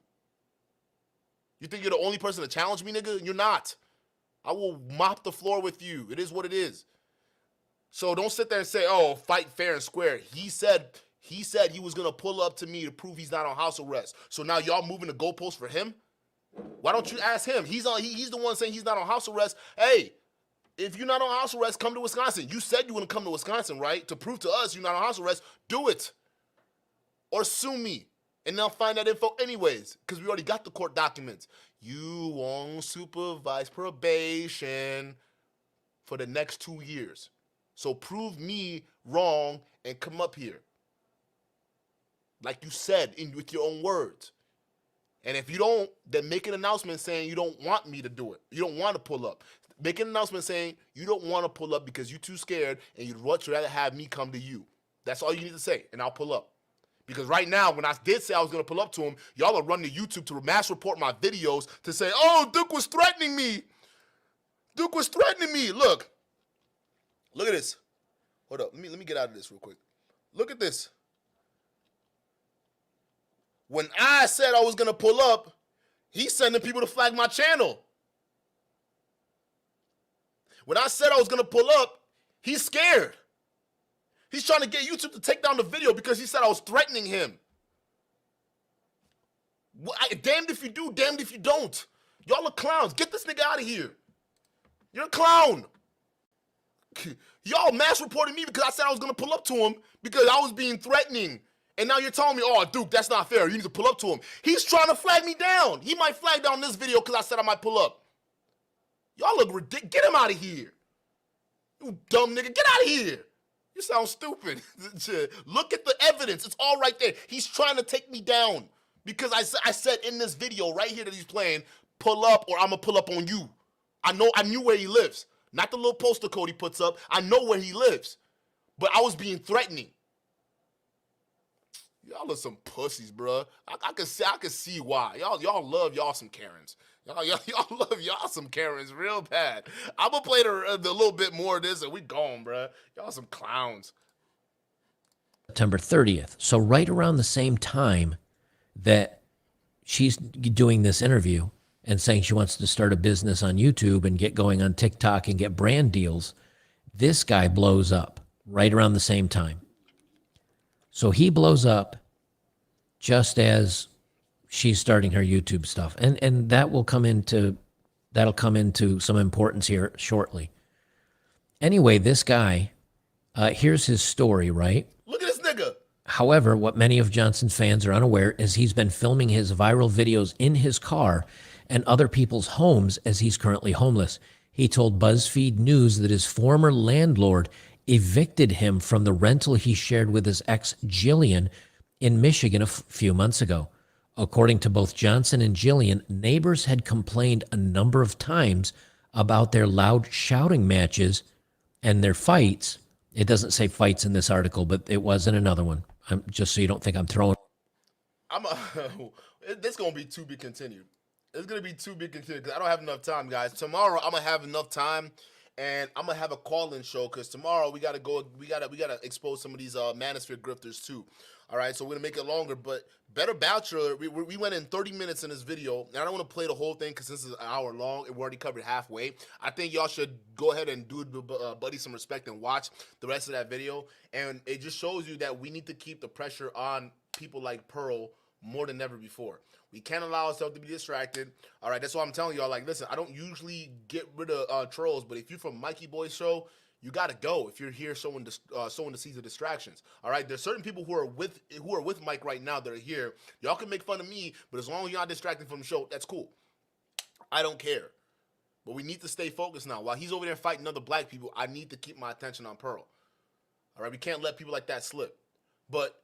You think you're the only person to challenge me, nigga? You're not. I will mop the floor with you. It is what it is. So don't sit there and say, oh, fight fair and square. He said he was going to pull up to me to prove he's not on house arrest. So now y'all moving the goalpost for him? Why don't you ask him? He's the one saying he's not on house arrest. Hey, if you're not on house arrest, come to Wisconsin. You said you want to come to Wisconsin, right? To prove to us you're not on house arrest, do it. Or sue me. And they'll find that info anyways, because we already got the court documents. You on supervised probation for the next 2 years. So prove me wrong and come up here. Like you said with your own words. And if you don't, then make an announcement saying you don't want me to do it. You don't want to pull up. Make an announcement saying you don't want to pull up because you're too scared and you'd much rather have me come to you. That's all you need to say, and I'll pull up. Because right now, when I did say I was going to pull up to him, y'all are running to YouTube to mass report my videos to say, oh, Duke was threatening me. Duke was threatening me. Look at this. Hold up. Let me get out of this real quick. Look at this. When I said I was going to pull up, he's sending people to flag my channel. When I said I was going to pull up, he's scared. He's trying to get YouTube to take down the video because he said I was threatening him. Damned if you do, damned if you don't. Y'all are clowns. Get this nigga out of here. You're a clown. Y'all mass reported me because I said I was going to pull up to him because I was being threatening. And now you're telling me, oh, Duke, that's not fair. You need to pull up to him. He's trying to flag me down. He might flag down this video because I said I might pull up. Y'all look ridiculous. Get him out of here. You dumb nigga. Get out of here. You sound stupid. Look at the evidence. It's all right there. He's trying to take me down because I said in this video right here that he's playing, pull up or I'm going to pull up on you. I knew where he lives. Not the little poster code he puts up. I know where he lives. But I was being threatening. Y'all are some pussies, bro. I can see why. Y'all love y'all some Karens. Y'all love y'all some Karens real bad. I'm gonna play the little bit more of this and we gone, bro. Y'all some clowns. September 30th. So right around the same time that she's doing this interview and saying she wants to start a business on YouTube and get going on TikTok and get brand deals, This guy blows up right around the same time. So he blows up just as she's starting her YouTube stuff. And that'll come into some importance here shortly. Anyway, this guy, here's his story, right? Look at this nigga. However, what many of Johnson's fans are unaware is he's been filming his viral videos in his car and other people's homes as he's currently homeless. He told BuzzFeed News that his former landlord evicted him from the rental he shared with his ex, Jillian, in Michigan a few months ago. According to both Johnson and Jillian, neighbors had complained a number of times about their loud shouting matches and their fights. It doesn't say fights in this article, but it was in another one. Just so you don't think I'm throwing. This gonna be to be continued. It's gonna be to be continued because I don't have enough time, guys. Tomorrow I'm gonna have enough time, and I'm gonna have a call-in show because tomorrow we gotta expose some of these manosphere grifters too. All right, so we're gonna make it longer. But Better Bachelor, we went in 30 minutes in this video. Now I don't want to play the whole thing because this is an hour long and we already covered halfway. I think y'all should go ahead and do Buddy some respect and watch the rest of that video. And it just shows you that we need to keep the pressure on people like Pearl more than ever before. We can't allow ourselves to be distracted. All right, that's why I'm telling y'all. Like, listen, I don't usually get rid of trolls, but if you're from Mikey Boy's show, you gotta go if you're here sowing the seeds of distractions. All right, there's certain people who are with Mike right now that are here. Y'all can make fun of me, but as long as you're not distracting from the show, that's cool. I don't care. But we need to stay focused now. While he's over there fighting other black people, I need to keep my attention on Pearl. All right, we can't let people like that slip. But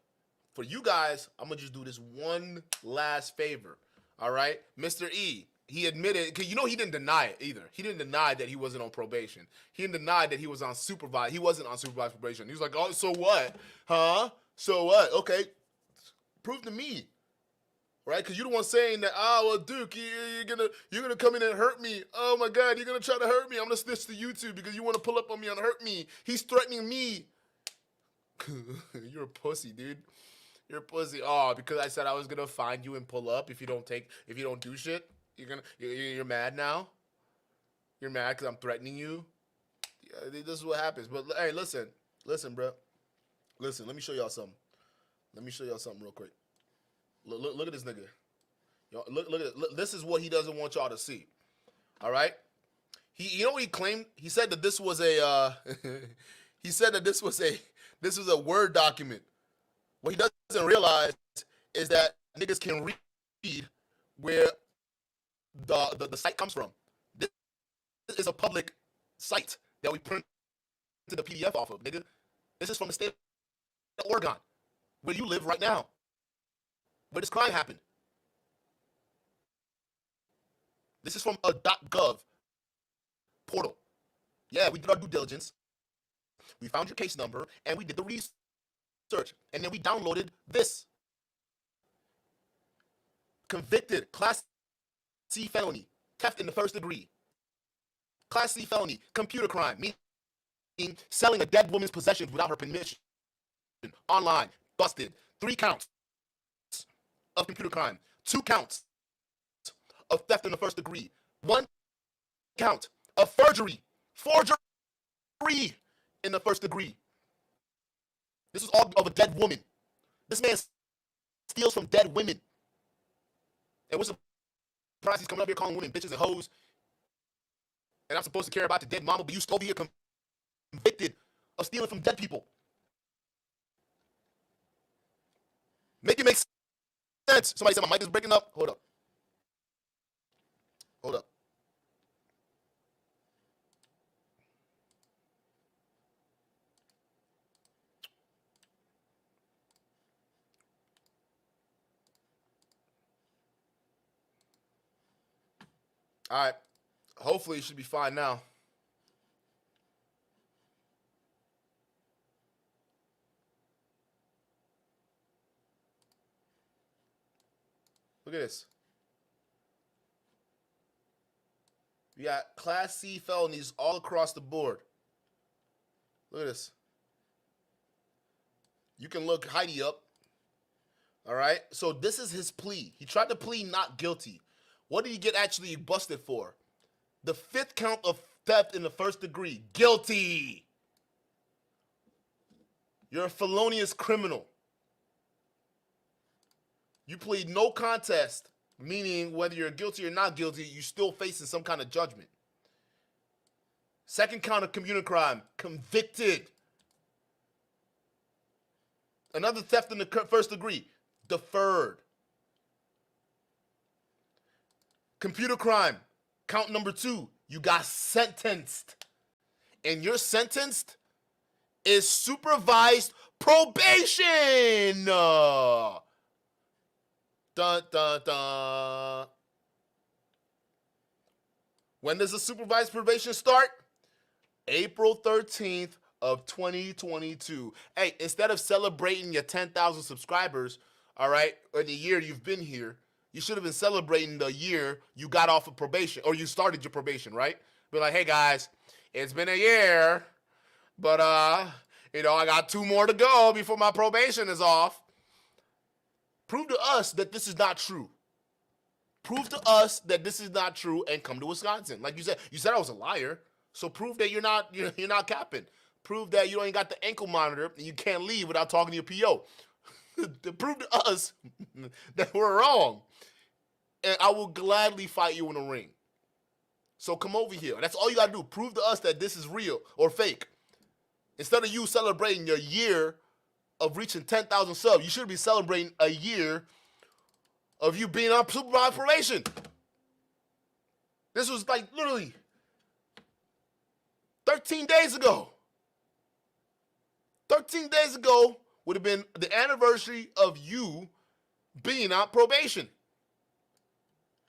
for you guys, I'm gonna just do this one last favor. All right, Mr. E. He admitted, because he didn't deny it either. He didn't deny that he wasn't on probation. He didn't deny that he was on supervised. He wasn't on supervised probation. He was like, oh, so what? Huh? So what? Okay, prove to me. Right? Because you're the one saying that, well, Duke, you're gonna come in and hurt me. Oh my God, you're gonna try to hurt me. I'm gonna snitch to YouTube because you want to pull up on me and hurt me. He's threatening me. You're a pussy, dude. You're a pussy. Oh, because I said I was gonna find you and pull up if you don't do shit. You're mad now? You're mad because I'm threatening you? Yeah, this is what happens. But hey, listen, bro. Listen, let me show y'all something. Let me show y'all something real quick. Look at this nigga. Y'all, look at it. Look, this is what he doesn't want y'all to see. All right? You know what he claimed? He said that this was a this was a Word document. What he doesn't realize is that niggas can read where the site comes from. This is a public site that we print the PDF off of, nigga. This is from the state of Oregon, where you live right now, where this crime happened. This is from a .gov portal. Yeah, we did our due diligence. We found your case number, and we did the research, and then we downloaded this. Convicted, Class C felony, theft in the first degree. Class C felony, computer crime, meaning selling a dead woman's possessions without her permission. Online, busted. 3 counts of computer crime. 2 counts of theft in the first degree. 1 count of forgery. Forgery in the first degree. This is all of a dead woman. This man steals from dead women. And what's the price? He's coming up here calling women bitches and hoes. And I'm supposed to care about the dead mama, but you still be convicted of stealing from dead people. Make it make sense. Somebody said my mic is breaking up. Hold up. Hold up. All right. Hopefully it should be fine now. Look at this. We got Class C felonies all across the board. Look at this. You can look Heidi up. All right. So this is his plea. He tried to plead not guilty. What did he get actually busted for? The 5th count of theft in the first degree. Guilty. You're a felonious criminal. You plead no contest, meaning whether you're guilty or not guilty, you're still facing some kind of judgment. Second count of computer crime, convicted. Another theft in the first degree, deferred. Computer crime, count number 2, you got sentenced. And your sentenced is supervised probation. Dun, dun, dun. When does the supervised probation start? April 13th of 2022. Hey, instead of celebrating your 10,000 subscribers, all right, in the year you've been here, you should have been celebrating the year you got off of probation, or you started your probation, right? Be like, hey guys, it's been a year, but I got 2 more to go before my probation is off. Prove to us that this is not true. Prove to us that this is not true and come to Wisconsin. Like you said I was a liar. So prove that you're not capping. Prove that you ain't got the ankle monitor and you can't leave without talking to your PO. To prove to us that we're wrong. And I will gladly fight you in the ring. So come over here. That's all you got to do. Prove to us that this is real or fake. Instead of you celebrating your year of reaching 10,000 subs, you should be celebrating a year of you being on supervised probation. This was like literally 13 days ago. 13 days ago would have been the anniversary of you being on probation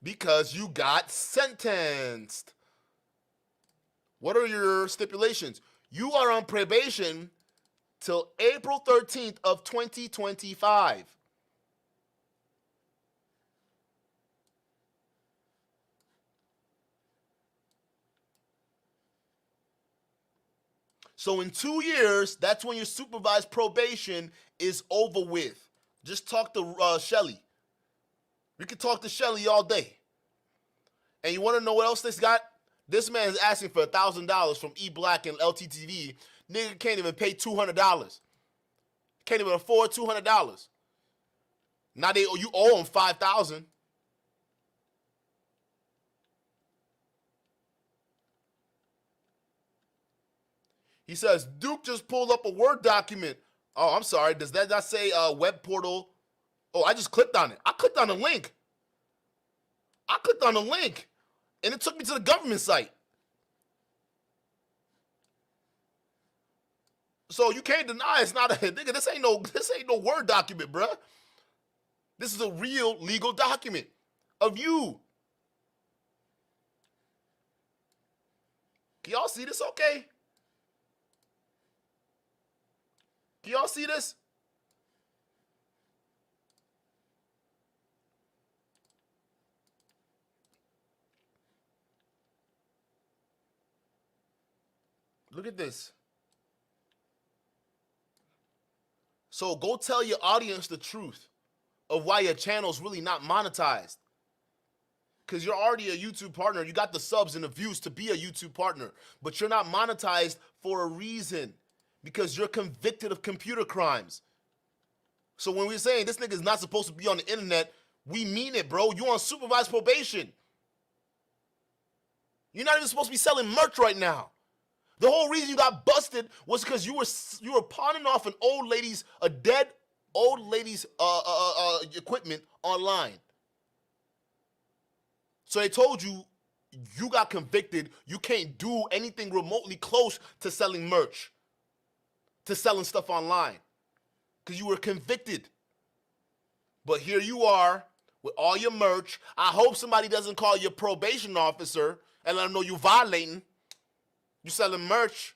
because you got sentenced. What are your stipulations? You are on probation till April 13th of 2025. So in 2 years, that's when your supervised probation is over with. Just talk to Shelly. We can talk to Shelly all day. And you want to know what else this got? This man is asking for $1,000 from E-Black and LTTV. Nigga can't even pay $200. Can't even afford $200. Now you owe him $5,000. He says, Duke just pulled up a Word document. Oh, I'm sorry. Does that not say web portal? Oh, I just clicked on it. I clicked on the link. And it took me to the government site. So you can't deny it's not a nigga. This ain't no Word document, bruh. This is a real legal document of you. Can y'all see this okay? Can y'all see this? Look at this. So go tell your audience the truth of why your channel's really not monetized. Because you're already a YouTube partner. You got the subs and the views to be a YouTube partner. But you're not monetized for a reason. Because you're convicted of computer crimes. So when we're saying this nigga is not supposed to be on the internet, we mean it, bro. You on supervised probation. You're not even supposed to be selling merch right now. The whole reason you got busted was because you were pawning off a dead old lady's equipment online. So they told you got convicted. You can't do anything remotely close to selling merch, to selling stuff online, because you were convicted. But here you are with all your merch. I hope somebody doesn't call your probation officer and let them know you violating. You selling merch.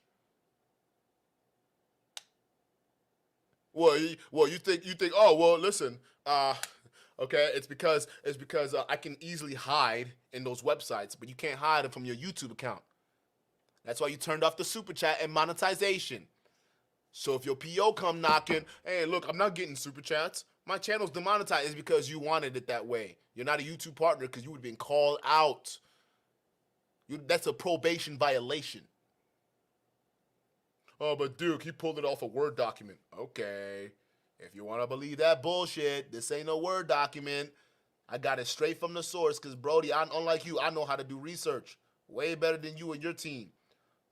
Well, you think, oh, well, listen, okay, it's because I can easily hide in those websites, but you can't hide it from your YouTube account. That's why you turned off the super chat and monetization. So if your PO come knocking, hey, look, I'm not getting super chats. My channel's demonetized. It's because you wanted it that way. You're not a YouTube partner because you would have been called out. That's a probation violation. Oh, but Duke, he pulled it off a Word document. Okay. If you want to believe that bullshit, this ain't no Word document. I got it straight from the source because, Brody, unlike you, I know how to do research. Way better than you and your team.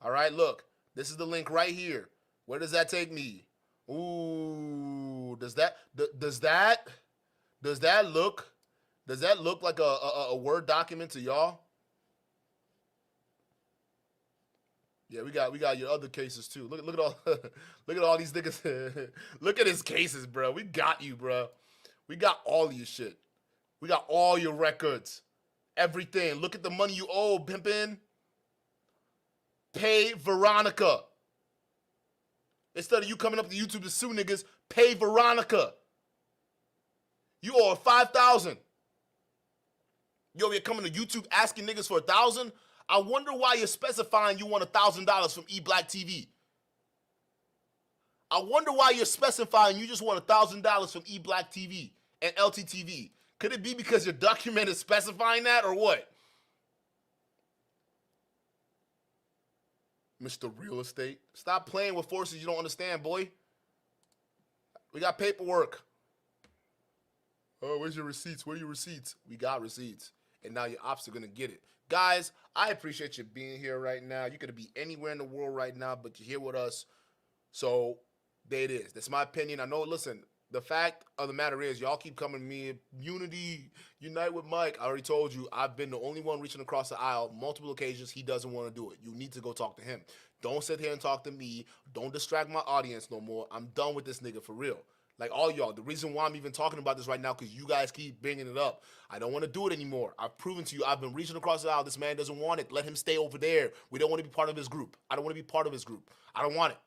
All right, look. This is the link right here. Where does that take me? Ooh, does that look like a Word document to y'all? Yeah, we got your other cases too. Look at all look at all these niggas. Look at his cases, bro. We got you, bro. We got all your shit. We got all your records. Everything. Look at the money you owe, pimpin'. Pay Veronica. Instead of you coming up to YouTube to sue niggas, pay Veronica. You owe her $5,000. You over here coming to YouTube asking niggas for $1,000? I wonder why you're specifying you want $1,000 from eBlack TV. I wonder why you're specifying you just want $1,000 from eBlack TV and LTTV. Could it be because your document is specifying that or what? Mr. Real Estate. Stop playing with forces you don't understand, boy. We got paperwork. Oh, where's your receipts? Where are your receipts? We got receipts. And now your ops are going to get it. Guys, I appreciate you being here right now. You could be anywhere in the world right now, but you're here with us. So there it is. That's my opinion. I know, listen, the fact of the matter is y'all keep coming to me, unity, unite with Mike. I already told you I've been the only one reaching across the aisle multiple occasions. He doesn't want to do it. You need to go talk to him. Don't sit here and talk to me. Don't distract my audience no more. I'm done with this nigga for real. Like all y'all, the reason why I'm even talking about this right now, because you guys keep bringing it up. I don't want to do it anymore. I've proven to you, I've been reaching across the aisle. This man doesn't want it. Let him stay over there. We don't want to be part of his group. I don't want to be part of his group. I don't want it.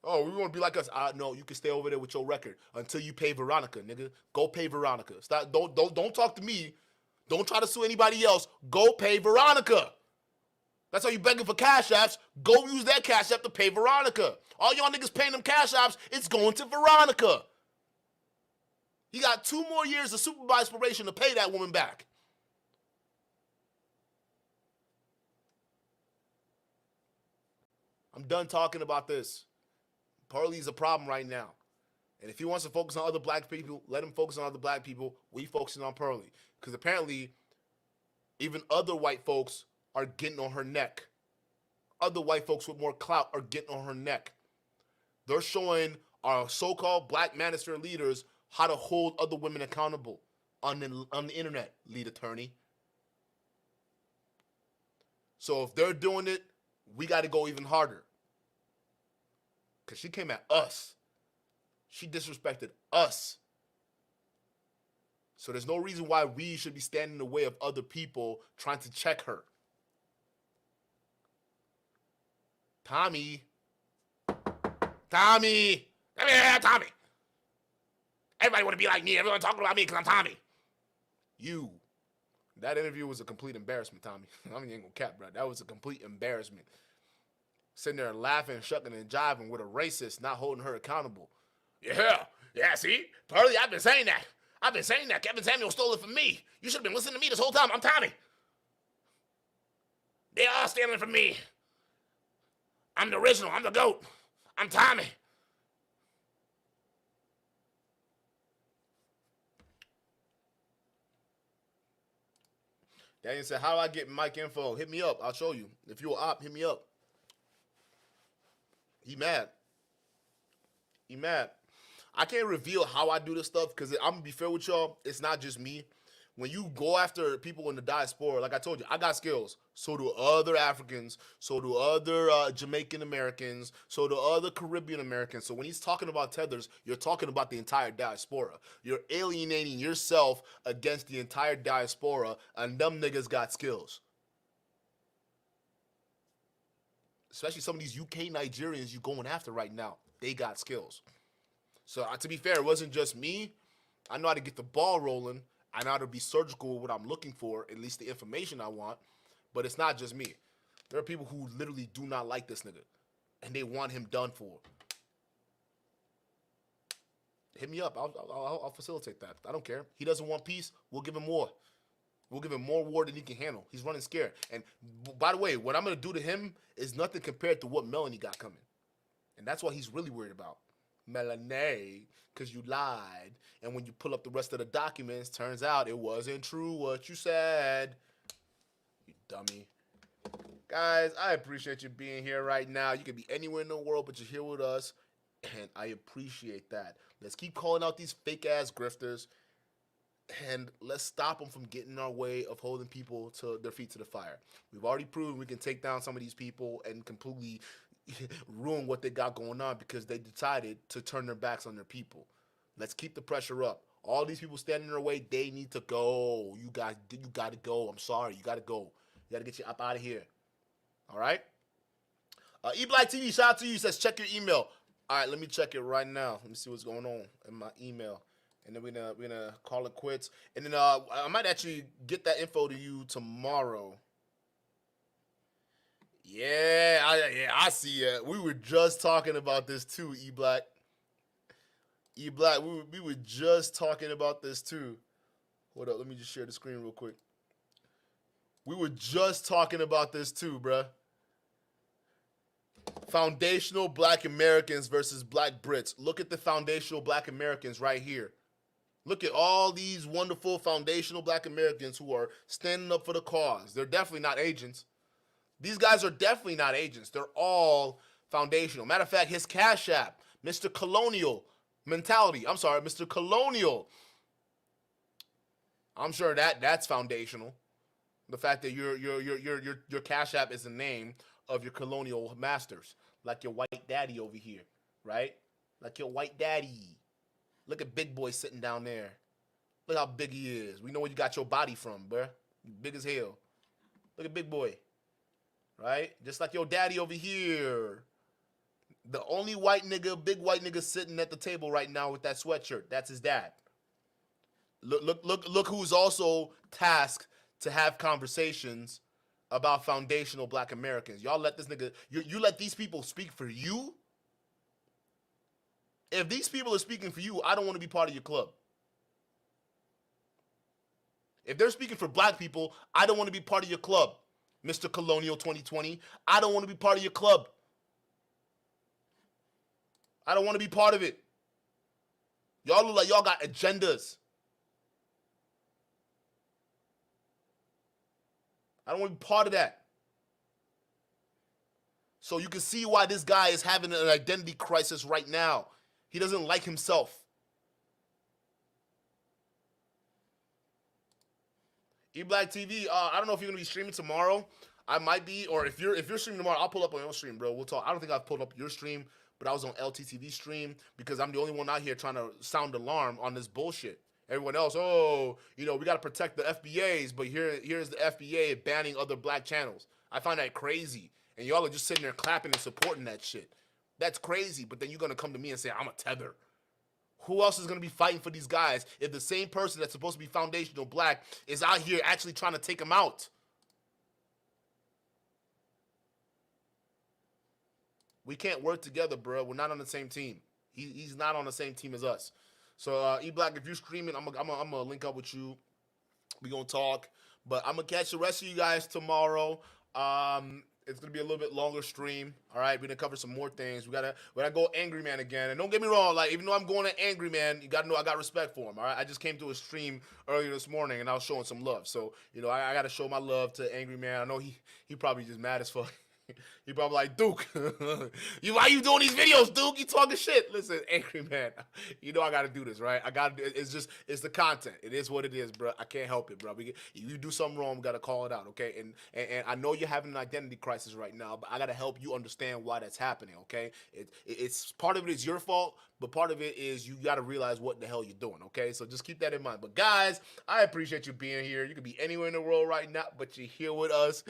Oh, we want to be like us. No, you can stay over there with your record until you pay Veronica, nigga. Go pay Veronica. Stop. Don't talk to me. Don't try to sue anybody else. Go pay Veronica. That's how you begging for cash apps. Go use that cash app to pay Veronica. All y'all niggas paying them cash apps, it's going to Veronica. He got 2 more years of supervised probation to pay that woman back. I'm done talking about this. Pearlie's a problem right now. And if he wants to focus on other black people, let him focus on other black people. We focusing on Pearlie. Because apparently, even other white folks are getting on her neck. Other white folks with more clout are getting on her neck. They're showing our so-called black manosphere leaders how to hold other women accountable on the internet, lead attorney. So if they're doing it, we got to go even harder. Because she came at us. She disrespected us. So there's no reason why we should be standing in the way of other people trying to check her. Tommy. Come here, Tommy. Everybody want to be like me. Everyone talking about me because I'm Tommy. You. That interview was a complete embarrassment, Tommy. I ain't gonna cap, bro. That was a complete embarrassment. Sitting there laughing, shucking, and jiving with a racist, not holding her accountable. Yeah, see? Pearlie, I've been saying that. Kevin Samuel stole it from me. You should have been listening to me this whole time. I'm Tommy. They are stealing from me. I'm the original. I'm the GOAT. I'm Tommy. Daniel said, how do I get Mike info? Hit me up. I'll show you. If you're an op, hit me up. He mad. I can't reveal how I do this stuff because I'm going to be fair with y'all. It's not just me. When you go after people in the diaspora, like I told you, I got skills. So do other Africans. So do other Jamaican Americans. So do other Caribbean Americans. So when he's talking about tethers, you're talking about the entire diaspora. You're alienating yourself against the entire diaspora, and them niggas got skills. Especially some of these UK Nigerians you going after right now. They got skills. So to be fair, it wasn't just me. I know how to get the ball rolling. I know how to be surgical with what I'm looking for, at least the information I want. But it's not just me. There are people who literally do not like this nigga. And they want him done for. Hit me up. I'll facilitate that. I don't care. He doesn't want peace. We'll give him war. We'll give him more war than he can handle. He's running scared. And by the way, what I'm going to do to him is nothing compared to what Melanie got coming. And that's what he's really worried about. Melanie, because you lied. And when you pull up the rest of the documents, turns out it wasn't true what you said. You dummy. Guys, I appreciate you being here right now. You could be anywhere in the world, but you're here with us. And I appreciate that. Let's keep calling out these fake-ass grifters. And let's stop them from getting in our way of holding people to their feet to the fire. We've already proven we can take down some of these people and completely ruin what they got going on because they decided to turn their backs on their people. Let's keep the pressure up. All these people standing in their way, they need to go. You got to go. I'm sorry. You got to go. You got to get you up out of here. All right? eBlack TV, shout out to you. He says, check your email. All right, let me check it right now. Let me see what's going on in my email. And then we're gonna call it quits. And then I might actually get that info to you tomorrow. Yeah, I see it. We were just talking about this too, eBlack. eBlack, we were just talking about this too. Hold up, let me just share the screen real quick. We were just talking about this too, bruh. Foundational Black Americans versus Black Brits. Look at the foundational Black Americans right here. Look at all these wonderful foundational Black Americans who are standing up for the cause. They're definitely not agents. These guys are definitely not agents. They're all foundational. Matter of fact, his Cash App, Mr. Colonial Mentality. I'm sorry, Mr. Colonial. I'm sure that's foundational. The fact that your Cash App is the name of your colonial masters, like your white daddy over here, right? Like your white daddy. Look at Big Boy sitting down there. Look how big he is. We know where you got your body from, bruh. You big as hell. Look at Big Boy. Right? Just like your daddy over here. The only white nigga, big white nigga sitting at the table right now with that sweatshirt. That's his dad. Look who's also tasked to have conversations about foundational Black Americans. Y'all let this nigga, you let these people speak for you? If these people are speaking for you, I don't want to be part of your club. If they're speaking for Black people, I don't want to be part of your club. Mr. Colonial 2020, I don't want to be part of your club. I don't want to be part of it. Y'all look like y'all got agendas. I don't want to be part of that. So you can see why this guy is having an identity crisis right now. He doesn't like himself. eBlack TV, I don't know if you're gonna be streaming tomorrow. I might be, or if you're streaming tomorrow, I'll pull up on your stream, bro. We'll talk. I don't think I've pulled up your stream, but I was on LTTV stream because I'm the only one out here trying to sound alarm on this bullshit. Everyone else, we gotta protect the FBAs, but here's the FBA banning other Black channels. I find that crazy, and y'all are just sitting there clapping and supporting that shit. That's crazy, but then you're gonna come to me and say I'm a tether. Who else is going to be fighting for these guys if the same person that's supposed to be foundational Black is out here actually trying to take them out? We can't work together, bro. We're not on the same team. He's not on the same team as us. So, eBlack, if you're streaming, I'm gonna link up with you. We're going to talk. But I'm going to catch the rest of you guys tomorrow. It's going to be a little bit longer stream. All right, we're going to cover some more things. We gotta go Angry Man again. And don't get me wrong, like, even though I'm going to Angry Man, you got to know I got respect for him, all right? I just came to a stream earlier this morning, and I was showing some love. So, I got to show my love to Angry Man. I know he probably just mad as fuck. He probably like, Duke, why you doing these videos, Duke? You talking shit. Listen, Angry Man, I got to do this, right? It's the content. It is what it is, bro. I can't help it, bro. You do something wrong, we got to call it out, okay? And I know you're having an identity crisis right now, but I got to help you understand why that's happening, okay? It's part of it is your fault, but part of it is you got to realize what the hell you're doing, okay? So just keep that in mind. But guys, I appreciate you being here. You could be anywhere in the world right now, but you're here with us,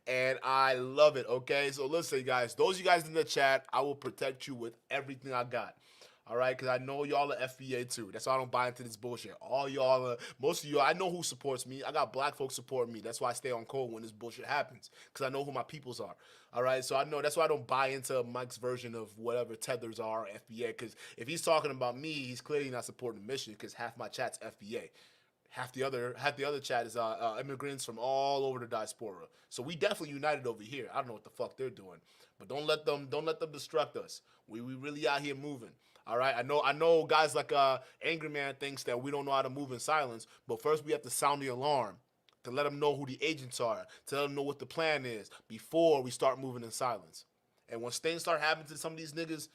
and I love it, okay? So listen, guys, those of you guys in the chat, I will protect you with everything I got. All right, because I know y'all are FBA too. That's why I don't buy into this bullshit. All y'all are, most of y'all, I know who supports me. I got Black folks supporting me. That's why I stay on code when this bullshit happens, because I know who my peoples are. All right, so I know that's why I don't buy into Mike's version of whatever tethers are FBA, because if he's talking about me, he's clearly not supporting the mission, because half my chat's FBA. Half the other chat is immigrants from all over the diaspora. So we definitely united over here. I don't know what the fuck they're doing, but don't let them distract us. We really out here moving. All right. I know guys like Angry Man thinks that we don't know how to move in silence, but first we have to sound the alarm to let them know who the agents are, to let them know what the plan is before we start moving in silence. And when things start happening to some of these niggas,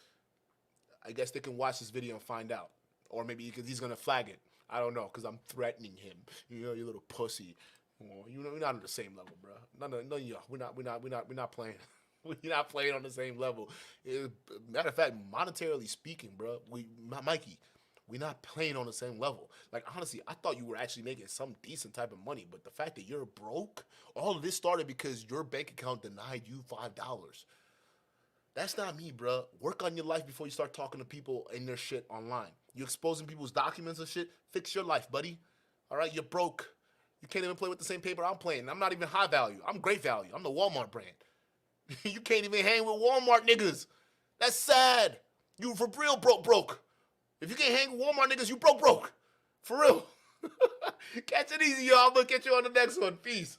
I guess they can watch this video and find out, or maybe because he's gonna flag it. I don't know, because I'm threatening him. You know, you little pussy. Well, you know, we're not on the same level, bro. No, y'all. We're not playing. We're not playing on the same level. Matter of fact, monetarily speaking, bro, Mikey, we're not playing on the same level. Like, honestly, I thought you were actually making some decent type of money, but the fact that you're broke, all of this started because your bank account denied you $5. That's not me, bro. Work on your life before you start talking to people in their shit online. You exposing people's documents and shit. Fix your life, buddy. All right, you're broke. You can't even play with the same paper I'm playing. I'm not even high value. I'm great value. I'm the Walmart brand. You can't even hang with Walmart niggas. That's sad. You for real broke. If you can't hang with Walmart niggas, you broke. For real. Catch it easy, y'all. I'm gonna catch you on the next one. Peace.